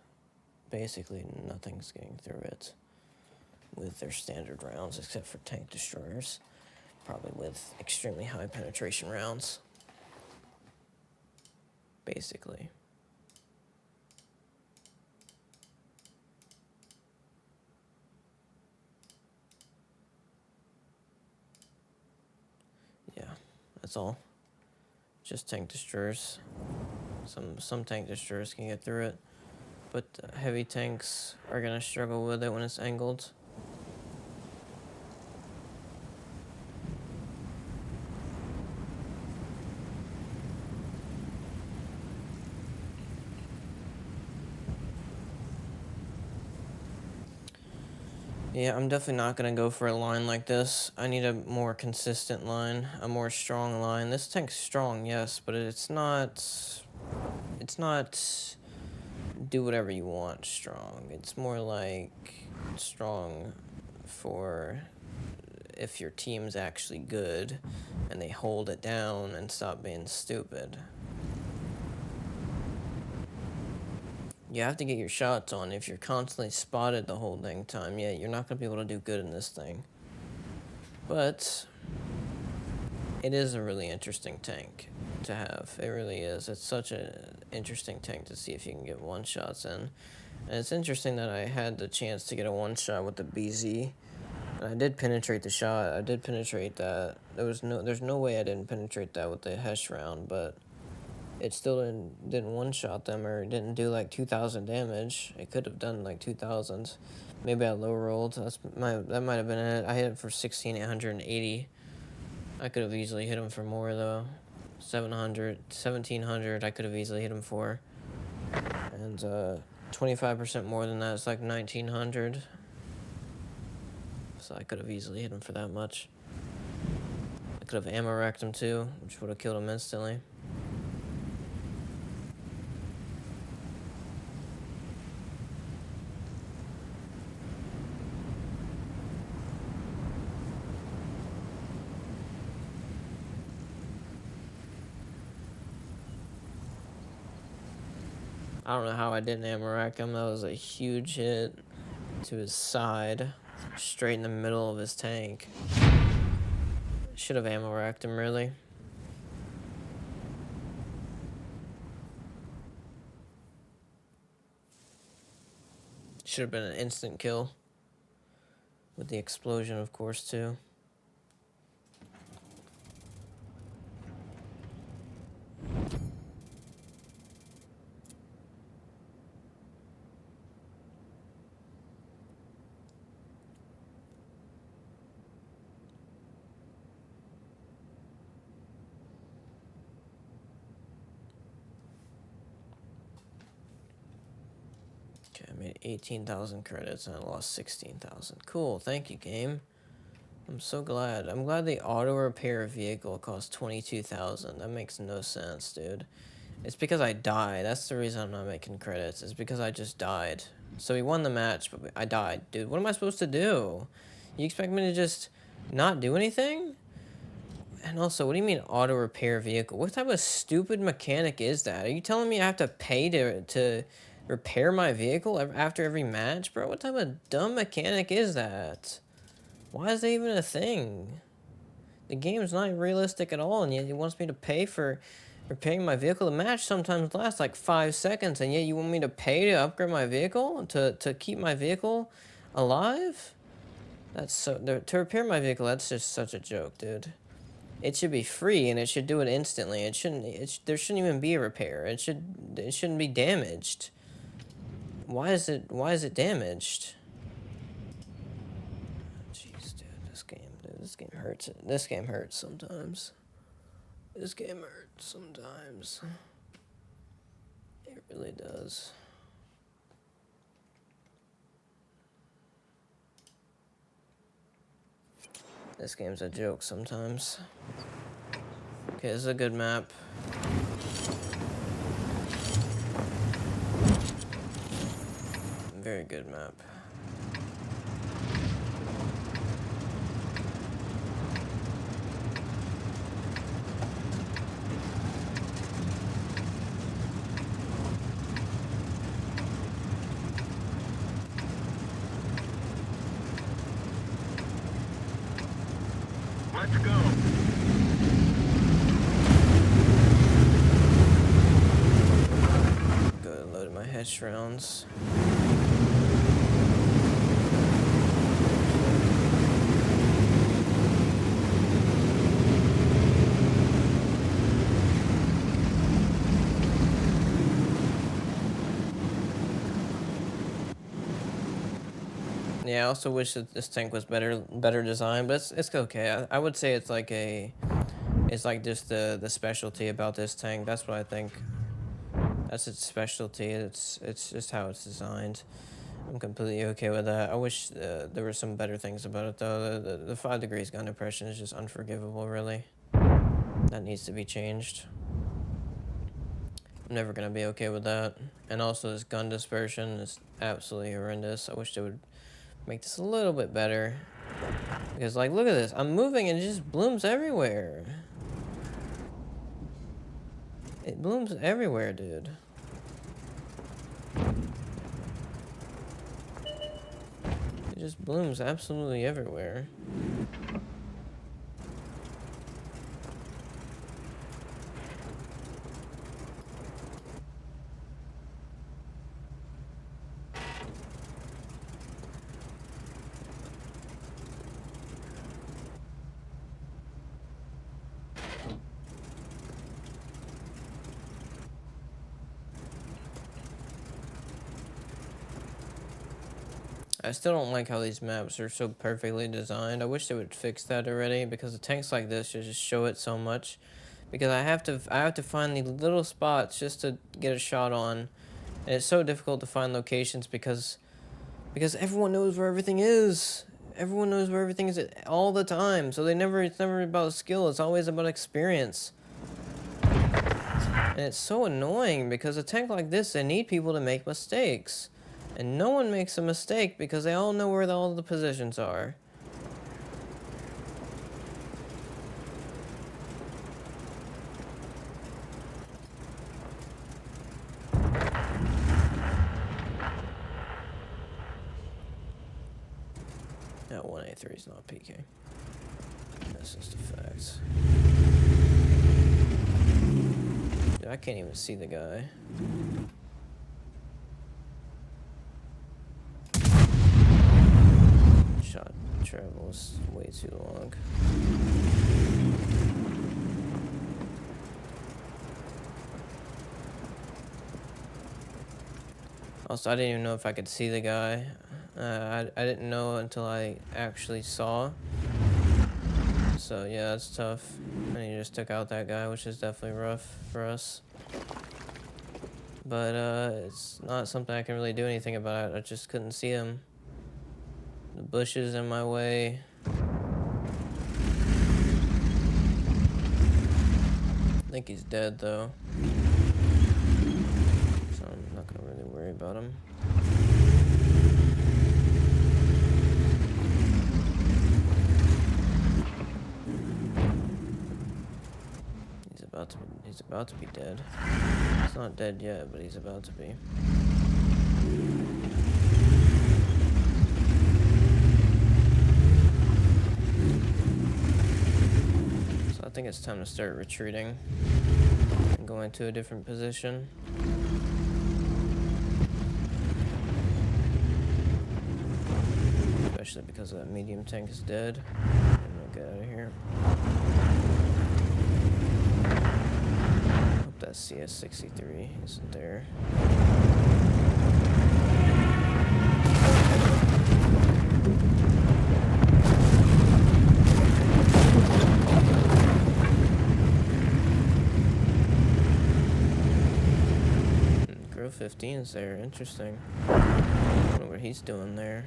basically nothing's getting through it with their standard rounds, except for tank destroyers, probably with extremely high penetration rounds, basically. That's all. Just tank destroyers. Some tank destroyers can get through it, but heavy tanks are gonna struggle with it when it's angled. Yeah, I'm definitely not going to go for a line like this. I need a more consistent line, a more strong line. This tank's strong, yes, but it's not do whatever you want strong. It's more like strong for if your team's actually good and they hold it down and stop being stupid. You have to get your shots on. If you're constantly spotted the whole dang time, yeah, you're not going to be able to do good in this thing. But it is a really interesting tank to have. It really is. It's such an interesting tank to see if you can get one-shots in. And it's interesting that I had the chance to get a one-shot with the BZ. And I did penetrate the shot. I did penetrate that. There's no way I didn't penetrate that with the Hesh round, but it still didn't one-shot them, or didn't do like 2,000 damage. It could have done like 2,000. Maybe I low-rolled. That might have been it. I hit it for 1,880. I could have easily hit him for more, though. 700, 1,700 I could have easily hit him for. And 25% more than that is like 1,900. So I could have easily hit him for that much. I could have ammo racked him too, which would have killed him instantly. I don't know how I didn't ammo rack him. That was a huge hit to his side, straight in the middle of his tank. Should have ammo racked him, really. Should have been an instant kill. With the explosion, of course, too. I made 18,000 credits and I lost 16,000. Cool, thank you, game. I'm so glad. I'm glad the auto repair vehicle cost 22,000. That makes no sense, dude. It's because I died. That's the reason I'm not making credits. It's because I just died. So we won the match, but I died. Dude, what am I supposed to do? You expect me to just not do anything? And also, what do you mean auto repair vehicle? What type of stupid mechanic is that? Are you telling me I have to pay to repair my vehicle after every match? Bro, what type of dumb mechanic is that? Why is that even a thing? The game's not realistic at all, and yet it wants me to pay for repairing my vehicle. The match sometimes lasts like 5 seconds, and yet you want me to pay to upgrade my vehicle? To keep my vehicle alive? That's so... To repair my vehicle, that's just such a joke, dude. It should be free, and it should do it instantly. It shouldn't... there shouldn't even be a repair. It shouldn't be damaged. Why is it damaged? Jeez, dude, this game hurts. This game hurts sometimes. This game hurts sometimes. It really does. This game's a joke sometimes. Okay, this is a good map. Very good map. Let's go. Go ahead and load my Hesh rounds. Yeah, I also wish that this tank was better designed, but it's okay. I would say it's like it's like just the specialty about this tank. That's what I think. That's its specialty. It's just how it's designed. I'm completely okay with that. I wish there were some better things about it though. The 5 degrees gun depression is just unforgivable, really. That needs to be changed. I'm never gonna be okay with that. And also this gun dispersion is absolutely horrendous. I wish they would make this a little bit better. Because like, look at this. I'm moving and it just blooms everywhere. It blooms everywhere, dude. It just blooms absolutely everywhere. I still don't like how these maps are so perfectly designed. I wish they would fix that already, because the tanks like this should just show it so much. Because I have to find the little spots just to get a shot on, and it's so difficult to find locations because everyone knows where everything is. Everyone knows where everything is all the time. So it's never about skill. It's always about experience. And it's so annoying because a tank like this, they need people to make mistakes. And no one makes a mistake because they all know where all the positions are. That 1A3 is not PK. That's just a fact. Dude, I can't even see the guy. Shot travels way too long. Also, I didn't even know if I could see the guy. I didn't know until I actually saw. So yeah, that's tough. And he just took out that guy, which is definitely rough for us. But it's not something I can really do anything about. I just couldn't see him. The bushes in my way. I think he's dead though. So I'm not gonna really worry about him. He's about to be dead. He's not dead yet, but he's about to be. So I think it's time to start retreating and going to a different position. Especially because that medium tank is dead. I'm gonna get out of here. That CS-63 isn't there. Grill 15's there, interesting. I wonder what he's doing there.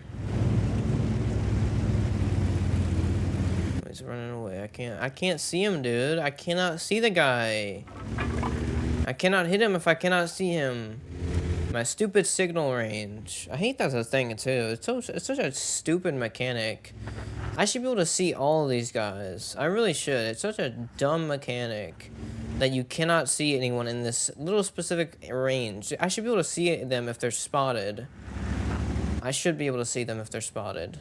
He's running away. I can't see him, dude. I cannot see the guy. I cannot hit him if I cannot see him. My stupid signal range. I hate that's a thing too. It's such a stupid mechanic. I should be able to see all of these guys. I really should. It's such a dumb mechanic that you cannot see anyone in this little specific range. I should be able to see them if they're spotted. I should be able to see them if they're spotted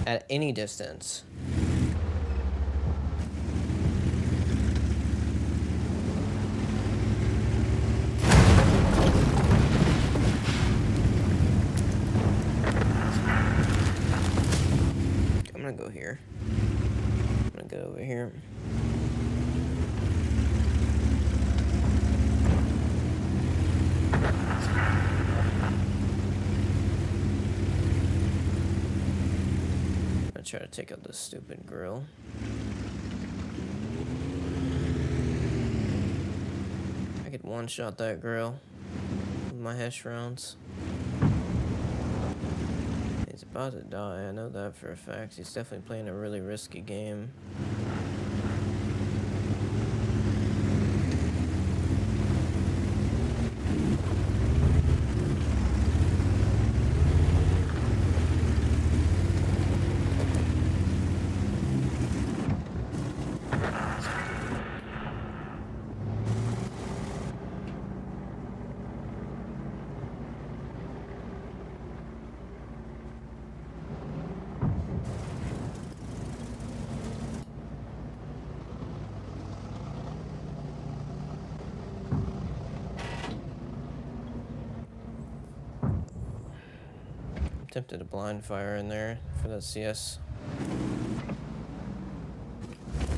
at any distance. I'm gonna go here. I'm gonna go over here. Try to take out this stupid grill. I could one-shot that grill with my HESH rounds. He's about to die, I know that for a fact. He's definitely playing a really risky game. Attempted a blind fire in there for that CS.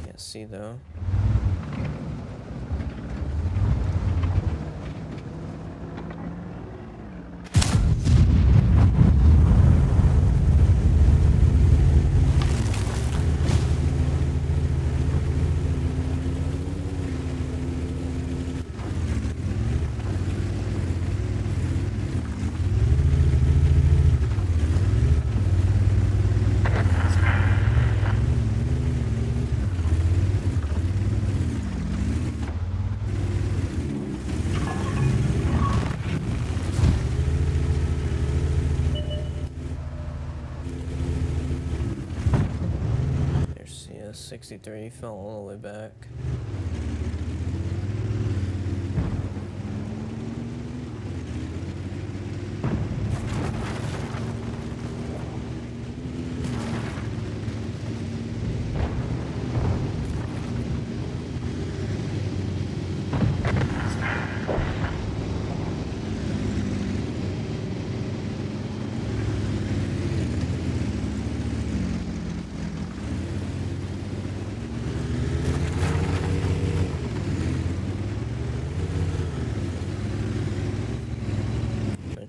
Can't see though. There's CS 63, fell all the way back.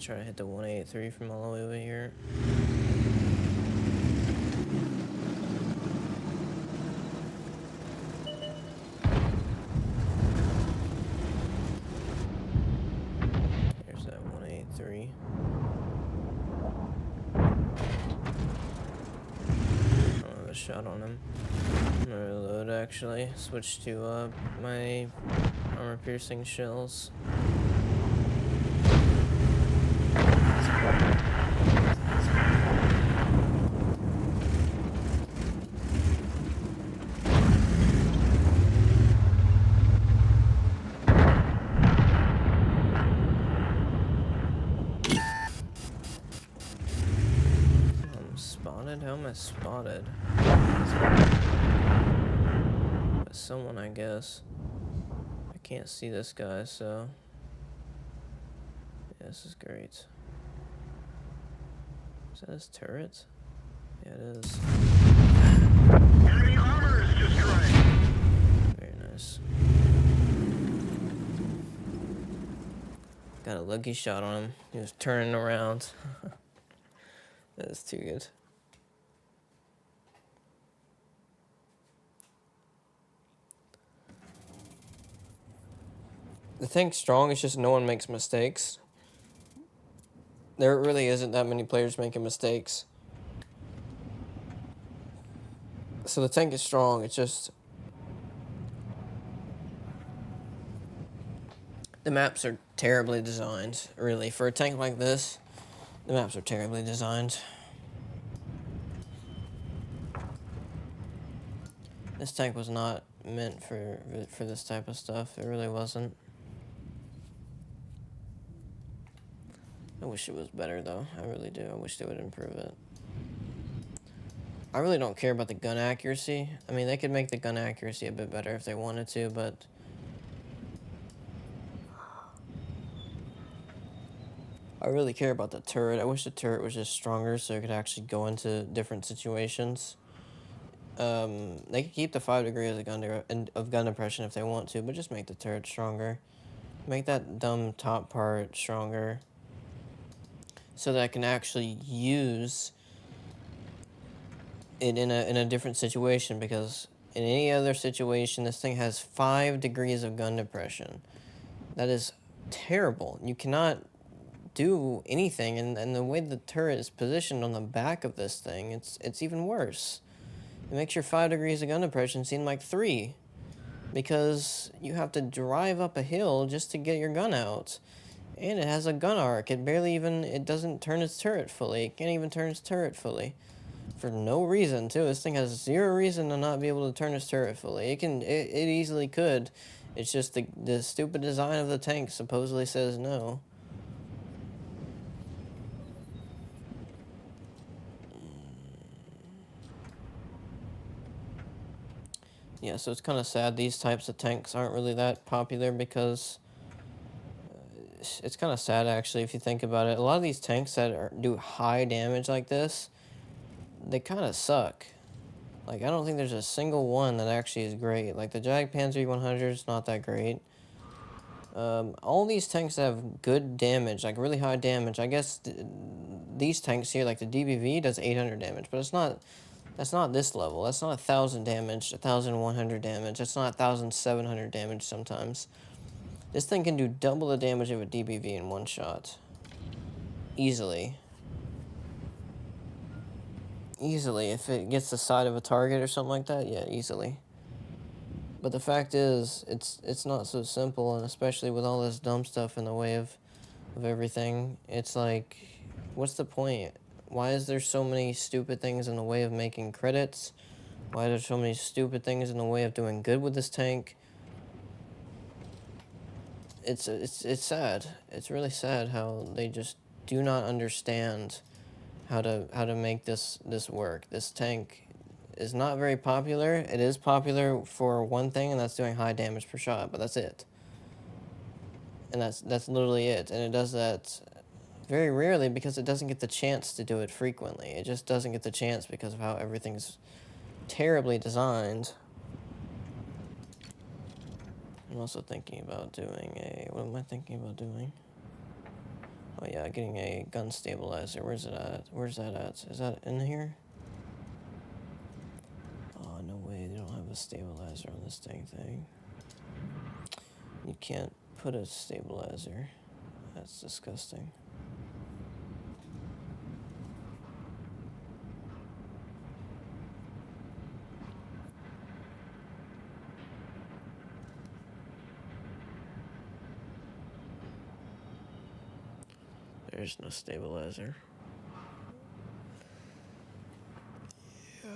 Try to hit the 183 from all the way over here. There's that 183. I don't have a shot on him. I'm gonna reload actually. Switch to my armor piercing shells. How am I spotted? By someone, I guess. I can't see this guy, so... Yeah, this is great. Is that his turret? Yeah, it is. Enemy armor is destroyed. Very nice. Got a lucky shot on him. He was turning around. That is too good. The tank's strong, it's just no one makes mistakes. There really isn't that many players making mistakes. So the tank is strong, it's just... The maps are terribly designed, really. For a tank like this, the maps are terribly designed. This tank was not meant for this type of stuff. It really wasn't. I wish it was better, though. I really do. I wish they would improve it. I really don't care about the gun accuracy. I mean, they could make the gun accuracy a bit better if they wanted to, but... I really care about the turret. I wish the turret was just stronger so it could actually go into different situations. They could keep the 5 degrees of gun depression if they want to, but just make the turret stronger. Make that dumb top part stronger. So that I can actually use it in a different situation, because in any other situation, this thing has 5 degrees of gun depression. That is terrible. You cannot do anything, and the way the turret is positioned on the back of this thing, it's even worse. It makes your 5 degrees of gun depression seem like 3, because you have to drive up a hill just to get your gun out. And it has a gun arc. It doesn't turn its turret fully. It can't even turn its turret fully. For no reason, too. This thing has 0 reason to not be able to turn its turret fully. It easily could. It's just the stupid design of the tank supposedly says no. Yeah, so it's kind of sad these types of tanks aren't really that popular, because it's kind of sad, actually, if you think about it. A lot of these tanks that do high damage like this, they kind of suck. Like, I don't think there's a single one that actually is great. Like, the Jagdpanzer 100 is not that great. All these tanks that have good damage, like really high damage, I guess these tanks here, like the DBV, does 800 damage, but that's not this level. That's not 1,000 damage, 1,100 damage. That's not 1,700 damage sometimes. This thing can do double the damage of a DBV in one shot. Easily. Easily. If it gets the side of a target or something like that, yeah, easily. But the fact is, it's not so simple, and especially with all this dumb stuff in the way of everything, it's like, what's the point? Why is there so many stupid things in the way of making credits? Why are there so many stupid things in the way of doing good with this tank? It's sad. It's really sad how they just do not understand how to make this work. This tank is not very popular. It is popular for one thing, and that's doing high damage per shot, but that's it. And that's literally it. And it does that very rarely, because it doesn't get the chance to do it frequently. It just doesn't get the chance because of how everything's terribly designed. I'm also thinking about doing what am I thinking about doing? Oh yeah, getting a gun stabilizer. Where's it at? Where's that at? Is that in here? Oh, no way, they don't have a stabilizer on this dang thing. You can't put a stabilizer. That's disgusting. There's no stabilizer. Yeah.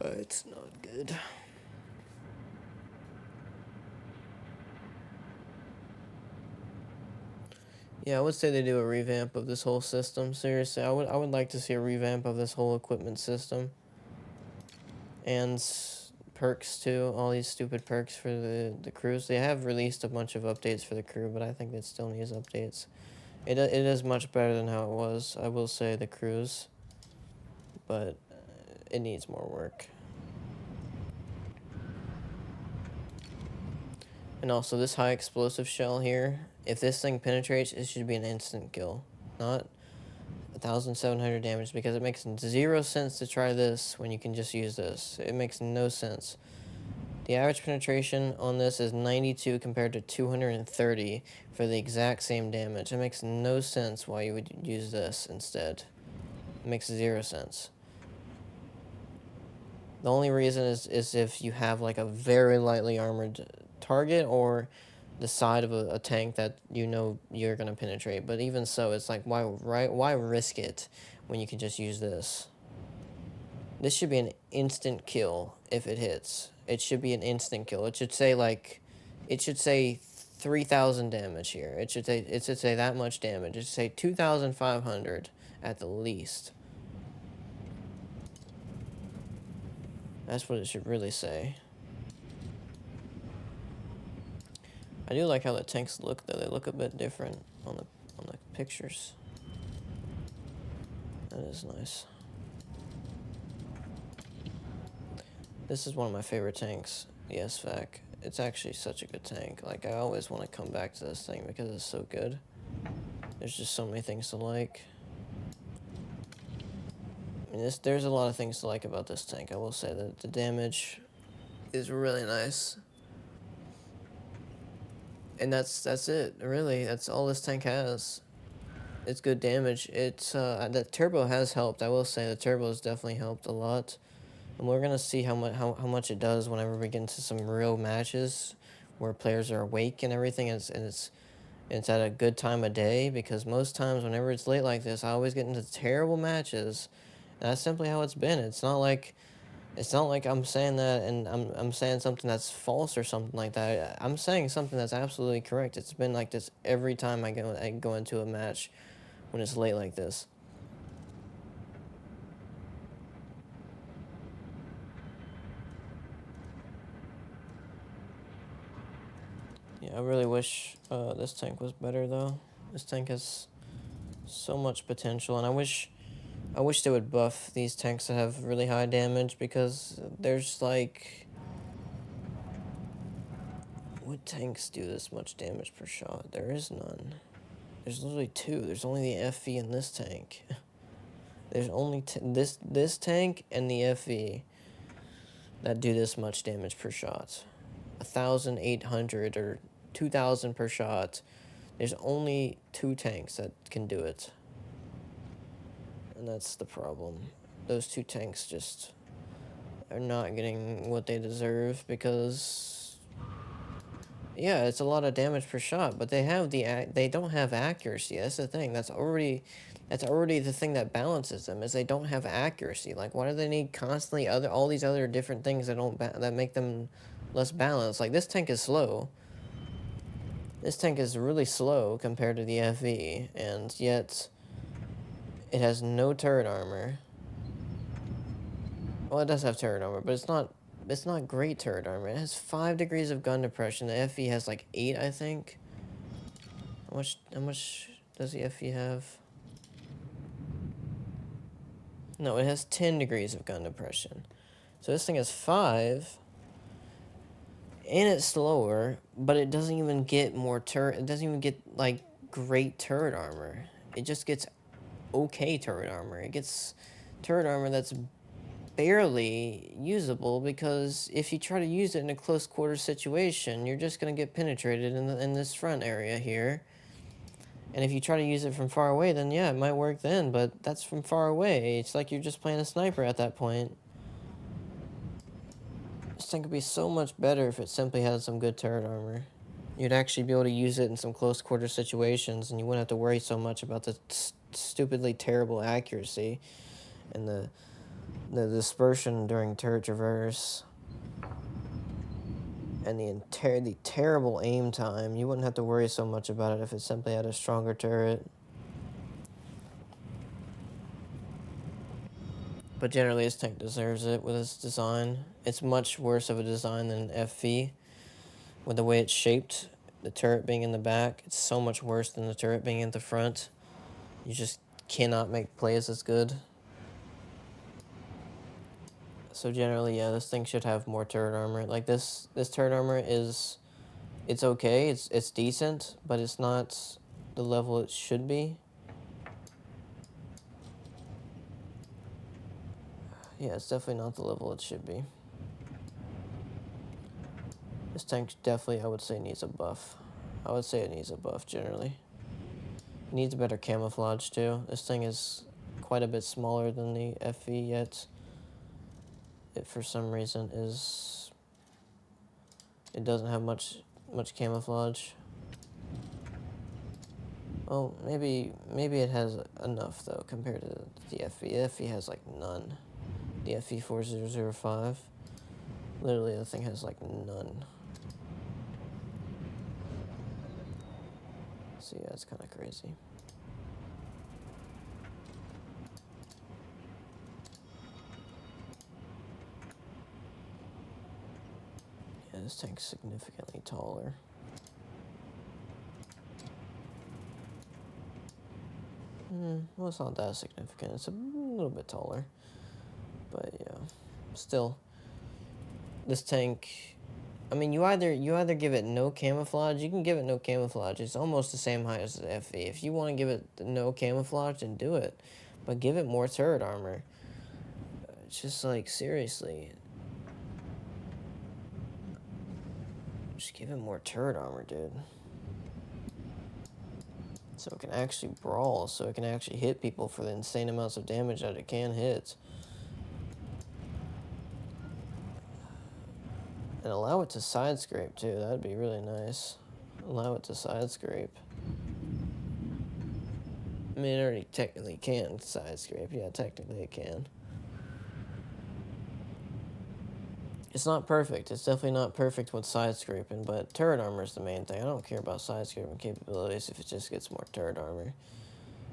It's not good. Yeah, I would say they do a revamp of this whole system. Seriously, I would like to see a revamp of this whole equipment system. And perks too, all these stupid perks for the crews. They have released a bunch of updates for the crew, but I think it still needs updates. It is much better than how it was, I will say, the crews, but it needs more work. And also, this high explosive shell here, if this thing penetrates, it should be an instant kill, not 1,700 damage, because it makes 0 sense to try this when you can just use this. It makes no sense. The average penetration on this is 92 compared to 230 for the exact same damage. It makes no sense why you would use this instead. It makes 0 sense. The only reason is if you have like a very lightly armored target or the side of a tank that you know you're gonna penetrate. But even so, it's like, why risk it when you can just use this? This should be an instant kill if it hits. It should be an instant kill. It should say 3,000 damage here. It should say that much damage. It should say 2,500 at the least. That's what it should really say. I do like how the tanks look, though. They look a bit different on the pictures. That is nice. This is one of my favorite tanks, the SVAC. It's actually such a good tank. Like, I always want to come back to this thing because it's so good. There's just so many things to like. I mean, there's a lot of things to like about this tank. I will say that the damage is really nice. And that's it, really. That's all this tank has. It's good damage. It's the turbo has helped. I will say the turbo has definitely helped a lot. And we're gonna see how much it does whenever we get into some real matches where players are awake and everything, and it's at a good time of day, because most times whenever it's late like this, I always get into terrible matches. And that's simply how it's been. It's not like I'm saying that and I'm saying something that's false or something like that. I'm saying something that's absolutely correct. It's been like this every time I go into a match when it's late like this. Yeah, I really wish this tank was better though. This tank has so much potential, and I wish they would buff these tanks that have really high damage, because there's like, what tanks do this much damage per shot? There is none. There's literally two. There's only the FV in this tank. There's only this tank and the FV that do this much damage per shot. 1,800 or 2,000 per shot. There's only two tanks that can do it. And that's the problem. Those two tanks just are not getting what they deserve, because yeah, it's a lot of damage per shot, but they don't have accuracy. That's the thing. That's already the thing that balances them, is they don't have accuracy. Like, why do they need constantly all these other different things that make them less balanced? Like, this tank is slow. This tank is really slow compared to the FV, and yet it has no turret armor. Well, it does have turret armor, but it's not great turret armor. It has 5 degrees of gun depression. The FV has like 8, I think. How much does the FV have? No, it has 10 degrees of gun depression. So this thing has 5, and it's slower, but it doesn't even get more turret. It doesn't even get like great turret armor. It just gets okay turret armor. It gets turret armor that's barely usable, because if you try to use it in a close quarter situation, you're just going to get penetrated in this front area here. And if you try to use it from far away, then yeah, it might work then, but that's from far away. It's like you're just playing a sniper at that point. This thing could be so much better if it simply had some good turret armor. You'd actually be able to use it in some close quarter situations, and you wouldn't have to worry so much about the stupidly terrible accuracy and the dispersion during turret traverse, and the terrible aim time. You wouldn't have to worry so much about it if it simply had a stronger turret. But generally, this tank deserves it with its design. It's much worse of a design than FV. With the way it's shaped, the turret being in the back, it's so much worse than the turret being in the front. You just cannot make plays as good. So generally, yeah, this thing should have more turret armor. Like, this turret armor it's okay, it's decent, but it's not the level it should be. Yeah, it's definitely not the level it should be. This tank definitely, I would say, needs a buff. I would say it needs a buff, generally. It needs better camouflage, too. This thing is quite a bit smaller than the FV, yet it, for some reason, it doesn't have much camouflage. Well, maybe it has enough, though, compared to the FV. The FV has, like, none. The FV4005. Literally, the thing has, like, none. So, yeah, it's kind of crazy. Yeah, this tank's significantly taller. Well, it's not that significant. It's a little bit taller. But, yeah. Still, this tank... I mean, you either give it no camouflage. You can give it no camouflage. It's almost the same height as the FV. If you want to give it no camouflage, then do it. But give it more turret armor. It's just like, seriously. Just give it more turret armor, dude. So it can actually brawl, so it can actually hit people for the insane amounts of damage that it can hit. And allow it to side scrape too, that'd be really nice. Allow it to side scrape. I mean, it already technically can side scrape, yeah, technically it can. It's not perfect, it's definitely not perfect with side scraping, but turret armor is the main thing. I don't care about side scraping capabilities if it just gets more turret armor.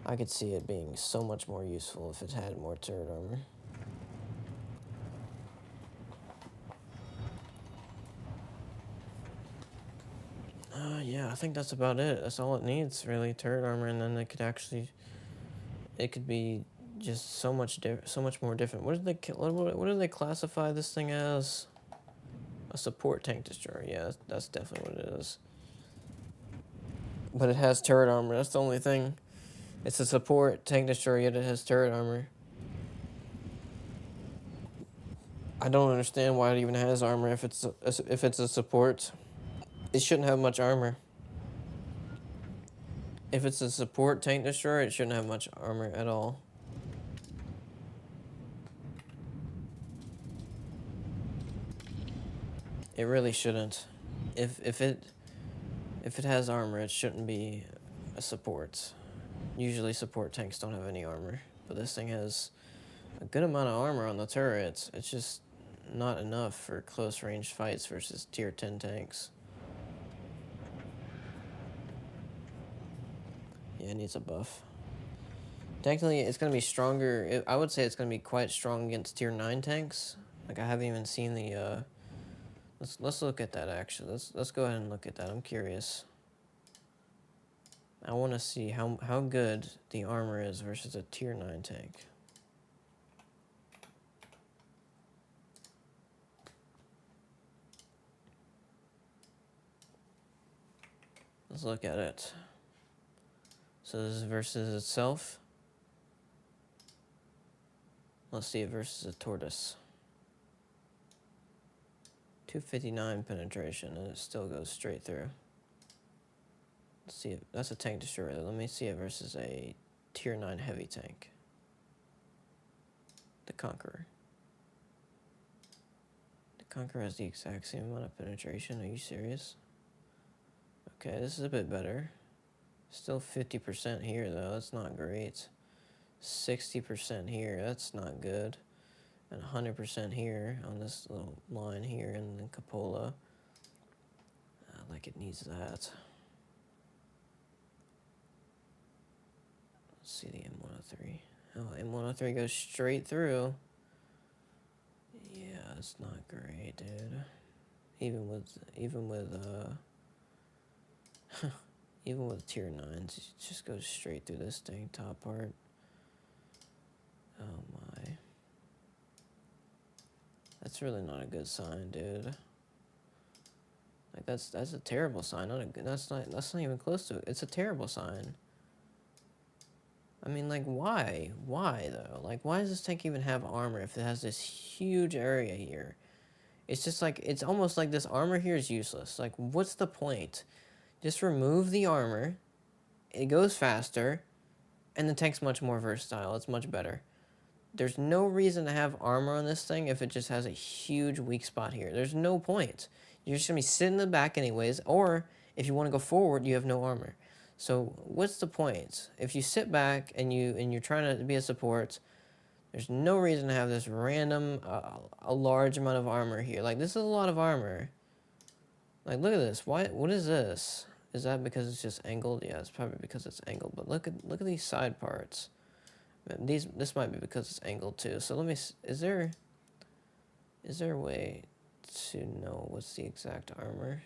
I could see it being so much more useful if it had more turret armor. Yeah, I think that's about it. That's all it needs, really, turret armor, and then it could be just so much more different. What do they classify this thing as? A support tank destroyer. Yeah, that's definitely what it is. But it has turret armor. That's the only thing. It's a support tank destroyer, yet it has turret armor. I don't understand why it even has armor if it's a support. It shouldn't have much armor. If it's a support tank destroyer, it shouldn't have much armor at all. It really shouldn't. If it has armor, it shouldn't be a support. Usually support tanks don't have any armor, but this thing has a good amount of armor on the turrets. It's just not enough for close range fights versus tier 10 tanks. Yeah, it needs a buff. Technically, it's going to be stronger. I would say it's going to be quite strong against tier 9 tanks. Like, I haven't even seen the... Let's look at that, actually. Let's go ahead and look at that. I'm curious. I want to see how good the armor is versus a tier 9 tank. Let's look at it. So this is versus itself. Let's see it versus a tortoise. 259 penetration, and it still goes straight through. Let's see it. That's a tank destroyer. Let me see it versus a tier 9 heavy tank. The Conqueror. The Conqueror has the exact same amount of penetration. Are you serious? Okay, this is a bit better. Still 50% here, though. That's not great. 60% here. That's not good. And 100% here on this little line here in the cupola. Like it needs that. Let's see the M103. Oh, M103 goes straight through. Yeah, it's not great, dude. Even with even with tier 9s, it just goes straight through this thing, top part. Oh my. That's really not a good sign, dude. Like that's a terrible sign. That's not even close to it. It's a terrible sign. I mean, like, why? Why though? Like, why does this tank even have armor if it has this huge area here? It's just like, it's almost like this armor here is useless. Like, what's the point? Just remove the armor. It goes faster, and the tank's much more versatile. It's much better. There's no reason to have armor on this thing if it just has a huge weak spot here. There's no point. You're just going to be sitting in the back anyways, or if you want to go forward, you have no armor. So what's the point? If you sit back and you're trying to be a support, there's no reason to have this random, a large amount of armor here. Like, this is a lot of armor. Like, look at this. What is this? Is that because it's just angled? Yeah, it's probably because it's angled. But look at these side parts. This might be because it's angled too. So let me. Is there a way to know what's the exact armor?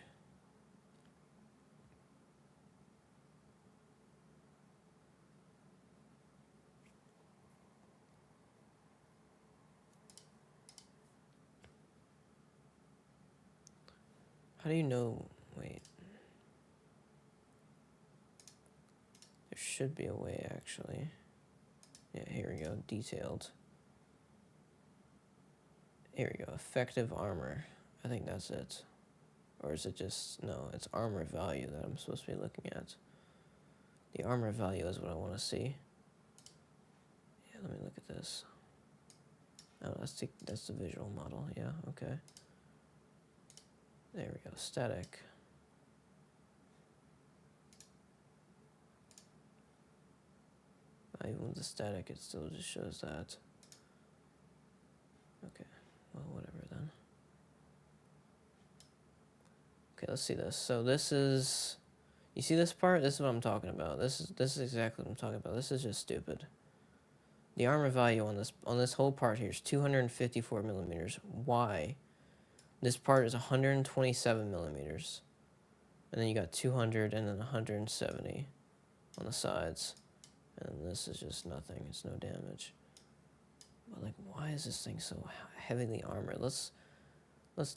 How do you know? Wait. There should be a way, actually. Yeah, here we go. Detailed. Here we go. Effective armor. I think that's it. Or is it just... No, it's armor value that I'm supposed to be looking at. The armor value is what I want to see. Yeah, let me look at this. Oh, that's the visual model. Yeah, okay. There we go. Static. Even with the static, it still just shows that. Okay, well, whatever then. Okay, let's see this. So this is... You see this part? This is what I'm talking about. This is exactly what I'm talking about. This is just stupid. The armor value on this whole part here is 254 millimeters. Why? This part is 127 millimeters. And then you got 200 and then 170 on the sides. And this is just nothing. It's no damage. But like, why is this thing so heavily armored? Let's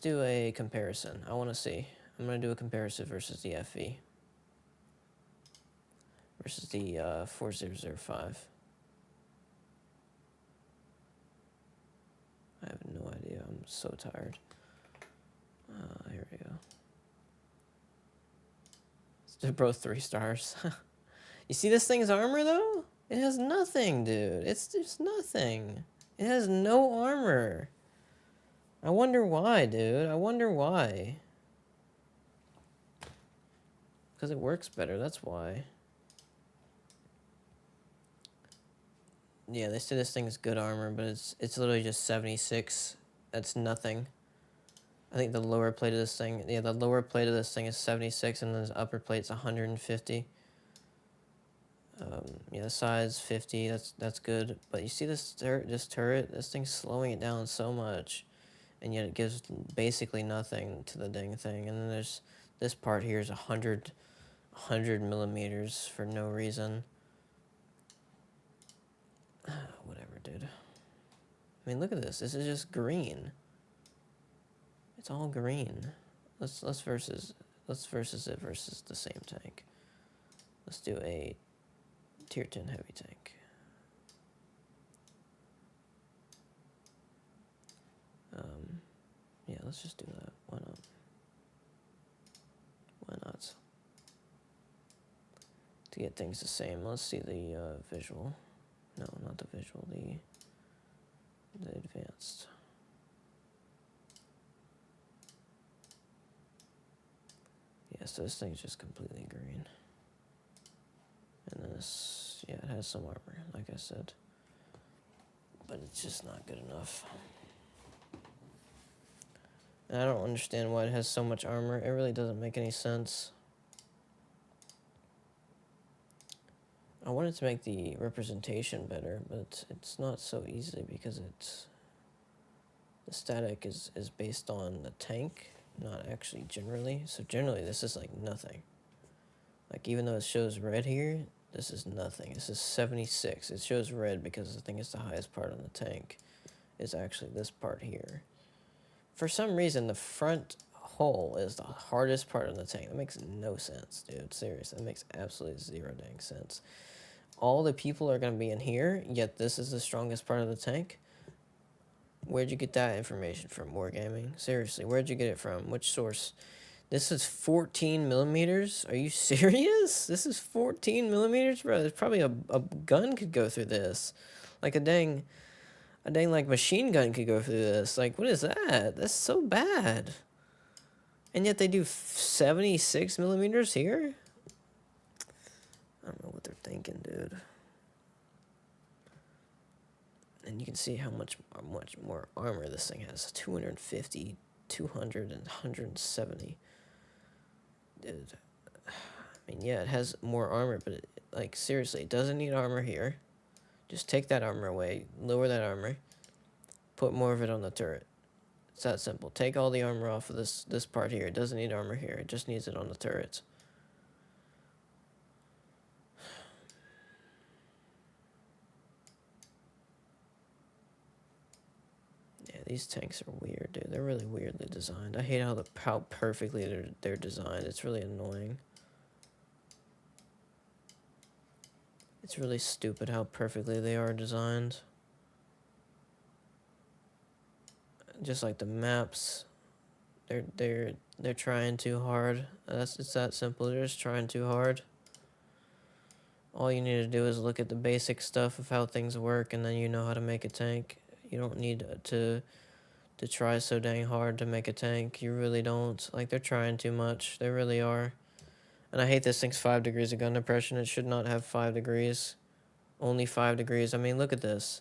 do a comparison. I want to see. I'm going to do a comparison versus the FV. Versus the 4005. I have no idea. I'm so tired. Here we go. They're both 3 stars. You see this thing's armor, though? It has nothing, dude. It's just nothing. It has no armor. I wonder why, dude. I wonder why. Because it works better, that's why. Yeah, they say this thing's good armor, but it's literally just 76. That's nothing. I think the lower plate of this thing, yeah, the lower plate of this thing is 76, and then the upper plate's 150. Yeah, the side's 50. That's good. But you see this turret? This thing's slowing it down so much, and yet it gives basically nothing to the dang thing. And then there's this part here is 100 millimeters for no reason. Whatever, dude. I mean, look at this. This is just green. It's all green. Let's versus it versus the same tank. Let's do a tier 10 heavy tank. Yeah, let's just do that. Why not? Why not? To get things the same, let's see the visual. No, not the visual. The advanced. Yeah, so this thing's just completely green. And then this, yeah, it has some armor, like I said. But it's just not good enough. And I don't understand why it has so much armor. It really doesn't make any sense. I wanted to make the representation better, but it's not so easy because the static is based on the tank, not actually generally. So generally this is like nothing. Like even though it shows red here, this is nothing. This is 76. It shows red because the thing is the highest part on the tank is actually this part here. For some reason, the front hull is the hardest part of the tank. That makes no sense, dude. Seriously, that makes absolutely zero dang sense. All the people are going to be in here, yet this is the strongest part of the tank? Where'd you get that information from, Wargaming? Seriously, where'd you get it from? Which source? This is 14 millimeters? Are you serious? This is 14 millimeters, bro? There's probably a gun could go through this. Like a dang like machine gun could go through this. Like, what is that? That's so bad. And yet they do 76 millimeters here? I don't know what they're thinking, dude. And you can see how much more armor this thing has. 250, 200, and 170. Dude. I mean, yeah, it has more armor, but like, seriously, it doesn't need armor here. Just take that armor away, lower that armor, put more of it on the turret. It's that simple. Take all the armor off of this part here. It doesn't need armor here. It just needs it on the turret. Yeah, these tanks are weird, dude. They're really weirdly designed. I hate how perfectly they're designed. It's really annoying. It's really stupid how perfectly they are designed. just like the maps, they're trying too hard. It's that simple. They're just trying too hard. All you need to do is look at the basic stuff of how things work, and then you know how to make a tank. You don't need to try so dang hard to make a tank. You really don't. Like, they're trying too much. They really are. And I hate this thing's 5 degrees of gun depression. It should not have 5 degrees. Only 5 degrees. I mean, look at this.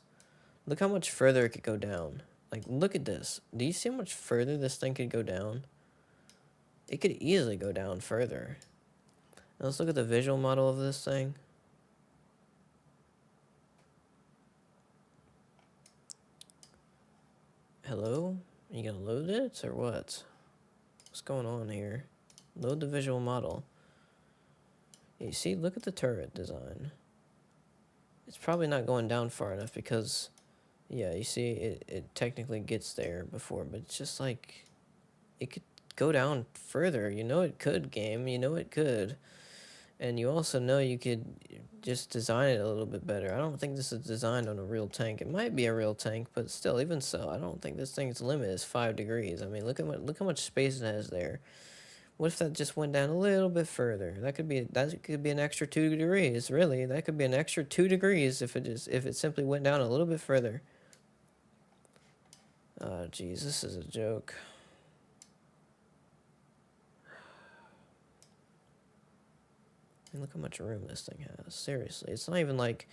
Look how much further it could go down. Like, look at this. Do you see how much further this thing could go down? It could easily go down further. Now let's look at the visual model of this thing. Hello? Are you gonna load it or what? What's going on here? Load the visual model. You see, look at the turret design. It's probably not going down far enough because, yeah, you see, it technically gets there before, but it's just like, it could go down further. You know it could, game. You know it could. And you also know you could just design it a little bit better. I don't think this is designed on a real tank. It might be a real tank, but still, even so, I don't think this thing's limit is 5 degrees. I mean, look how much space it has there. What if that just went down a little bit further? That could be an extra 2 degrees. Really, that could be an extra 2 degrees if it simply went down a little bit further. Oh, jeez, this is a joke. I mean, look how much room this thing has. Seriously, it's not even like,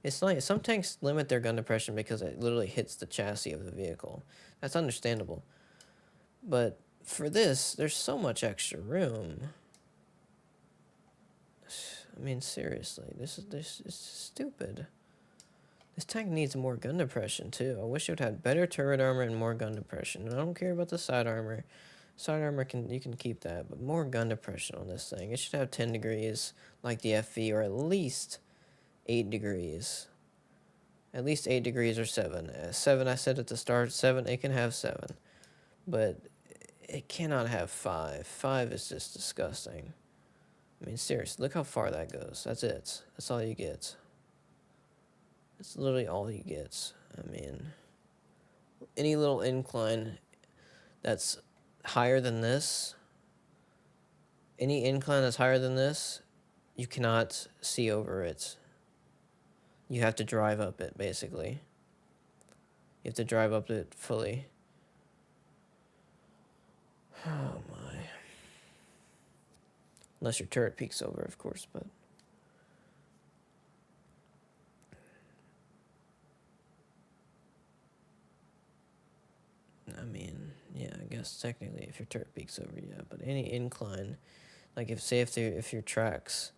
it's not. Some tanks limit their gun depression because it literally hits the chassis of the vehicle. That's understandable. But for this, there's so much extra room. I mean, seriously, this is stupid. This tank needs more gun depression too. I wish it would have better turret armor and more gun depression. And I don't care about the side armor. Side armor you can keep that, but more gun depression on this thing. It should have 10 degrees like the FV, or at least 8 degrees. At least 8 degrees or 7. 7, I said at the start. 7, it can have 7. But it cannot have 5. 5 is just disgusting. I mean, seriously, look how far that goes. That's it. That's all you get. That's literally all you get. I mean, any little incline that's higher than this, any incline that's higher than this, you cannot see over it. You have to drive up it, basically. You have to drive up it fully. Oh my. Unless your turret peeks over, of course, but... I mean, yeah, I guess technically if your turret peeks over, yeah, but any incline, like if your tracks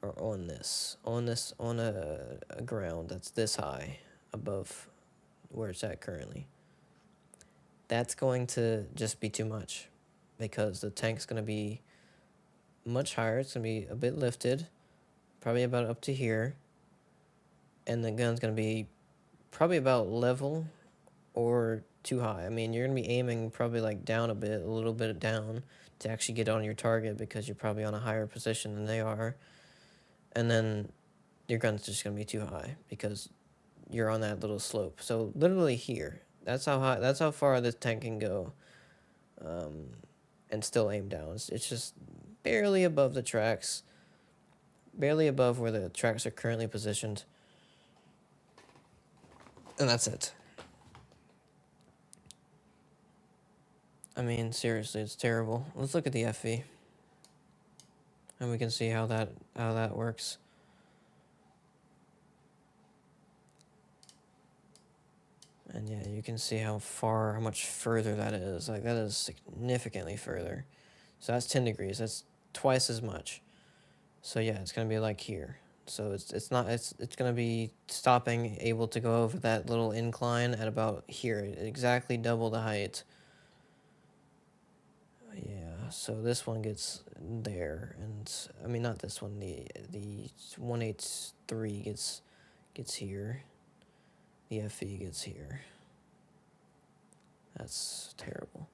are on a ground that's this high above where it's at currently, that's going to just be too much because the tank's going to be much higher. It's going to be a bit lifted, probably about up to here, and the gun's going to be probably about level or too high. I mean, you're going to be aiming probably like down a little bit down to actually get on your target because you're probably on a higher position than they are. And then your gun's just going to be too high because you're on that little slope. So literally here, that's how far this tank can go, and still aim down. It's just barely above the tracks, barely above where the tracks are currently positioned. And that's it. I mean, seriously, it's terrible. Let's look at the FV. And we can see how that works. And yeah, you can see how much further that is. Like, that is significantly further. So that's 10 degrees. That's twice as much. So yeah, it's going to be like here. So it's going to be stopping, able to go over that little incline at about here. Exactly double the height. Yeah, so this one gets there, and I mean not this one. The 183 gets here. The FE gets here. That's terrible.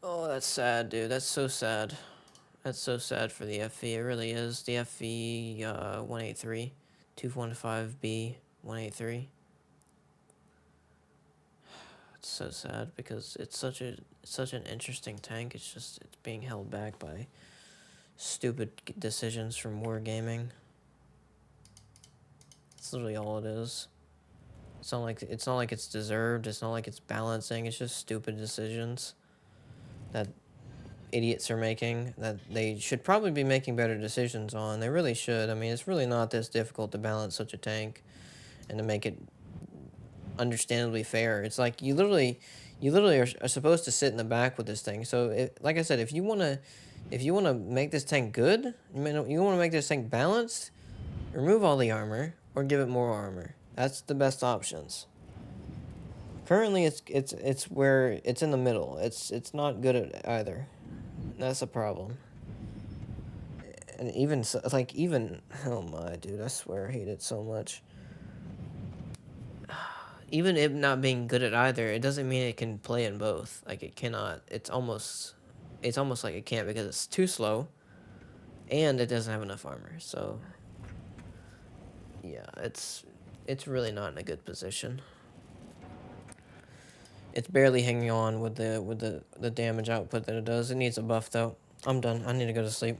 Oh, that's sad, dude. That's so sad. That's so sad for the FE. It really is. The FE 183, 215B 183. it's so sad because it's such an interesting tank. It's being held back by stupid decisions from Wargaming. That's literally all it is. It's not like it's deserved. It's not like it's balancing. It's just stupid decisions that idiots are making that they should probably be making better decisions on. They really should. I mean, it's really not this difficult to balance such a tank and to make it understandably fair. It's like you literally are supposed to sit in the back with this thing. So like I said, if you want to make this tank good, you want to make this tank balanced, remove all the armor or give it more armor. That's the best options. Currently it's where it's in the middle. It's not good at either. That's a problem. And even oh my dude, I swear I hate it so much. Even it not being good at either, it doesn't mean it can play in both. Like it cannot. It's almost like it can't because it's too slow and it doesn't have enough armor. So yeah, it's really not in a good position. It's barely hanging on with the damage output that it does. It needs a buff though. I'm done. I need to go to sleep.